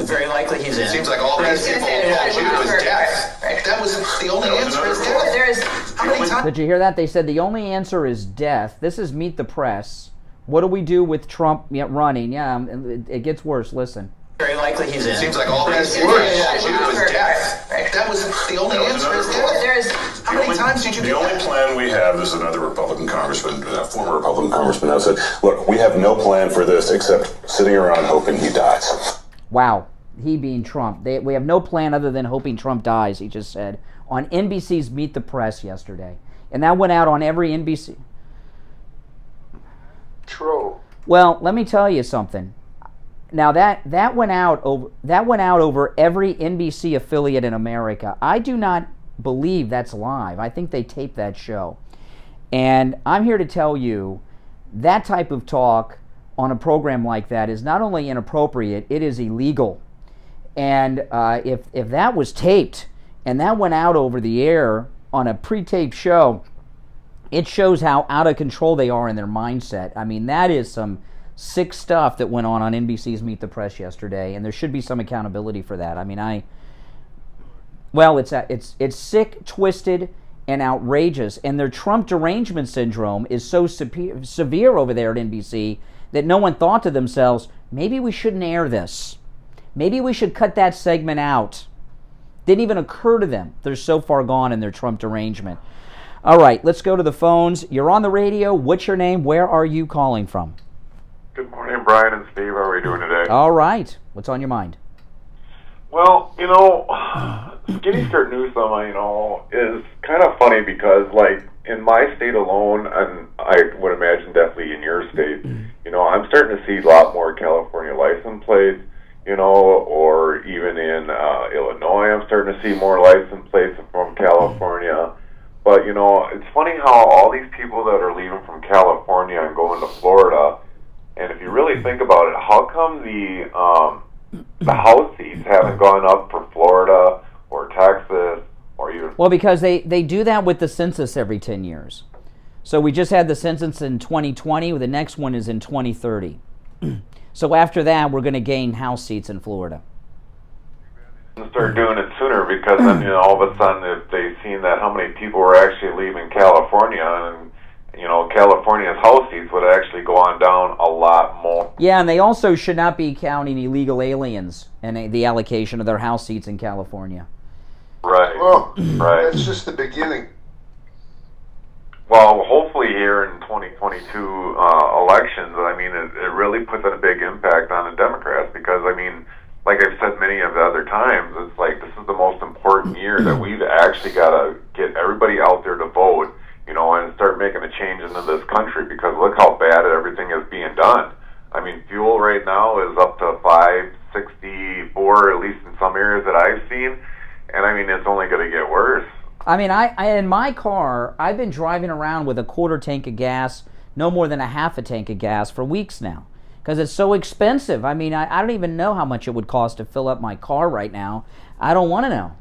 very likely he's in. It seems like all these people told you was death. Right. That was the only answer is death. There is how many times? Did you hear that? They said the only answer is death. This is Meet the Press. What do we do with Trump running? Yeah, it gets worse. Listen. Very likely he's in. It seems like all these people told you was death. Right. That was the only answer is death. There is how many times did you do that? The only plan we have, this is another Republican congressman, former Republican congressman, now said, look, we have no plan for this except sitting around hoping he dies. Wow. He being Trump. We have no plan other than hoping Trump dies, he just said, on NBC's Meet the Press yesterday. And that went out on every NBC. True. Well, let me tell you something. Now that went out over every NBC affiliate in America. I do not believe that's live. I think they taped that show. And I'm here to tell you that type of talk on a program like that is not only inappropriate, it is illegal. And if that was taped and that went out over the air on a pre-taped show, it shows how out of control they are in their mindset. I mean, that is some sick stuff that went on NBC's Meet the Press yesterday, and there should be some accountability for that. I mean, it's sick, twisted, and outrageous, and their Trump derangement syndrome is so severe over there at NBC that no one thought to themselves, maybe we shouldn't air this. Maybe we should cut that segment out. Didn't even occur to them. They're so far gone in their Trump derangement. All right, let's go to the phones. You're on the radio. What's your name? Where are you calling from? Good morning, Brian and Steve. How are we doing today? All right. What's on your mind? Well, Skinny Skirt Newsom, is kind of funny because, like, in my state alone, and I would imagine definitely in your state, I'm starting to see a lot more California license plates, or even in Illinois, I'm starting to see more license plates from California. But, it's funny how all these people that are leaving from California and going to Florida, and if you really think about it, how come the House seats haven't gone up for Florida or Texas or even... Well, because they do that with the census every 10 years. So we just had the census in 2020. The next one is in 2030. So after that, we're going to gain House seats in Florida. Start doing it sooner because then, all of a sudden, if they've seen that how many people were actually leaving California, and, California's House seats would actually go on down a lot more. Yeah, and they also should not be counting illegal aliens in the allocation of their House seats in California. Right. Well, right. That's just the beginning. Well, hopefully here in 2022 elections, it really puts a big impact on the Democrats because, like I've said many of the other times, it's like this is the most important year that we've actually got to get everybody out there to vote, and start making a change into this country because look how bad everything is being done. Fuel right now is up to $5.64, at least in some areas that I've seen, and it's only going to get worse. I in my car, I've been driving around with a quarter tank of gas, no more than a half a tank of gas for weeks now. Because it's so expensive. I don't even know how much it would cost to fill up my car right now. I don't want to know.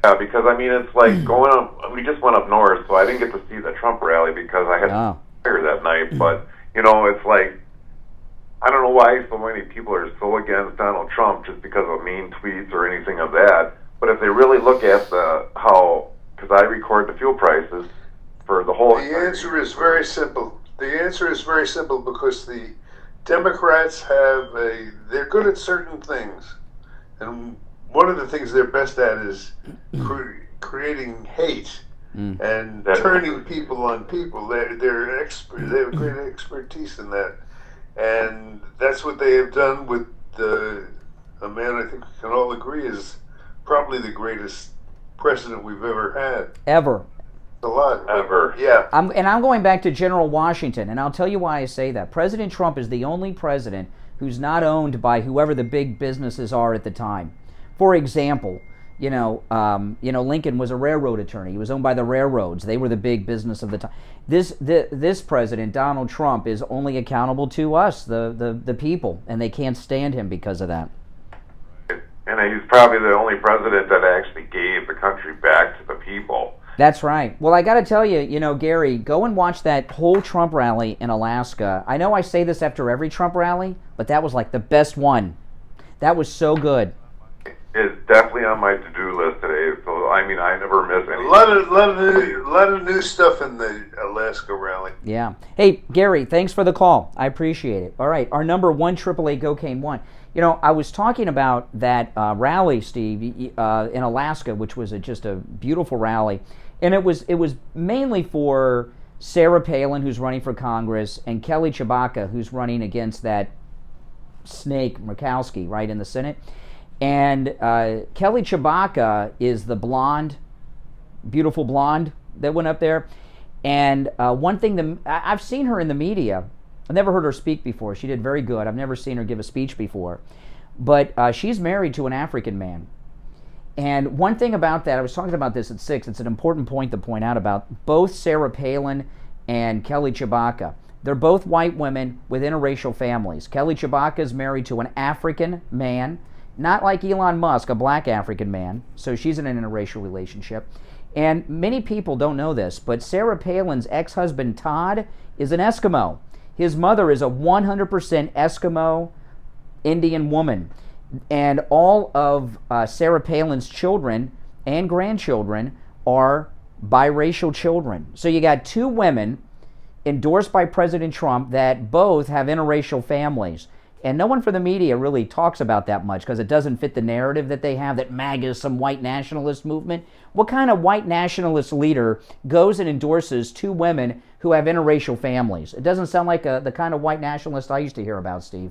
Yeah, because it's like going up. We just went up north, so I didn't get to see the Trump rally because I had fire that night. But it's like I don't know why so many people are so against Donald Trump just because of mean tweets or anything of that. But if they really look at because I record the fuel prices for the whole. The answer is very simple. The answer is very simple because the Democrats they're good at certain things, and one of the things they're best at is creating hate and turning people on people. They're expert. They have great expertise in that, and that's what they have done with a man I think we can all agree is probably the greatest president we've ever had. Ever. A lot. Ever. Yeah. I'm going back to General Washington, and I'll tell you why I say that. President Trump is the only president who's not owned by whoever the big businesses are at the time. For example, Lincoln was a railroad attorney. He was owned by the railroads. They were the big business of the time. This president, Donald Trump, is only accountable to us, the people, and they can't stand him because of that. And he's probably the only president that actually gave the country back to the people. That's right. Well, I got to tell you, Gary, go and watch that whole Trump rally in Alaska. I know I say this after every Trump rally, but that was like the best one. That was so good. It's definitely on my to-do list today, so I never miss anything. A lot of new stuff in the Alaska rally. Yeah. Hey, Gary, thanks for the call. I appreciate it. All right, our number 1-888-GO-CANE-1. I was talking about that rally, Steve, in Alaska, which was just a beautiful rally, and it was mainly for Sarah Palin, who's running for Congress, and Kelly Tshibaka, who's running against that snake Murkowski, right, in the Senate. And Kelly Tshibaka is the blonde, beautiful blonde that went up there. And one thing, I've seen her in the media. I've never heard her speak before. She did very good. I've never seen her give a speech before. But she's married to an African man. And one thing about that, I was talking about this at 6, it's an important point to point out about both Sarah Palin and Kelly Tshibaka. They're both white women with interracial families. Kelly Tshibaka is married to an African man, not like Elon Musk, a black African man. So she's in an interracial relationship. And many people don't know this, but Sarah Palin's ex-husband, Todd, is an Eskimo. His mother is a 100% Eskimo Indian woman. And all of Sarah Palin's children and grandchildren are biracial children. So you got two women endorsed by President Trump that both have interracial families. And no one from the media really talks about that much because it doesn't fit the narrative that they have, that MAGA is some white nationalist movement. What kind of white nationalist leader goes and endorses two women who have interracial families? It doesn't sound like the kind of white nationalist I used to hear about, Steve.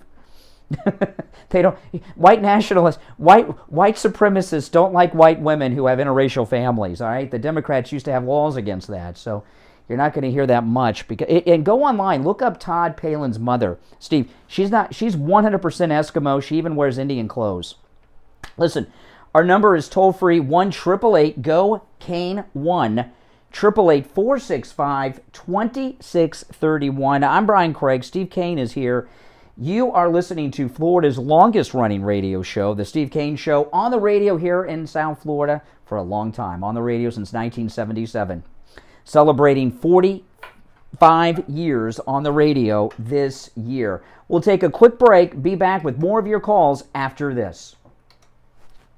They don't. White nationalists, white supremacists don't like white women who have interracial families. All right, the Democrats used to have laws against that, so you're not going to hear that much. And go online, look up Todd Palin's mother, Steve. She's 100% Eskimo. She even wears Indian clothes. Listen, our number is toll free 1-888-GO-CANE-1. 888-465-2631. I'm Brian Craig. Steve Kane is here. You are listening to Florida's longest-running radio show, The Steve Kane Show, on the radio here in South Florida for a long time, on the radio since 1977. Celebrating 45 years on the radio this year. We'll take a quick break, be back with more of your calls after this.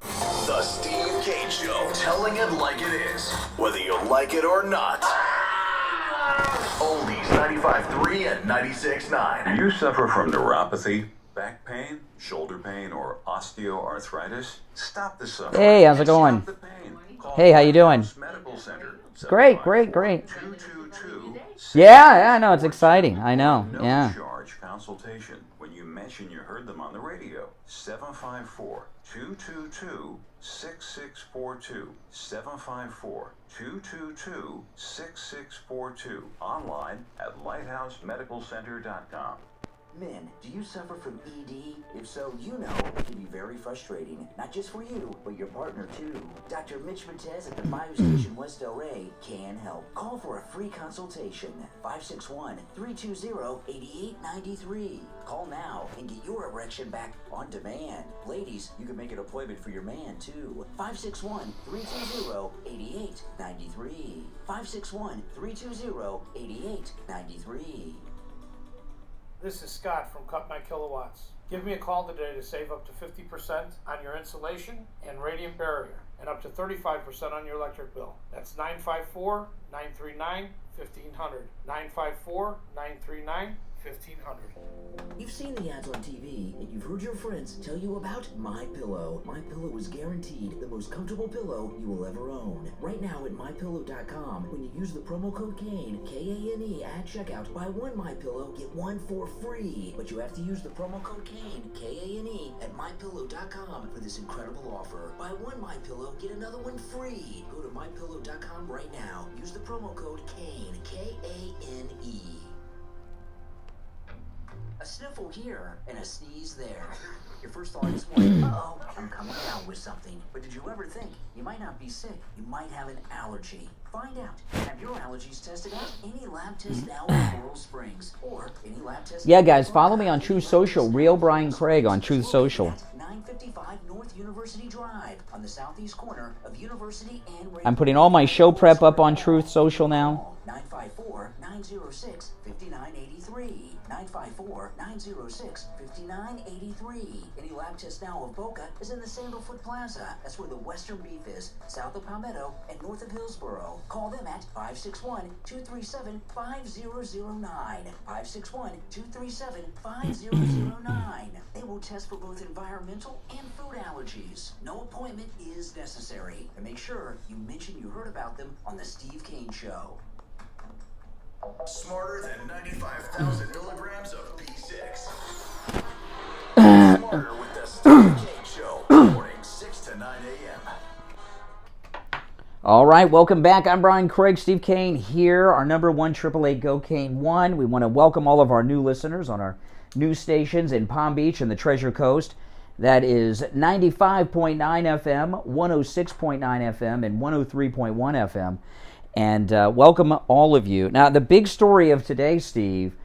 The Steve Kane Show, telling it like it is, whether you like it or not. Oldies 95.3 and 96.9. Do you suffer from neuropathy, back pain, shoulder pain, or osteoarthritis? Stop the suffering. Hey, how's it going? Hey, how you doing? Medical Center. Great. Yeah, I know, it's exciting. I know, yeah. No charge consultation when you mention you heard them on the radio. 754-222-6642. 754-222-6642. Online at lighthousemedicalcenter.com. Men, do you suffer from ED? If so, you know it can be very frustrating. Not just for you, but your partner too. Dr. Mitch Matez at the BioStation West LA can help. Call for a free consultation. 561-320-8893. Call now and get your erection back on demand. Ladies, you can make an appointment for your man too. 561-320-8893. 561-320-8893. This is Scott from Cut My Kilowatts. Give me a call today to save up to 50% on your insulation and radiant barrier and up to 35% on your electric bill. That's 954-939-1500. 954-939-1500. You've seen the ads on TV and you've heard your friends tell you about MyPillow. MyPillow is guaranteed the most comfortable pillow you will ever own. Right now at MyPillow.com, when you use the promo code KANE, K-A-N-E, at checkout, buy one MyPillow, get one for free. But you have to use the promo code KANE, K-A-N-E, at MyPillow.com for this incredible offer. Buy one MyPillow, get another one free. Go to MyPillow.com right now. Use the promo code KANE, K-A-N-E. A sniffle here and a sneeze there. Your first thought is, uh-oh, I'm coming down with something. But did you ever think you might not be sick? You might have an allergy. Find out. Have your allergies tested out? Any lab test now in Coral Springs. Or any lab test... Yeah, guys, follow me on Truth Social. Real Brian Craig on Truth Social. 955 North University Drive on the southeast corner of University and... I'm putting all my show prep up on Truth Social now. 954-906-5983. 954-906-5983. Any lab test now of Boca is in the Sandalfoot Plaza. That's where the Western Beef is, south of Palmetto and north of Hillsboro. Call them at 561-237-5009. 561-237-5009. They will test for both environmental and food allergies. No appointment is necessary. And make sure you mention you heard about them on The Steve Kane Show. Smarter than 95,000 milligrams of B6. Smarter with the Steve Kane Show. Morning 6 to 9 a.m. All right, welcome back. I'm Brian Craig, Steve Kane here. Our number 1-888-GO-CANE-1. We want to welcome all of our new listeners on our new stations in Palm Beach and the Treasure Coast. That is 95.9 FM, 106.9 FM, and 103.1 FM. And welcome all of you. Now, the big story of today, Steve,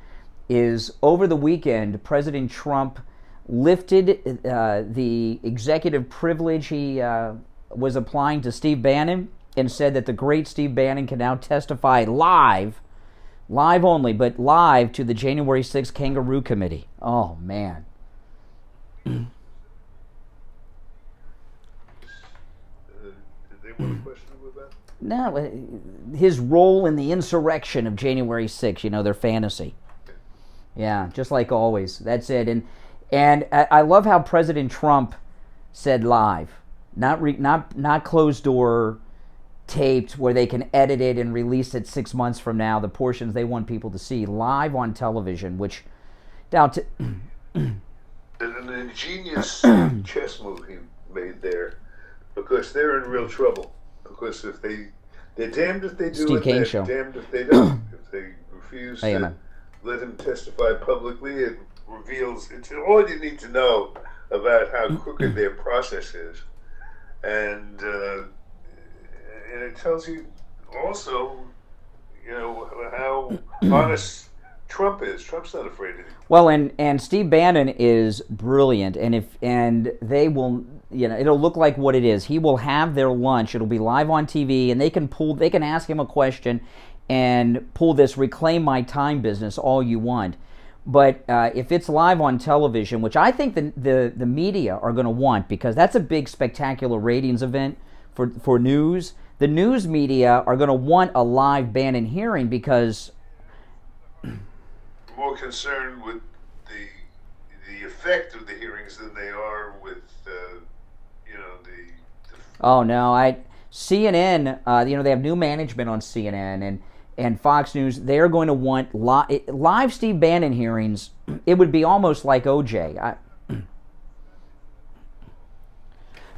is over the weekend, President Trump lifted the executive privilege he was applying to Steve Bannon and said that the great Steve Bannon can now testify live Live only, but live to the January 6th Kangaroo Committee. Oh, man. Did they want to question him with that? No, his role in the insurrection of January 6th, their fantasy. Yeah, just like always. That's it. And I love how President Trump said live, not closed door taped where they can edit it and release it 6 months from now, the portions they want people to see live on television, which an ingenious chess move he made there, because they're in real trouble. Because if they're damned if they do Steve it, Kane they're Show. damned if they don't. If they refuse to Amen. let him testify publicly, it reveals it's all you need to know about how crooked their process is, and it tells you also, how honest Trump is. Trump's not afraid of it. Well, and Steve Bannon is brilliant, and they will, it'll look like what it is. He will have their lunch. It'll be live on TV, and they can ask him a question and pull this reclaim my time business all you want. But if it's live on television, which I think the media are going to want, because that's a big spectacular ratings event for news. The news media are going to want a live Bannon hearing because more concerned with the effect of the hearings than they are with Oh no, CNN. They have new management on CNN and Fox News. They're going to want live Steve Bannon hearings. It would be almost like OJ.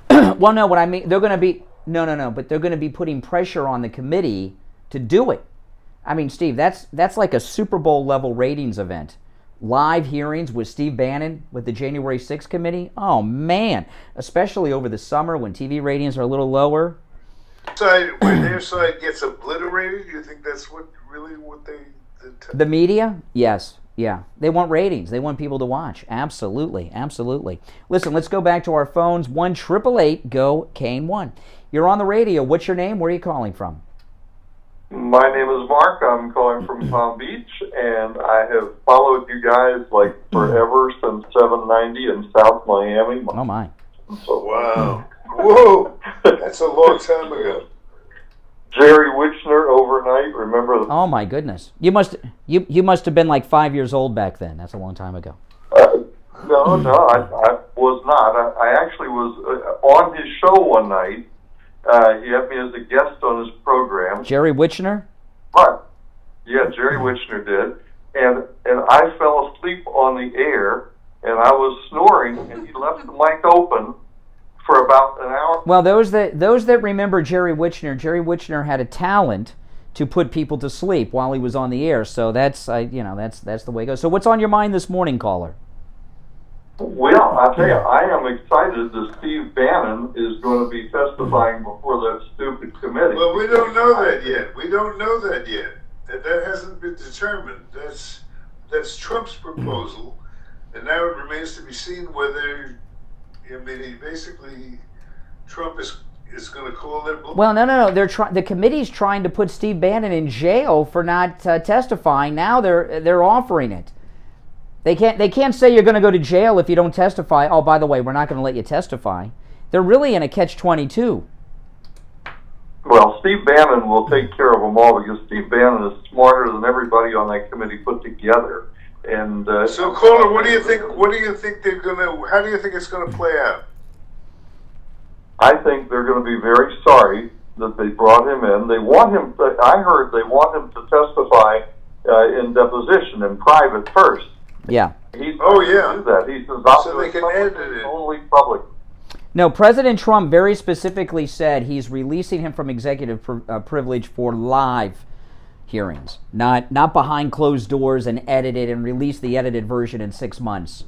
Well, no, what I mean, they're going to be but they're going to be putting pressure on the committee to do it. I mean, Steve, that's like a Super Bowl level ratings event. Live hearings with Steve Bannon with the January 6th committee. Oh man, especially over the summer when TV ratings are a little lower. When their side gets obliterated, you think that's what they the media? Yes. Yeah, they want ratings. They want people to watch. Absolutely, absolutely. Listen, let's go back to our phones. 1-888-GO-KANE-1. You're on the radio. What's your name? Where are you calling from? My name is Mark. I'm calling from Palm Beach, and I have followed you guys like forever since 790 in South Miami. Oh my! So, wow! Whoa! That's a long time ago. Jerry Wichner overnight. Remember? Oh my goodness! You must have been like 5 years old back then. That's a long time ago. No, I was not. I actually was on his show one night. He had me as a guest on his program. Jerry Wichner? Right. Yeah, Jerry Wichner did. And I fell asleep on the air, and I was snoring, and he left the mic open for about an hour. Well, those that remember Jerry Wichner had a talent to put people to sleep while he was on the air. So that's the way it goes. So what's on your mind this morning, caller? Well, I'll tell you, I am excited that Steve Bannon is going to be testifying before that stupid committee. Well, we don't know that yet. That hasn't been determined. That's Trump's proposal, and now it remains to be seen whether, Trump is going to call that. Well, no. The committee's trying to put Steve Bannon in jail for not testifying. Now they're offering it. They can't say you're going to go to jail if you don't testify. Oh, by the way, we're not going to let you testify. They're really in a catch-22. Well, Steve Bannon will take care of them all because Steve Bannon is smarter than everybody on that committee put together. And so, caller, what do you think? What do you think they're going to? How do you think it's going to play out? I think they're going to be very sorry that they brought him in. They want him. I heard they want him to testify in deposition in private first. Yeah. Do that. He says, so they can edit it. Only public. No, President Trump very specifically said he's releasing him from executive privilege for live hearings, not behind closed doors and edited and release the edited version in 6 months.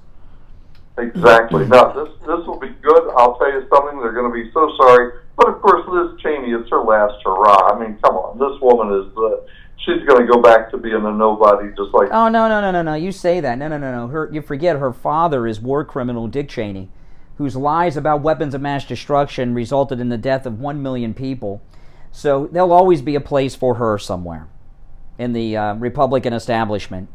Exactly. Now, this will be good. I'll tell you something. They're going to be so sorry. But, of course, Liz Cheney, it's her last hurrah. I mean, come on. This woman is... she's going to go back to being a nobody, just like... Oh, no. You say that. No. You forget her father is war criminal Dick Cheney, whose lies about weapons of mass destruction resulted in the death of 1 million people. So there'll always be a place for her somewhere. in the Republican establishment?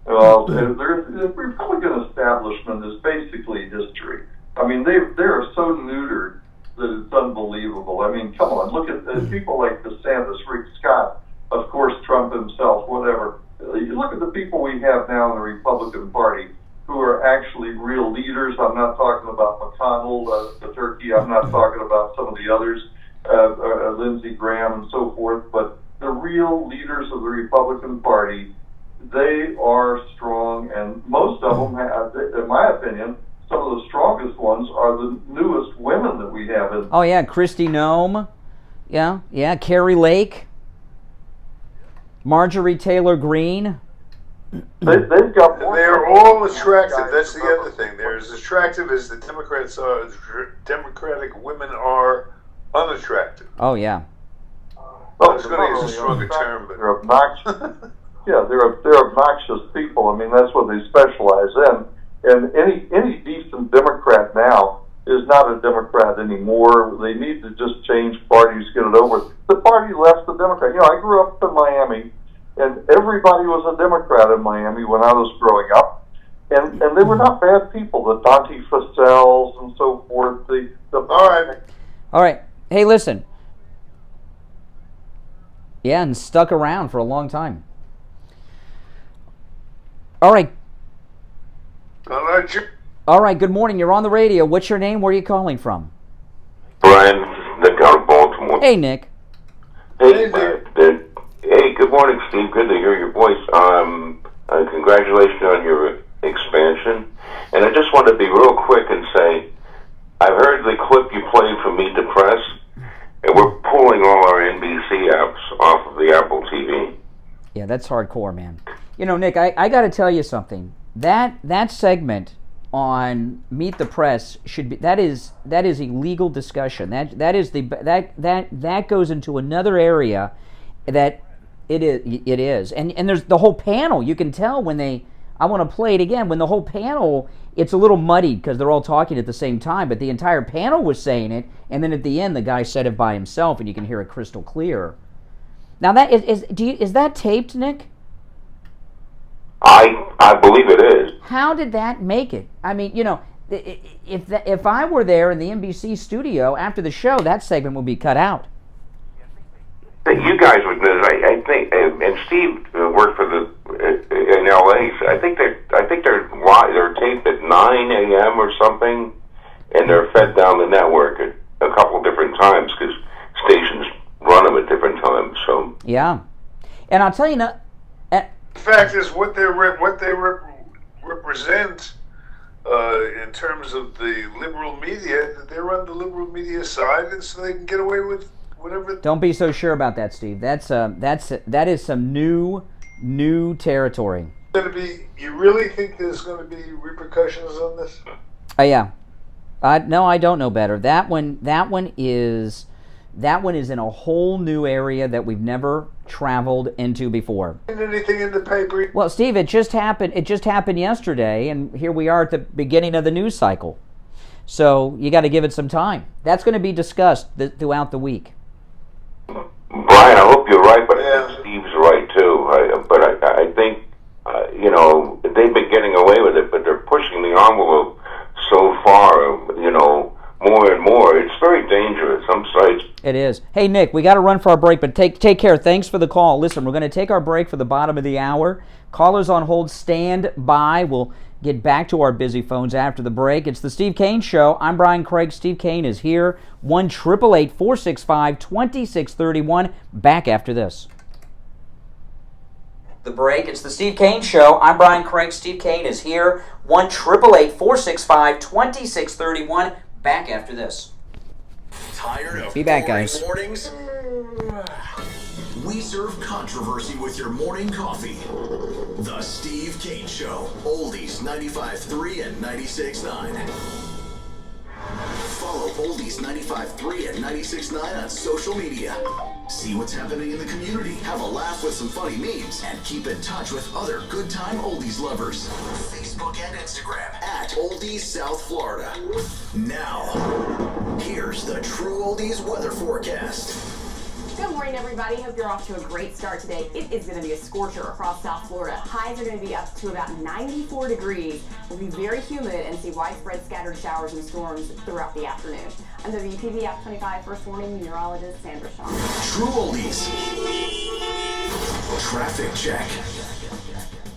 Well, the Republican establishment is basically history. I mean, they are so neutered that it's unbelievable. I mean, come on, look at people like DeSantis, Rick Scott, of course, Trump himself, whatever. You look at the people we have now in the Republican Party who are actually real leaders. I'm not talking about McConnell, the turkey. I'm not talking about some of the others, Lindsey Graham and so forth. But the real leaders of the Republican Party, they are strong, and most of them have, in my opinion, some of the strongest ones are the newest women that we have. Oh, yeah, Kristi Noem. Yeah, Carrie Lake. Marjorie Taylor Greene. They've got. They're all attractive. That's the other thing. They're as attractive as the Democrats are. Democratic women are unattractive. Oh, yeah. Oh, it's going to use a stronger term, but they're obnoxious. Yeah, they're obnoxious people. I mean, that's what they specialize in. And any decent Democrat now is not a Democrat anymore. They need to just change parties, get it over. The party left the Democrat. You know, I grew up in Miami, and everybody was a Democrat in Miami when I was growing up. And they were not bad people, the Dante Fascells and so forth. All right. Hey, listen. Yeah, and stuck around for a long time. All right. All right, good morning. You're on the radio. What's your name? Where are you calling from? Brian, Nick out of Baltimore. Hey, Nick. Hey, good morning, Steve. Good to hear your voice. Congratulations on your expansion. And I just want to be real quick and say, I've heard the clip you played from Meet the Press, and we're pulling all our NBC apps off of the Apple TV. Yeah, that's hardcore, man. You know, Nick, I got to tell you something. That segment on Meet the Press should be that is a legal discussion. That goes into another area that it is. And there's the whole panel. You can tell when I want to play it again, when the whole panel, it's a little muddied because they're all talking at the same time, but the entire panel was saying it, and then at the end the guy said it by himself, and you can hear it crystal clear. Now that is that taped, Nick? I believe it is. How did that make it? I mean, you know, if I were there in the NBC studio after the show, that segment would be cut out. You guys would know. I think, and Steve worked for in LA. So I think they're taped at 9 a.m. or something, and they're fed down the network at a couple of different times because stations run them at different times. So yeah, and I'll tell you now. The fact is, what they represent in terms of the liberal media, they're on the liberal media side, and so they can get away with whatever. Don't be so sure about that, Steve. That is some new territory. You really think there's going to be repercussions on this? Yeah. No, I don't know better. That one is in a whole new area that we've never traveled into before. Anything in the paper? Well, Steve, it just happened yesterday, and here we are at the beginning of the news cycle. So you got to give it some time. That's going to be discussed throughout the week. Brian, I hope you're right, but I think Steve's right too. I think you know, they've been getting away with it, but they're pushing the envelope so far. You know, more and more. It's very dangerous. Some sites. It is. Hey, Nick, we got to run for our break, but take care. Thanks for the call. Listen, we're going to take our break for the bottom of the hour. Callers on hold, stand by. We'll get back to our busy phones after the break. It's the Steve Kane Show. I'm Brian Craig. Steve Kane is here. 1-888-465-2631. Back after this. The break. It's the Steve Kane Show. I'm Brian Craig. Steve Kane is here. 1-888-465-2631. Back after this. Tired of Be back, guys. mornings? We serve controversy with your morning coffee. The Steve Kane Show. Oldies 95.3 and 96.9. Follow Oldies 95.3 and 96.9 on social media. See what's happening in the community, have a laugh with some funny memes, and keep in touch with other good time oldies lovers. Facebook and Instagram at Oldies South Florida. Now, here's the True Oldies weather forecast. Good morning. morning, everybody. Hope you're off to a great start today. It is going to be a scorcher across South Florida. Highs are going to be up to about 94 degrees. We'll be very humid and see widespread scattered showers and storms throughout the afternoon. I'm WPV App 25 First Warning Meteorologist Sandra Shaw. True Oldies. Traffic check.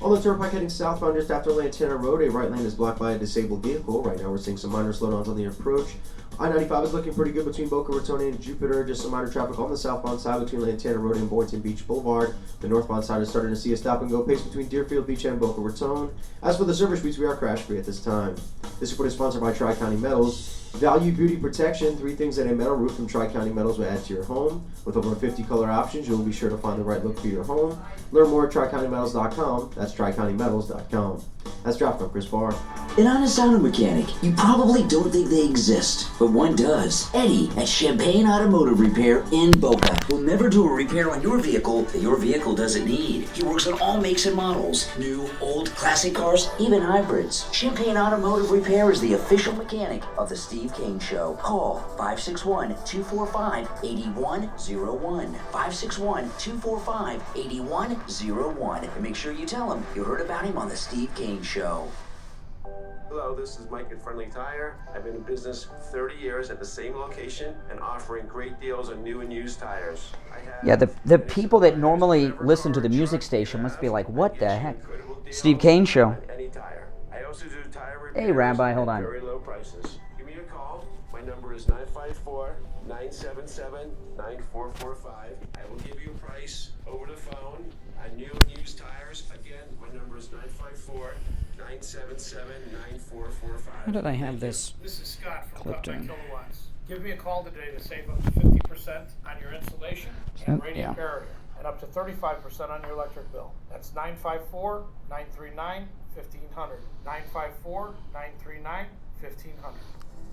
On the turnpike heading southbound just after Lantana Road, a right lane is blocked by a disabled vehicle. Right now we're seeing some minor slowdowns on the approach. I-95 is looking pretty good between Boca Raton and Jupiter. Just some minor traffic on the southbound side between Lantana Road and Boynton Beach Boulevard. The northbound side is starting to see a stop-and-go pace between Deerfield Beach and Boca Raton. As for the service streets, we are crash-free at this time. This report is sponsored by Tri-County Metals. Value Beauty Protection, 3 things that a metal roof from Tri-County Metals will add to your home. With over 50 color options, you'll be sure to find the right look for your home. Learn more at TriCountyMetals.com. That's TriCountyMetals.com. That's traffic. I'm Chris Barr. An honest auto mechanic. You probably don't think they exist, but one does. Eddie at Champagne Automotive Repair in Boca will never do a repair on your vehicle that your vehicle doesn't need. He works on all makes and models, new, old, classic cars, even hybrids. Champagne Automotive Repair is the official mechanic of the Steve Kane Show. Call 561-245-8101. 561-245-8101. And make sure you tell him you heard about him on the Steve Kane Show. Hello, this is Mike at Friendly Tire. I've been in business 30 years at the same location and offering great deals on new and used tires. Yeah, the people that normally listen to the music station must be like, what the heck? Steve Kane Show. Any tire. I also do tire repairs. Hey, Rabbi, hold on. Very low prices. Give me a call. My number is 954-977-9445. I will give you a price over the phone on new and used tires. Again, my number is 954-977-9445. How did I have this? This is Scott from clipped in? Kilowatts. Give me a call today to save up to 50% on your insulation and radiant barrier, and up to 35% on your electric bill. That's 954-939-1500. 954-939-1500.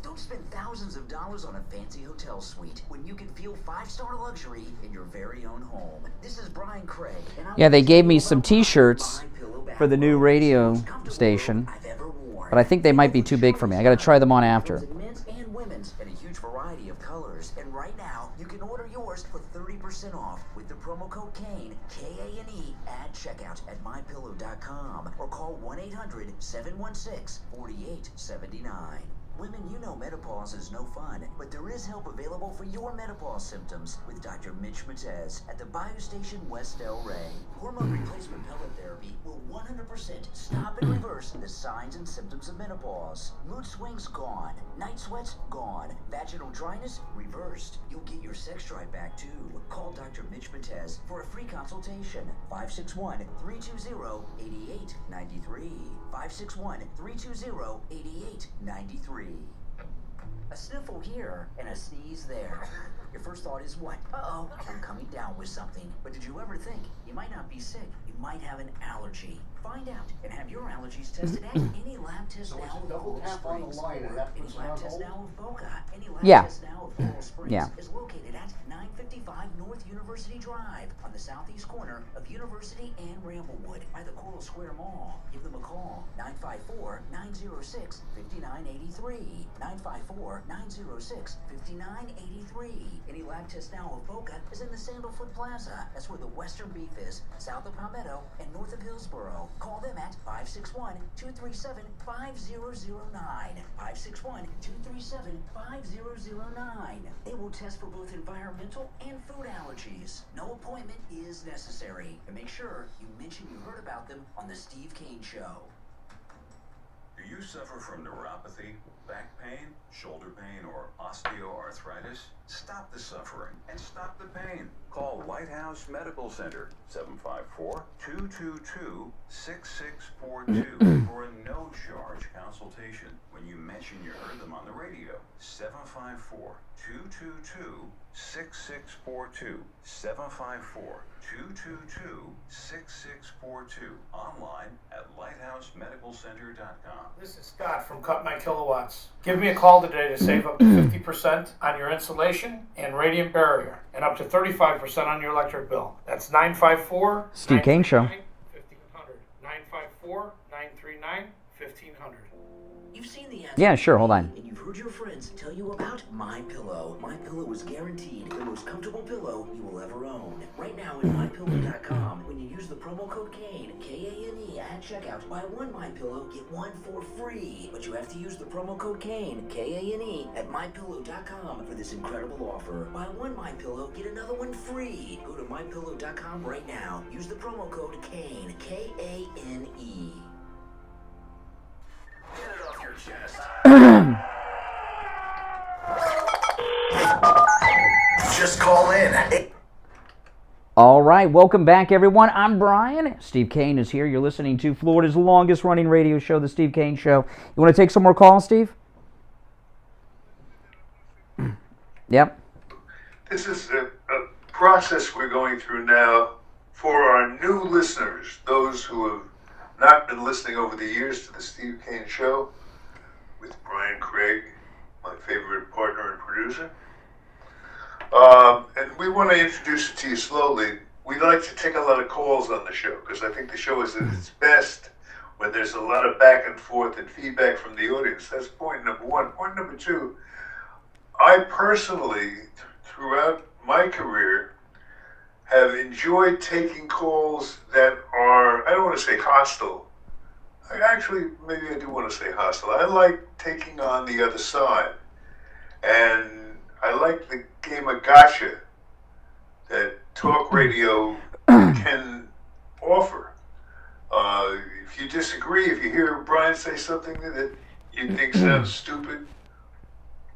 Don't spend thousands of dollars on a fancy hotel suite when you can feel 5-star luxury in your very own home. This is Brian Craig. Yeah, they gave me some t-shirts for the new radio station, but I think they might be too big for me. I got to try them on after. Men's and women's in a huge variety of colors. And right now, you can order yours for 30% off with the promo code KANE, K-A-N-E, at checkout at mypillow.com or call 1-800-716-4879. Women, you know menopause is no fun, but there is help available for your menopause symptoms with Dr. Mitch Matez at the Bayou Station West El Rey. Hormone replacement pellet therapy will 100% stop and reverse the signs and symptoms of menopause. Mood swings gone, night sweats gone, vaginal dryness reversed. You'll get your sex drive back too. Call Dr. Mitch Matez for a free consultation. 561-320-8893. 561-320-8893. A sniffle here and a sneeze there. Your first thought is what? Uh-oh, I'm coming down with something. But did you ever think you might not be sick? You might have an allergy. Find out and have your allergies tested at any lab test now of Coral Springs. Any lab test now of Boca. Any lab test now of Coral Springs is located at 955 North University Drive on the southeast corner of University and Ramblewood by the Coral Square Mall. Give them a call, 954-906-5983. 954-906-5983. Any lab test now of Boca is in the Sandalfoot Plaza. That's where the Western Beef is, south of Palmetto and north of Hillsboro. Call them at 561-237-5009. 561-237-5009. They will test for both environmental and food allergies. No appointment is necessary. And make sure you mention you heard about them on the Steve Kane Show. Do you suffer from neuropathy, back pain, shoulder pain, or osteoarthritis? Stop the suffering and stop the pain. Call Lighthouse Medical Center, 754-222-6642 for a no-charge consultation when you mention you heard them on the radio. 754-222-6642. 754-222-6642. Online at lighthousemedicalcenter.com. This is Scott from Cut My Kilowatts. Give me a call today to save up to 50% on your insulation and radiant barrier, and up to 35% on your electric bill. That's 954 Steve Kane Show. 1500. 954-939-1500. You've seen the Yeah, sure, hold on. and you've heard your friends tell you about My Pillow. My Pillow Pillow is guaranteed the most comfortable pillow you will ever own. Right now at MyPillow.com, when you use the promo code KANE, K-A-N-E, at checkout, buy one MyPillow, get one for free. But you have to use the promo code KANE, K-A-N-E, at MyPillow.com for this incredible offer. Buy one MyPillow, get another one free. Go to MyPillow.com right now. Use the promo code KANE, K-A-N-E. Get it off your chest. Just call in. All right, welcome back, everyone. I'm Brian. Steve Kane is here. You're listening to Florida's longest-running radio show, The Steve Kane Show. You want to take some more calls, Steve? Yep. This is a process we're going through now for our new listeners, those who have not been listening over the years to The Steve Kane Show with Brian Craig, my favorite partner and producer. And we want to introduce it to you slowly. We like to take a lot of calls on the show because I think the show is at its best when there's a lot of back and forth and feedback from the audience. That's point number one. Point number two, I personally, throughout my career, have enjoyed taking calls that are, I don't want to say hostile. Maybe I do want to say hostile. I like taking on the other side. And I like the game of gotcha that talk radio can offer. If you disagree, if you hear Brian say something that you think sounds stupid,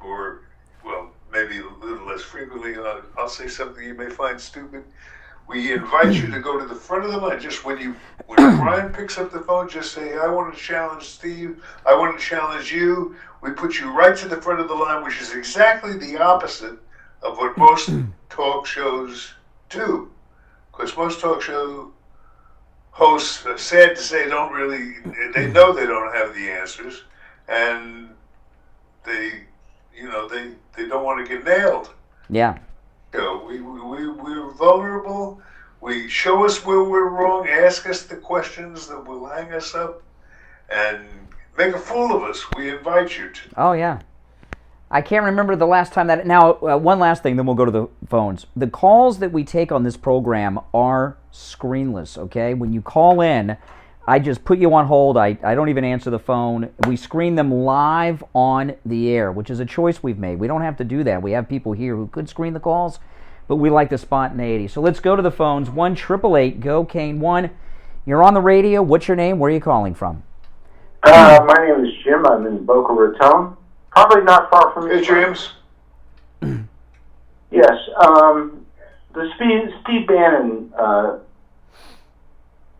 or, well, maybe a little less frequently, I'll say something you may find stupid, we invite you to go to the front of the line. Just when Brian picks up the phone, just say, I want to challenge Steve, I want to challenge you. We put you right to the front of the line, which is exactly the opposite of what most talk shows do. Because most talk show hosts, sad to say, they know they don't have the answers, and they don't want to get nailed. Yeah. We're vulnerable. We show us where we're wrong, ask us the questions that will hang us up, and make a fool of us. We invite you to. Oh, yeah. I can't remember the last time that... Now, one last thing, then we'll go to the phones. The calls that we take on this program are screenless, okay? When you call in, I just put you on hold. I don't even answer the phone. We screen them live on the air, which is a choice we've made. We don't have to do that. We have people here who could screen the calls, but we like the spontaneity. So let's go to the phones. 1-888-GO-KANE 1. You're on the radio. What's your name? Where are you calling from? My name is Jim. I'm in Boca Raton. Probably not far from you. Hey, James. Yes. The Steve Bannon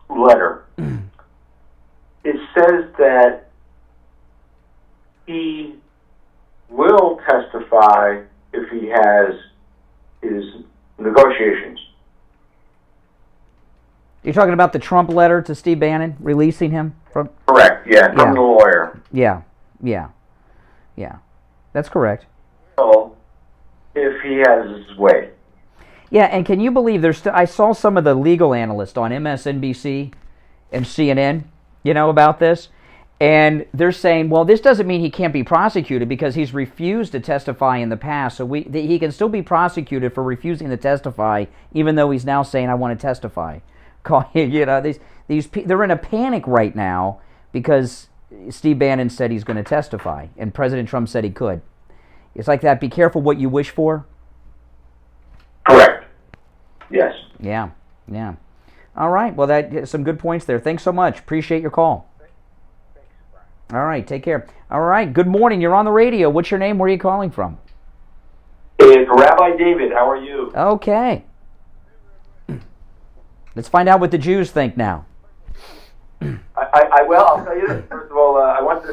letter. It says that he will testify if he has his negotiations. You're talking about the Trump letter to Steve Bannon, releasing him from... Correct, yeah, from the lawyer. Yeah. That's correct. So, if he has his way. Yeah, and can you believe I saw some of the legal analysts on MSNBC and CNN, about this, and they're saying, well, this doesn't mean he can't be prosecuted because he's refused to testify in the past, so he can still be prosecuted for refusing to testify, even though he's now saying, I want to testify. They're in a panic right now because Steve Bannon said he's going to testify, and President Trump said he could. It's like that. Be careful what you wish for. Correct. Yes. Yeah. All right. Well, that's some good points there. Thanks so much. Appreciate your call. All right. Take care. All right. Good morning. You're on the radio. What's your name? Where are you calling from? It's Rabbi David. How are you? Okay. Let's find out what the Jews think now. I'll tell you this. First of all, I want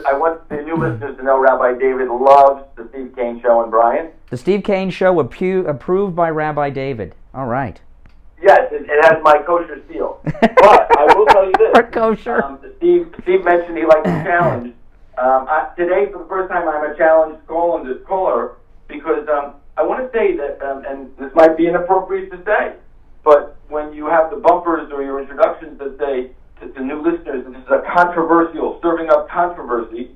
the new listeners to know Rabbi David loves the Steve Kane Show and Brian. The Steve Kane Show approved by Rabbi David. All right. Yes, it has my kosher seal. But I will tell you this. Kosher. Steve mentioned he likes a challenge. Today, for the first time, I'm a challenged caller because I want to say that, and this might be inappropriate to say, but when you have the bumpers or your introductions that say to new listeners, this is a controversial, stirring up controversy,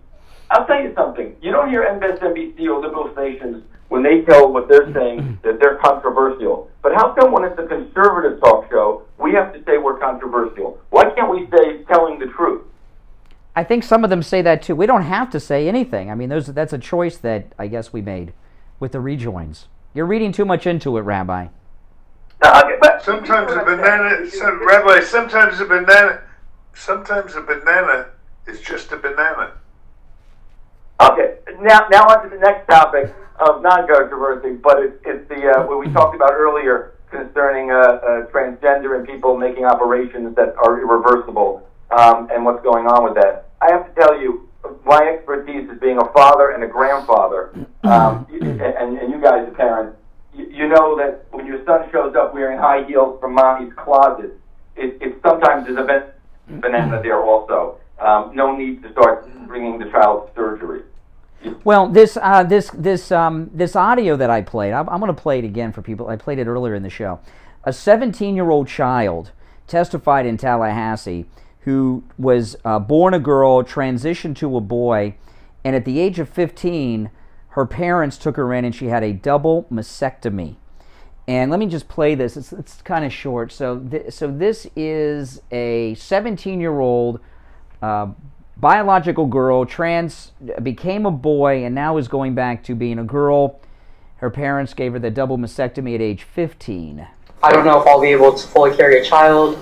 I'll tell you something. You don't hear MSNBC or liberal stations when they tell what they're saying that they're controversial. But how come when it's a conservative talk show, we have to say we're controversial? Why can't we say telling the truth? I think some of them say that too. We don't have to say anything. I mean, that's a choice that I guess we made with the rejoins. You're reading too much into it, Rabbi. Okay, but Sometimes a banana, Rabbi, sometimes a banana is just a banana. Okay, now on to the next topic of non-controversy, but it's the what we talked about earlier concerning transgender and people making operations that are irreversible, and what's going on with that. I have to tell you, my expertise is being a father and a grandfather, and you guys are parents. You know that when your son shows up wearing high heels from mommy's closet, it sometimes is a banana there also. No need to start bringing the child to surgery. Well, this audio that I played, I'm going to play it again for people. I played it earlier in the show. A 17-year-old child testified in Tallahassee who was born a girl, transitioned to a boy, and at the age of 15, her parents took her in and she had a double mastectomy. And let me just play this. It's kind of short. So this is a 17-year-old biological girl, became a boy, and now is going back to being a girl. Her parents gave her the double mastectomy at age 15. I don't know if I'll be able to fully carry a child,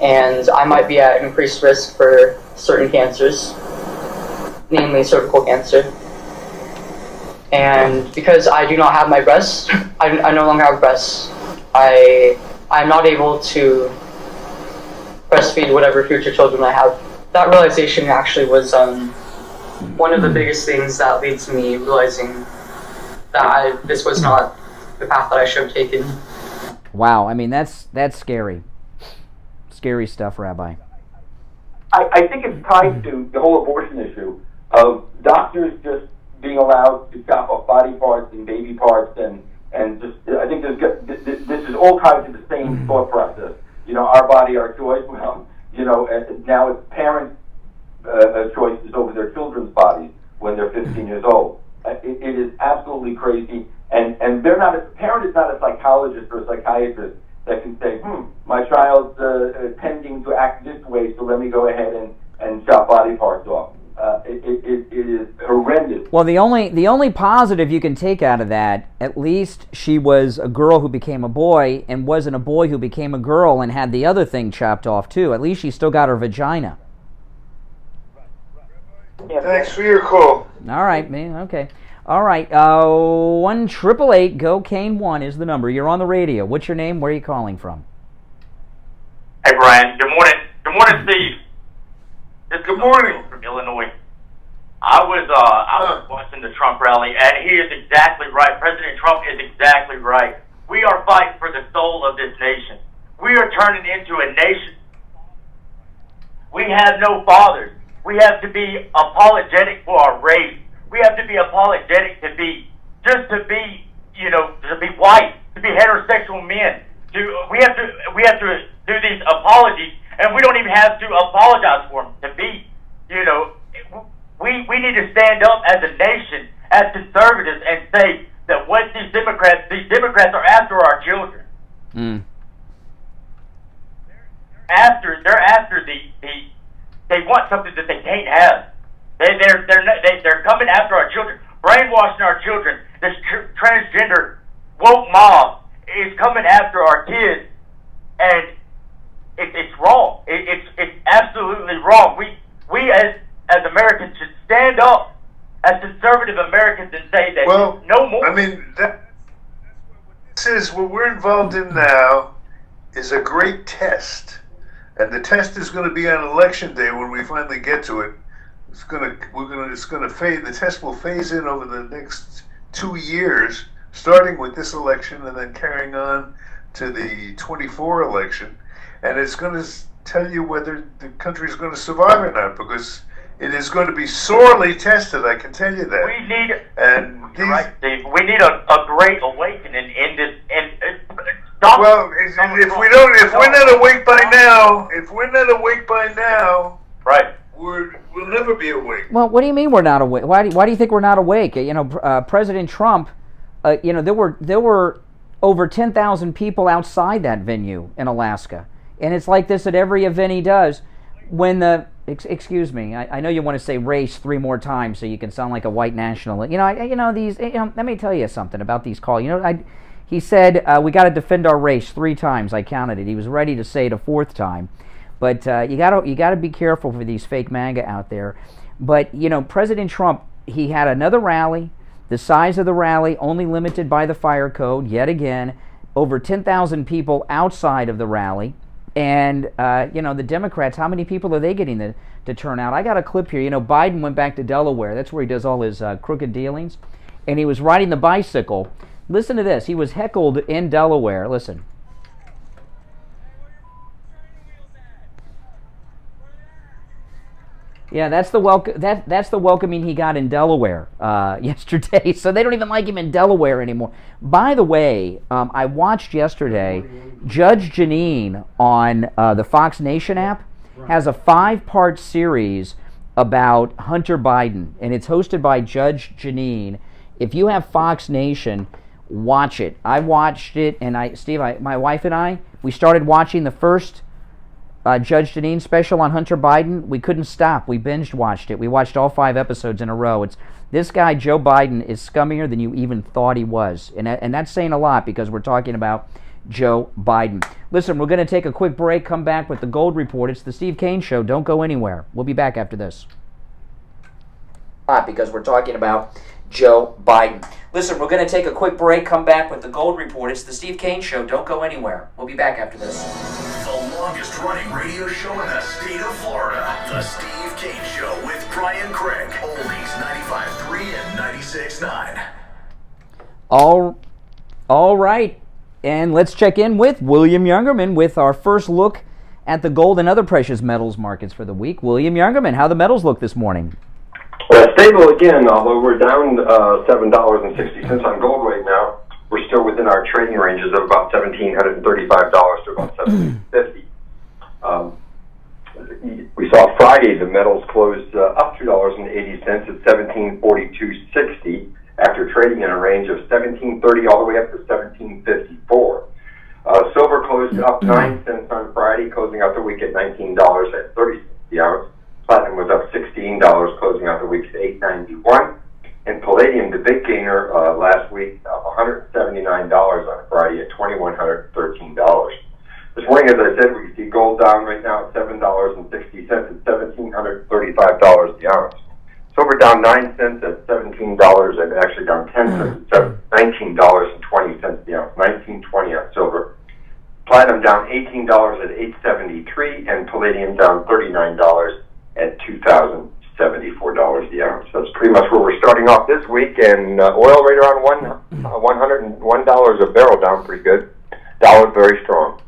and I might be at increased risk for certain cancers, namely cervical cancer. And because I do not have my breasts, I no longer have breasts, I'm not able to breastfeed whatever future children I have. That realization actually was one of the biggest things that led to me realizing that this was not the path that I should have taken. Wow, I mean, that's scary. Scary stuff, Rabbi. I think it's tied to the whole abortion issue of doctors just being allowed to chop off body parts and baby parts, and just I think this is all tied to the same thought process. You know, our body, our choice. Well, you know, now it's parents' choices over their children's bodies when they're 15 years old. It is absolutely crazy, and they're not. A parent is not a psychologist or a psychiatrist that can say, my child's tending to act this way, so let me go ahead and chop body parts off. It is horrendous. Well, the only positive you can take out of that, at least she was a girl who became a boy and wasn't a boy who became a girl and had the other thing chopped off too. At least she still got her vagina. Thanks for your call. All right, man. Okay. All right. 1-888-GO-CANE-1 is the number. You're on the radio. What's your name? Where are you calling from? Hey, Brian. Good morning. Good morning, Steve. Good morning. From Illinois. I was watching the Trump rally, and he is exactly right. President Trump is exactly right. We are fighting for the soul of this nation. We are turning into a nation. We have no fathers. We have to be apologetic for our race. We have to be apologetic to be white, to be heterosexual men. We have to do these apologies, and we don't even have to apologize for them. We need to stand up as a nation, as conservatives, and say that what these Democrats are after our children. They're after they want something that they can't have. They're coming after our children, brainwashing our children. This transgender woke mob is coming after our kids, and it's wrong. It's absolutely wrong. We as Americans should stand up as conservative Americans and say that no more. I mean, that's what this is. What we're involved in now is a great test, and the test is going to be on Election Day when we finally get to it. The test will phase in over the next 2 years, starting with this election and then carrying on to the 24 election, and it's going to tell you whether the country is going to survive or not, because it is going to be sorely tested. I can tell you that. We need, right, Steve. We need a great awakening in this. If we're not awake by now, right, we'll never be awake. Well, what do you mean we're not awake? Why do you think we're not awake? President Trump, there were over 10,000 people outside that venue in Alaska, and it's like this at every event he does. When excuse me, I know you want to say race 3 more times so you can sound like a white nationalist. Let me tell you something about these calls. He said we got to defend our race 3 times. I counted it. He was ready to say it a 4th time, but you got to be careful for these fake MAGA out there. But President Trump, he had another rally. The size of the rally only limited by the fire code. Yet again, over 10,000 people outside of the rally. And, the Democrats, how many people are they getting to turn out? I got a clip here. Biden went back to Delaware. That's where he does all his crooked dealings. And he was riding the bicycle. Listen to this. He was heckled in Delaware. Listen. Yeah, that's the welcoming he got in Delaware yesterday. So they don't even like him in Delaware anymore. By the way, I watched yesterday, Judge Jeanine on the Fox Nation app has a 5-part series about Hunter Biden, and it's hosted by Judge Jeanine. If you have Fox Nation, watch it. I watched it, and my wife and I, we started watching the first Judge Jeanine special on Hunter Biden. We couldn't stop. We binge watched it. We watched all 5 episodes in a row. This guy, Joe Biden, is scummier than you even thought he was. And that's saying a lot because we're talking about Joe Biden. Listen, we're going to take a quick break, come back with the Gold Report. It's the Steve Kane Show. Don't go anywhere. We'll be back after this. Because we're talking about Joe Biden. Listen, we're going to take a quick break, come back with the Gold Report. It's the Steve Kane Show. Don't go anywhere. We'll be back after this. The longest running radio show in the state of Florida. The Steve Kane Show with Brian Craig. Oldies 95.3 and 96.9. All right. And let's check in with William Youngerman with our first look at the gold and other precious metals markets for the week. William Youngerman, how the metals look this morning? Stable again, although we're down $7.60 on gold right now. We're still within our trading ranges of about $1,735 to about $1,750. We saw Friday the metals closed up $2.80 at $1742.60 after trading in a range of $17.30 all the way up to $17.54. Silver closed up 9 cents on Friday, closing out the week at $19 at 30 cents the ounce. Platinum was up $16, closing out the week at $8.91. And palladium, the big gainer last week, up $179 on Friday at $2,113. This morning, as I said, we see gold down right now at $7.60 at $1,735 the ounce. Silver down 9 cents at $17, and actually down 10 cents at $19.20 the ounce, $19.20 on silver. Platinum down $18 at $8.73, and palladium down $39 at $2,074 the ounce. That's pretty much where we're starting off this week, and oil right around $101 a barrel, down pretty good. Dollar very strong.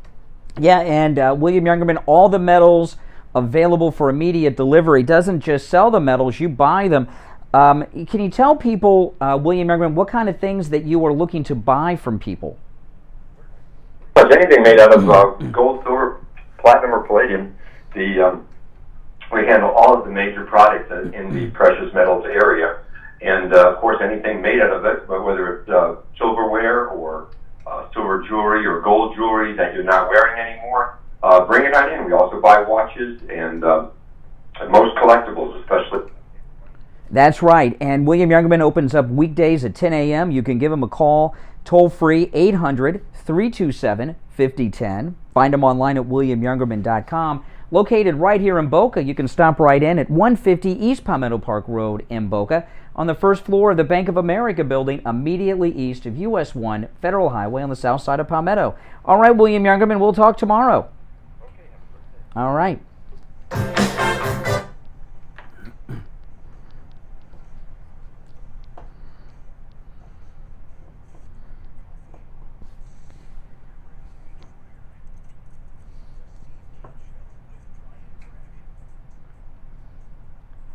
Yeah, and William Youngerman, all the metals available for immediate delivery. Doesn't just sell the metals, you buy them. Can you tell people, William Youngerman, what kind of things that you are looking to buy from people? Anything made out of gold, silver, platinum, or palladium. We handle all of the major products in the precious metals area. And, of course, anything made out of it, whether it's silverware or silver jewelry or gold jewelry that you're not wearing anymore, bring it on in. We also buy watches and most collectibles, especially. That's right. And William Youngerman opens up weekdays at 10 a.m. You can give him a call, toll-free, 800-327-5010. Find him online at williamyoungerman.com. Located right here in Boca, you can stop right in at 150 East Palmetto Park Road in Boca on the first floor of the Bank of America building immediately east of US 1 Federal Highway on the south side of Palmetto. All right, William Youngerman, we'll talk tomorrow. All right.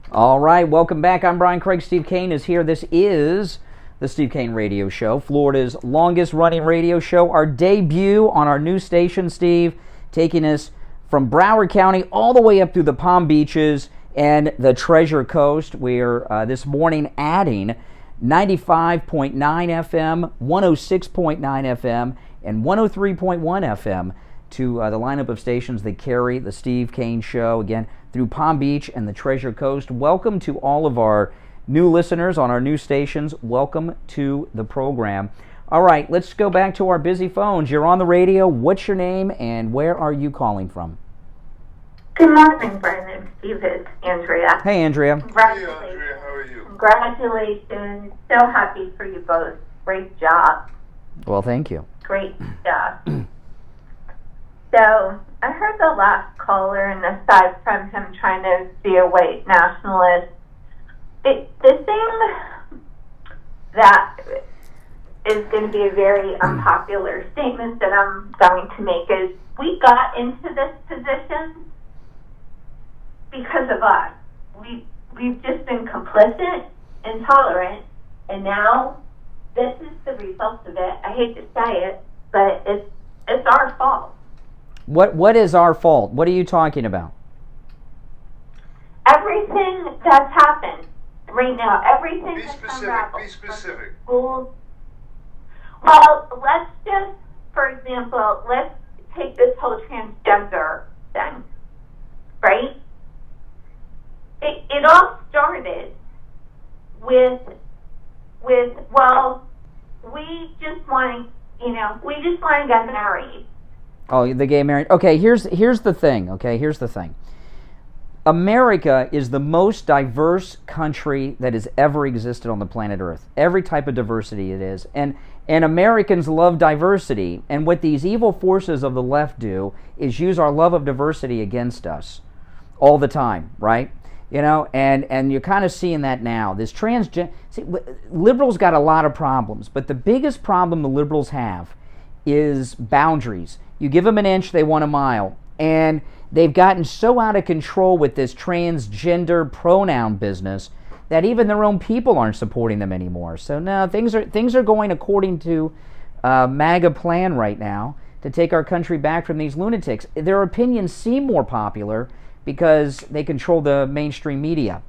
All right, welcome back. I'm Brian Craig. Steve Kane is here. This is the Steve Kane Radio Show, Florida's longest-running radio show. Our debut on our new station, Steve, taking us from Broward County all the way up through the Palm Beaches and the Treasure Coast. We're this morning adding 95.9 FM, 106.9 FM, and 103.1 FM to the lineup of stations that carry the Steve Kane Show, again, through Palm Beach and the Treasure Coast. Welcome to all of our new listeners on our new stations. Welcome to the program. All right, let's go back to our busy phones. You're on the radio. What's your name, and where are you calling from? Good morning, Brian and Steve. It's Andrea. Hey, Andrea. Congratulations. Hey, Andrea. How are you? Congratulations. So happy for you both. Great job. Well, thank you. Great stuff. So, I heard the last caller, and aside from him trying to be a white nationalist, the thing that is going to be a very unpopular statement that I'm going to make is we got into this position because of us. We've just been complicit, intolerant, and now this is the result of it. I hate to say it, but it's our fault. What is our fault? What are you talking about? Everything that's happened right now, everything that's unraveled. Be specific. Well, let's just, for example, let's take this whole transgender thing, right? It all started with well, we just want to get married. Oh, the gay marriage. Okay, here's the thing. Okay, here's the thing. America is the most diverse country that has ever existed on the planet Earth. Every type of diversity it is. And Americans love diversity. And what these evil forces of the left do is use our love of diversity against us all the time, right? You know, and you're kind of seeing that now. This liberals got a lot of problems, but the biggest problem the liberals have is boundaries. You give them an inch, they want a mile. And they've gotten so out of control with this transgender pronoun business that even their own people aren't supporting them anymore. So no, things are going according to MAGA plan right now to take our country back from these lunatics. Their opinions seem more popular because they control the mainstream media.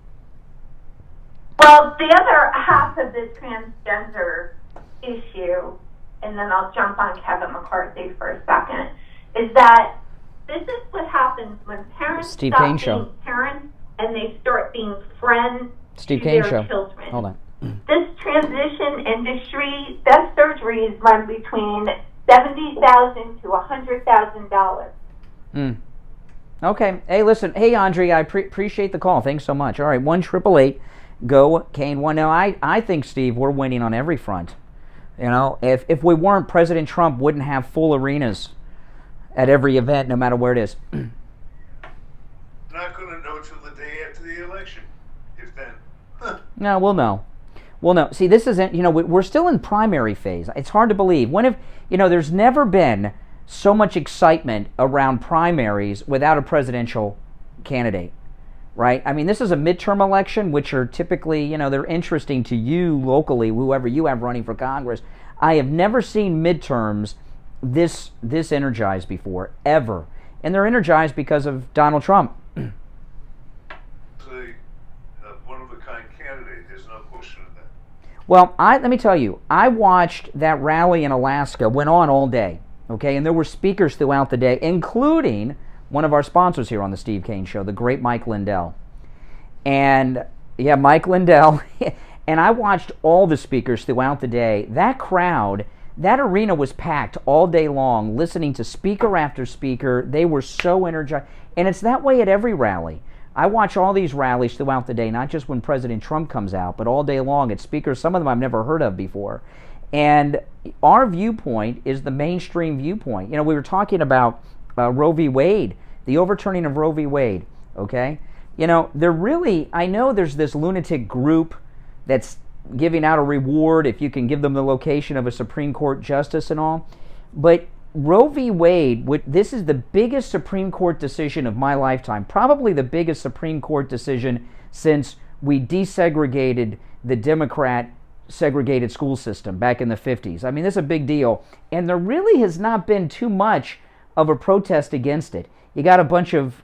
Well, the other half of the transgender issue, and then I'll jump on Kevin McCarthy for a second, is that this is what happens when parents Steve stop Kane being Show. parents and they start being friends Steve to Kane their Show. children. Hold on. This transition industry, that surgeries run between $70,000 to $100,000. Okay. Hey, listen. Hey, Andre, I appreciate the call. Thanks so much. All right, 1-888-GO-KANE-1. Now, I think, Steve, we're winning on every front. You know, if we weren't, President Trump wouldn't have full arenas at every event, no matter where it is. Not going to know till the day after the election, if then. No, we'll know. We'll know. See, this isn't, you know, we're still in primary phase. It's hard to believe. There's never been so much excitement around primaries without a presidential candidate, right? I mean, this is a midterm election, which are typically, you know, they're interesting to you locally, whoever you have running for Congress. I have never seen midterms this energized before, ever. And they're energized because of Donald Trump. One-of-a-kind candidate, there's no question of that. Well, let me tell you, I watched that rally in Alaska, went on all day, okay? And there were speakers throughout the day, including one of our sponsors here on the Steve Kane Show, the great Mike Lindell. And, yeah, Mike Lindell. And I watched all the speakers throughout the day. That crowd, that arena was packed all day long, listening to speaker after speaker. They were so energized. And it's that way at every rally. I watch all these rallies throughout the day, not just when President Trump comes out, but all day long at speakers, some of them I've never heard of before. And our viewpoint is the mainstream viewpoint. You know, we were talking about Roe v. Wade, the overturning of Roe v. Wade, okay? You know, I know there's this lunatic group that's giving out a reward if you can give them the location of a Supreme Court justice and all, but Roe v. Wade, this is the biggest Supreme Court decision of my lifetime, probably the biggest Supreme Court decision since we desegregated the Democrat segregated school system back in the 50s. I mean, this is a big deal, and there really has not been too much of a protest against it. You got a bunch of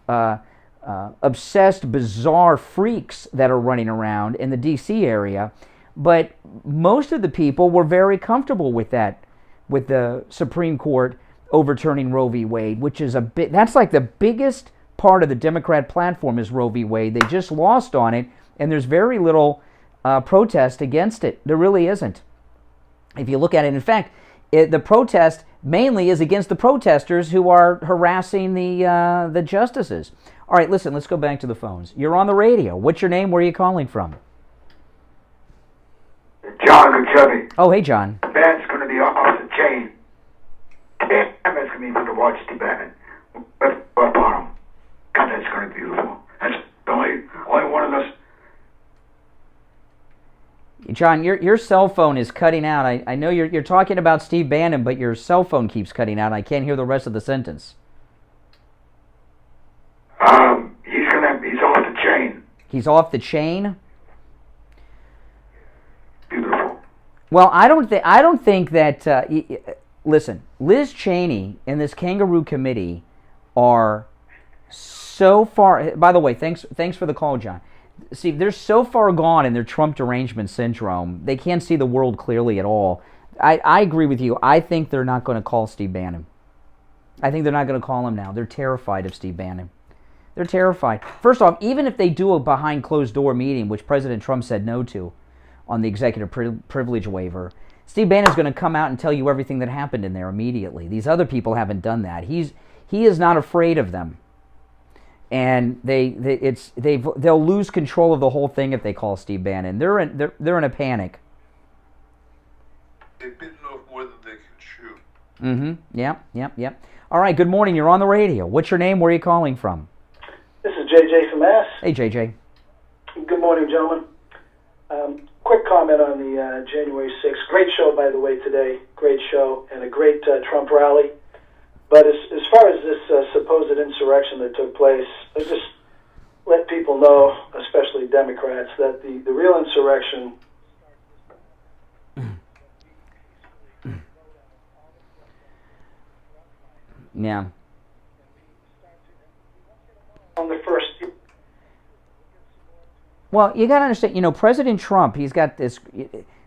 obsessed, bizarre freaks that are running around in the D.C. area. But most of the people were very comfortable with that, with the Supreme Court overturning Roe v. Wade, which is that's like the biggest part of the Democrat platform is Roe v. Wade. They just lost on it, and there's very little protest against it. There really isn't. If you look at it, in fact, the protest mainly is against the protesters who are harassing the justices. All right, listen, let's go back to the phones. You're on the radio. What's your name? Where are you calling from? John Chubby. Oh, hey, John. That's going to be off the chain. Damn, that's going to be for the watch to Bannon. Bottom. God, that's going to be beautiful. That's the only one of us. John, your cell phone is cutting out. I know you're talking about Steve Bannon, but your cell phone keeps cutting out. I can't hear the rest of the sentence. He's off the chain. He's off the chain? Beautiful. Well, I don't think that. Listen, Liz Cheney and this kangaroo committee are so far. By the way, thanks for the call, John. See, they're so far gone in their Trump derangement syndrome, they can't see the world clearly at all. I agree with you. I think they're not going to call Steve Bannon. I think they're not going to call him now. They're terrified of Steve Bannon. They're terrified. First off, even if they do a behind closed door meeting, which President Trump said no to on the executive privilege waiver, Steve Bannon's going to come out and tell you everything that happened in there immediately. These other people haven't done that. He is not afraid of them. And they'll lose control of the whole thing if they call Steve Bannon. They're in a panic. They've bitten off more than they can chew. Mm-hmm. Yep. All right, good morning. You're on the radio. What's your name? Where are you calling from? This is JJ from Mass. Hey, JJ. Good morning, gentlemen. Quick comment on the January 6th. Great show, by the way, today. Great show and a great Trump rally. But as far as this supposed insurrection that took place, I just let people know, especially Democrats, that the real insurrection Yeah. on the first. Well, you got to understand, President Trump, he's got this.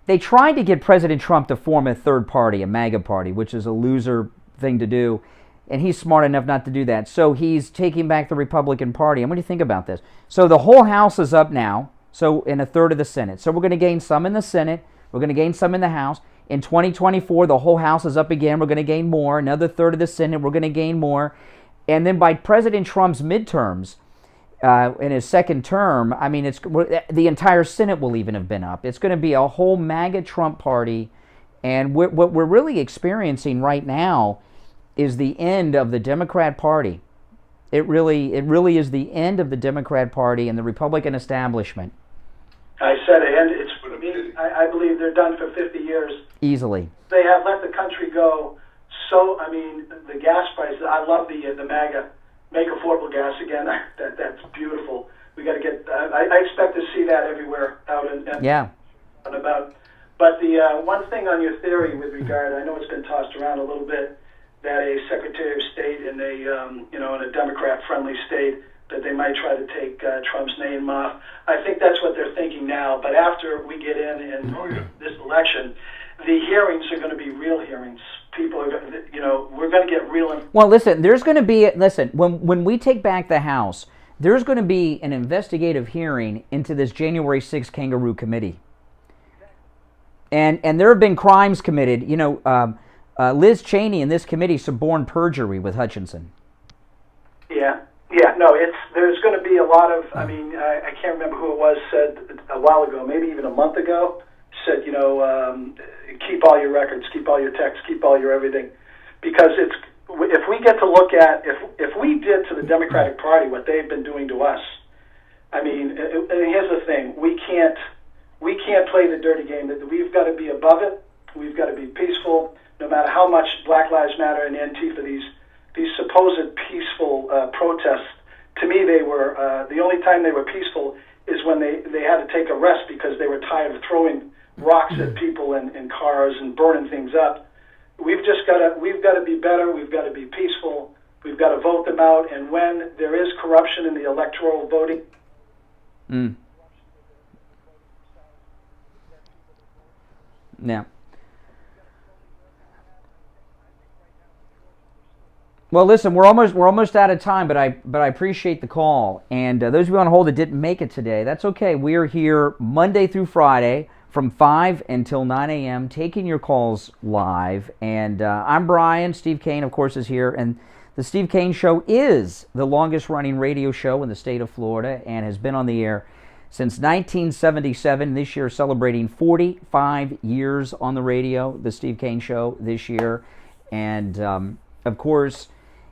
They tried to get President Trump to form a third party, a MAGA party, which is a loser thing to do. And he's smart enough not to do that. So he's taking back the Republican Party. And what do you think about this? So the whole House is up now, so in a third of the Senate. So we're going to gain some in the Senate. We're going to gain some in the House. In 2024, the whole House is up again. We're going to gain more. Another third of the Senate, we're going to gain more. And then by President Trump's midterms, in his second term, I mean, the entire Senate will even have been up. It's going to be a whole MAGA Trump party. And what we're really experiencing right now is the end of the Democrat Party. It really is the end of the Democrat Party and the Republican establishment. I said it, and I believe they're done for 50 years. Easily. They have let the country go. So, I mean, the gas prices, I love the MAGA, make affordable gas again. That's beautiful. We got to get, I expect to see that everywhere out and about. But the one thing on your theory with regard, I know it's been tossed around a little bit, that a Secretary of State in a Democrat-friendly state, that they might try to take Trump's name off. I think that's what they're thinking now. But after we get in this election, the hearings are going to be real hearings. People are, we're going to get real. Well, listen, there's going to be, when we take back the House, there's going to be an investigative hearing into this January 6th kangaroo committee. And there have been crimes committed. Liz Cheney and this committee suborned perjury with Hutchinson. There's going to be a lot of, I can't remember who it was, said a while ago, maybe even a month ago, said, keep all your records, keep all your texts, keep all your everything. Because if we get to look at, if we did to the Democratic Party what they've been doing to us, and here's the thing, we can't play the dirty game. That we've got to be above it. We've got to be peaceful. No matter how much Black Lives Matter and Antifa, these supposed peaceful protests, to me they were the only time they were peaceful is when they had to take a rest because they were tired of throwing rocks at people in cars and burning things up. We've got to be better. We've got to be peaceful. We've got to vote them out, and when there is corruption in the electoral voting. Yeah. Well, listen, we're almost out of time, but I appreciate the call. And those of you on hold that didn't make it today, that's okay. We are here Monday through Friday from 5 until 9 a.m. taking your calls live. And I'm Brian. Steve Kane, of course, is here. And the Steve Kane Show is the longest-running radio show in the state of Florida and has been on the air since 1977. This year celebrating 45 years on the radio, the Steve Kane Show this year. And, of course,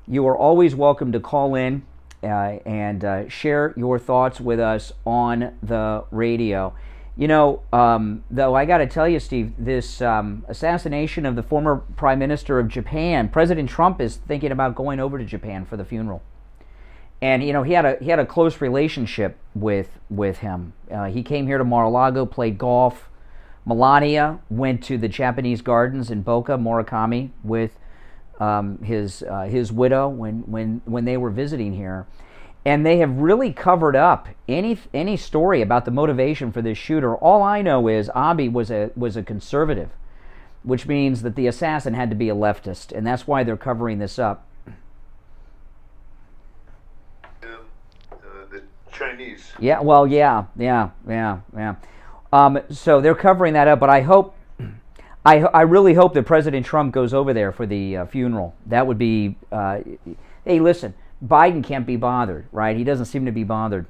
you are always welcome to call in and share your thoughts with us on the radio. You know, though, I got to tell you, Steve, this assassination of the former Prime Minister of Japan, President Trump is thinking about going over to Japan for the funeral. And, you know, he had a close relationship with him. He came here to Mar-a-Lago, played golf. Melania went to the Japanese gardens in Boca, Murakami, with his widow when they were visiting here, and they have really covered up any story about the motivation for this shooter. All I know is Abe was a conservative, which means that the assassin had to be a leftist, and that's why they're covering this up. The Chinese. Yeah, well, yeah. So they're covering that up, but I really hope that President Trump goes over there for the funeral. That would be, hey, listen, Biden can't be bothered, right? He doesn't seem to be bothered.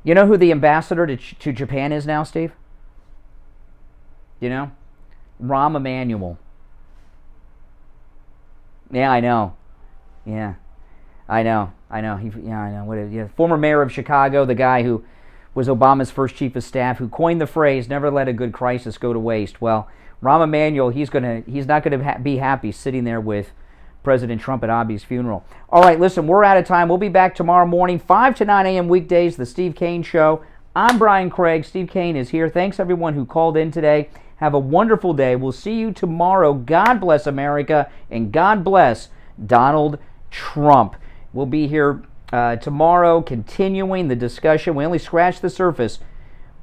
You know who the ambassador to Japan is now, Steve? You know? Rahm Emanuel. Yeah, I know. Yeah, I know. I know. Former mayor of Chicago, the guy who was Obama's first chief of staff, who coined the phrase, never let a good crisis go to waste. Well, Rahm Emanuel, he's not going to be happy sitting there with President Trump at Abe's funeral. All right, listen, we're out of time. We'll be back tomorrow morning, 5 to 9 a.m. weekdays, The Steve Kane Show. I'm Brian Craig. Steve Kane is here. Thanks, everyone who called in today. Have a wonderful day. We'll see you tomorrow. God bless America, and God bless Donald Trump. We'll be here tomorrow continuing the discussion. We only scratched the surface.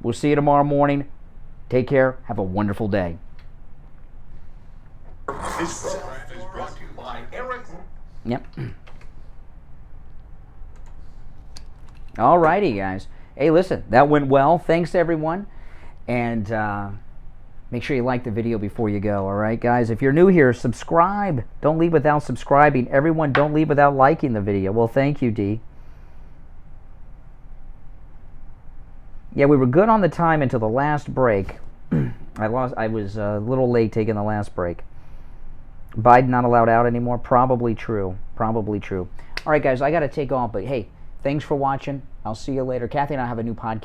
We'll see you tomorrow morning. Take care. Have a wonderful day. This program is brought to you by Eric. Yep. All righty, guys. Hey, listen, that went well. Thanks, everyone. And make sure you like the video before you go, all right, guys? If you're new here, subscribe. Don't leave without subscribing. Everyone, don't leave without liking the video. Well, thank you, Dee. Yeah, we were good on the time until the last break. I was a little late taking the last break. Biden not allowed out anymore? Probably true. Probably true. All right, guys, I got to take off, but hey, thanks for watching. I'll see you later. Kathy and I have a new podcast.